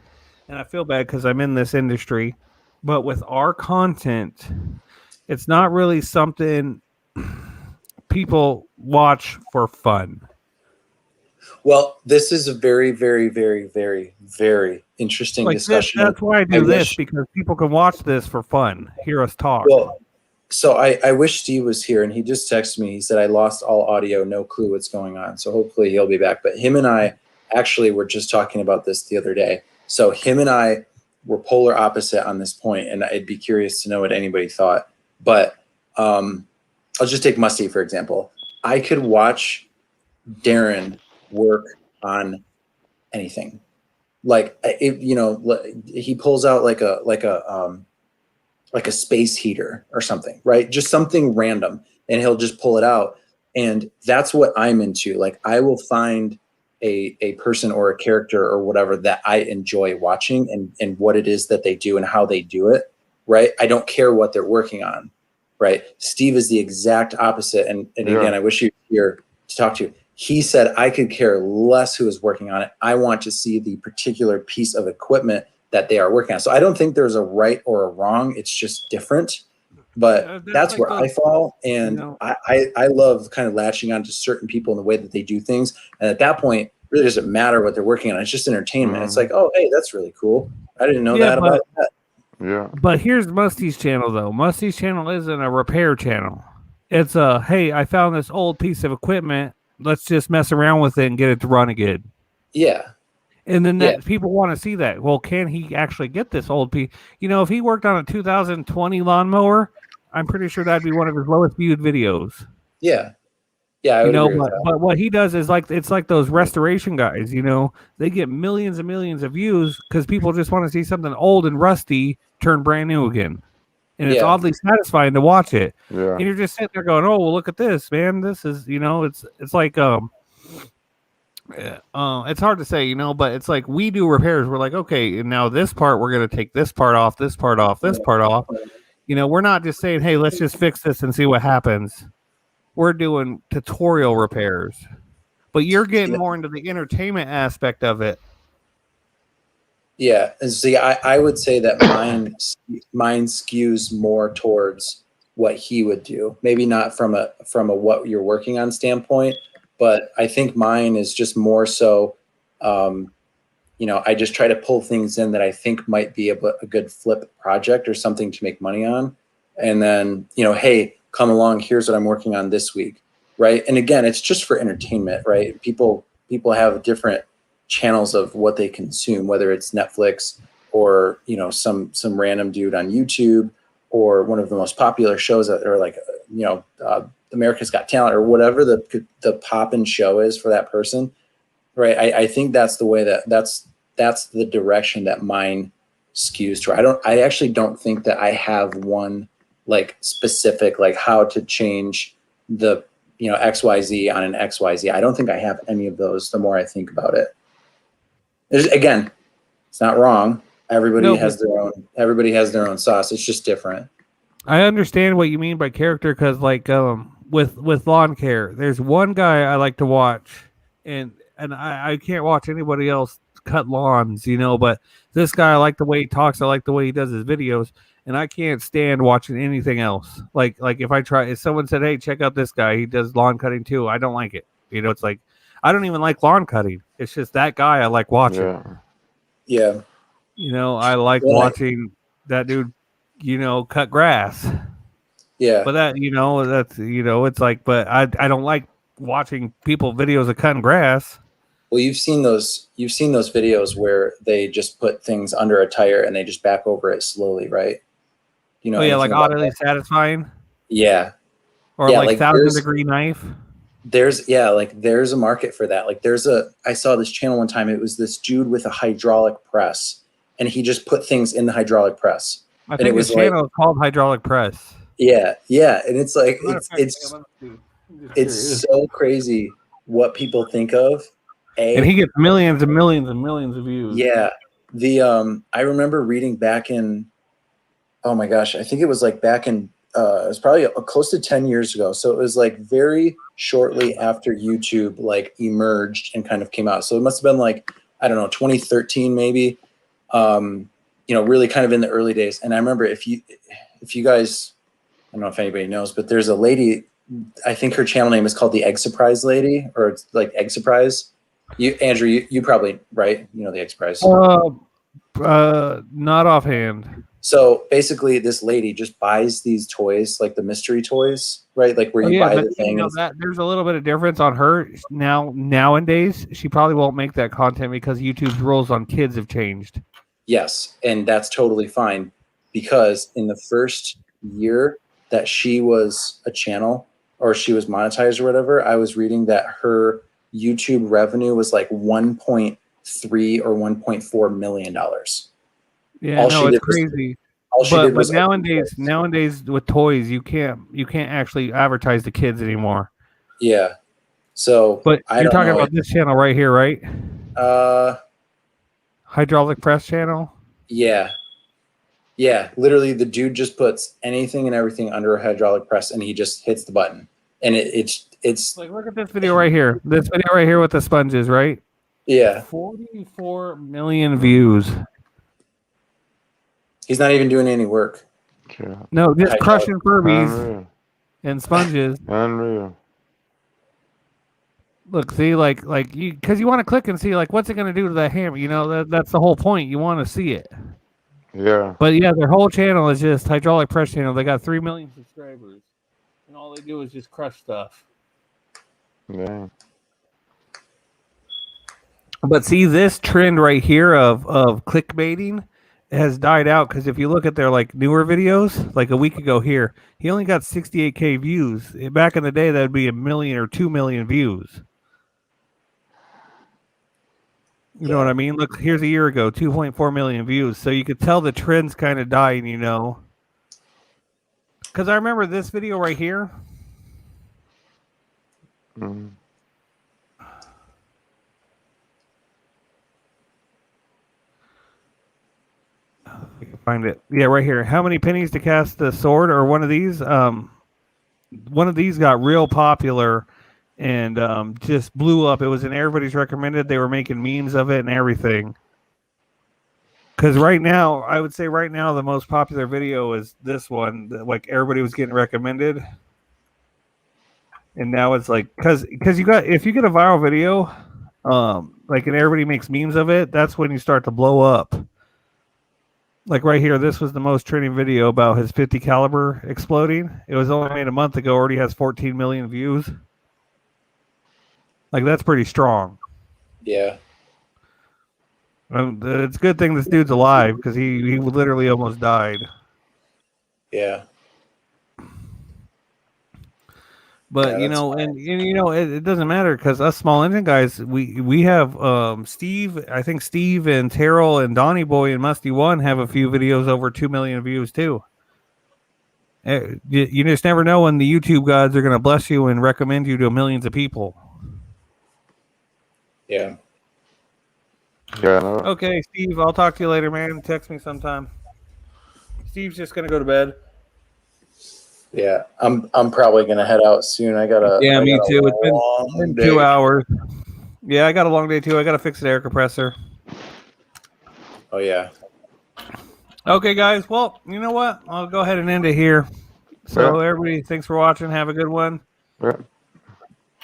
I feel bad because I'm in this industry. But with our content, it's not really something people watch for fun. Well, this is a very, very, very, very, very interesting discussion. That's why I do this, because people can watch this for fun, hear us talk. Well, so I wish Steve was here, and he just texted me. He said, I lost all audio, no clue what's going on. So hopefully he'll be back. But him and I actually were just talking about this the other day. So him and I were polar opposite on this point, and I'd be curious to know what anybody thought. But I'll just take Musty, for example. I could watch Darren work on anything. Like he pulls out like a space heater or something, right? Just something random, and he'll just pull it out. And that's what I'm into. Like I will find a person or a character or whatever that I enjoy watching, and what it is that they do and how they do it, right? I don't care what they're working on, right? Steve is the exact opposite. And again, I wish you were here to talk to. He said, I could care less who is working on it. I want to see the particular piece of equipment that they are working on. So I don't think there's a right or a wrong. It's just different. But that's where I fall. And I love kind of latching on to certain people in the way that they do things. And at that point, it really doesn't matter what they're working on. It's just entertainment. It's like, oh, hey, that's really cool. I didn't know that about that. Yeah. But here's Musty's channel, though. Musty's channel isn't a repair channel. It's a, hey, I found this old piece of equipment. Let's just mess around with it and get it to run again. Yeah. And then people want to see that. Well, can he actually get this old piece? If he worked on a 2020 lawnmower, I'm pretty sure that'd be one of his lowest viewed videos. Yeah. Yeah. I would agree with that. But what he does is it's like those restoration guys, they get millions and millions of views because people just want to see something old and rusty turn brand new again. And it's oddly satisfying to watch it. Yeah. And you're just sitting there going, oh, well, look at this, man. This is, it's like, it's hard to say, but it's like we do repairs. We're like, okay, and now this part, we're going to take this part off, this part off, this part off. We're not just saying, hey, let's just fix this and see what happens. We're doing tutorial repairs. But you're getting more into the entertainment aspect of it. Yeah, and see, I would say that mine skews more towards what he would do. Maybe not from a what you're working on standpoint, but I think mine is just more so. I just try to pull things in that I think might be a good flip project or something to make money on, and then hey, come along. Here's what I'm working on this week, right? And again, it's just for entertainment, right? People people have different channels of what they consume, whether it's Netflix or, you know, some random dude on YouTube or one of the most popular shows that are like, you know, America's Got Talent or whatever the poppin' show is for that person. Right. I think that's the way that's the direction that mine skews to. I actually don't think that I have one like specific, like how to change the, you know, XYZ on an XYZ. I don't think I have any of those the more I think about it. Again, it's not wrong. Everybody has their own sauce. It's just different. I understand what you mean by character because, like, with lawn care, there's one guy I like to watch, and I can't watch anybody else cut lawns, you know. But this guy, I like the way he talks. I like the way he does his videos, and I can't stand watching anything else. Like if someone said, "Hey, check out this guy. He does lawn cutting too," I don't like it. You know, it's like I don't even like lawn cutting. It's just that guy I like watching. Yeah. You know, I like watching that dude, you know, cut grass. Yeah. But that, you know, that's, you know, it's like, but I don't like watching people videos of cutting grass. Well, you've seen those videos where they just put things under a tire and they just back over it slowly, right? You know, like oddly satisfying. Yeah. Or yeah, like 1,000-degree knife. There's a market for that. Like I saw this channel one time. It was this dude with a hydraulic press and he just put things in the hydraulic press. I think his channel is called Hydraulic Press. Yeah. Yeah. And it's like, it's so crazy what people think of. And he gets millions and millions and millions of views. Yeah. I remember reading back in, oh my gosh, I think it was like back in, it was probably close to 10 years ago. So it was like very shortly after YouTube like emerged and kind of came out. So it must have been like, I don't know, 2013 maybe, you know, really kind of in the early days. And I remember if you guys, I don't know if anybody knows, but there's a lady, I think her channel name is called the Egg Surprise Lady, or it's like Egg Surprise. Andrew, you probably, right? You know the Egg Surprise. Not offhand. So basically, this lady just buys these toys, like the mystery toys, right? Like where you buy the thing. You know, that there's a little bit of difference on her nowadays. She probably won't make that content because YouTube's rules on kids have changed. Yes, and that's totally fine because in the first year that she was a channel or she was monetized or whatever, I was reading that her YouTube revenue was like 1.3 or 1.4 million dollars. Yeah, it's crazy. But nowadays with toys, you can't actually advertise to kids anymore. Yeah. So, but you're talking about this channel right here, right? Hydraulic Press channel. Yeah. Yeah. Literally, the dude just puts anything and everything under a hydraulic press, and he just hits the button, and it's like, look at this video right here. This video right here with the sponges, right? Yeah. 44 million views. He's not even doing any work. Yeah. No, just crushing Furbies and sponges. Unreal. Look, see, like you, because you want to click and see, like, what's it going to do to that hammer? You know, that's the whole point. You want to see it. Yeah. But yeah, their whole channel is just Hydraulic Press channel. They got 3 million subscribers, and all they do is just crush stuff. Yeah. But see, this trend right here of clickbaiting has died out because if you look at their like newer videos, like a week ago here, he only got 68K views. Back in the day, that'd be 1 million or 2 million views. You know what I mean? Look, here's a year ago, 2.4 million views. So you could tell the trend's kind of dying, you know. Because I remember this video right here. Mm-hmm. I can find it. Yeah, right here. How many pennies to cast the sword? Or one of these? One of these got real popular and just blew up. It was in everybody's recommended. They were making memes of it and everything. Because right now, I would say right now the most popular video is this one. Like everybody was getting recommended, and now it's like because if you get a viral video, like and everybody makes memes of it, that's when you start to blow up. Like right here, this was the most trending video about his 50 caliber exploding. It was only made a month ago, already has 14 million views. Like that's pretty strong. Yeah. It's a good thing this dude's alive because he literally almost died. Yeah. But Yeah, you that's know, fine. and you know, it doesn't matter because us small engine guys, we have Steve. I think Steve and Terrell and Donnie Boy and Musty One have a few videos over 2 million views too. You just never know when the YouTube gods are going to bless you and recommend you to millions of people. Yeah. Yeah, I know. Okay, Steve, I'll talk to you later, man. Text me sometime. Steve's just going to go to bed. Yeah. I'm probably gonna head out soon. I got a Me too. It's long been day. 2 hours. Yeah, I got a long day too. I got to fix the air compressor. Oh yeah. Okay, guys. Well, you know what? I'll go ahead and end it here. So, everybody, thanks for watching. Have a good one. Yeah.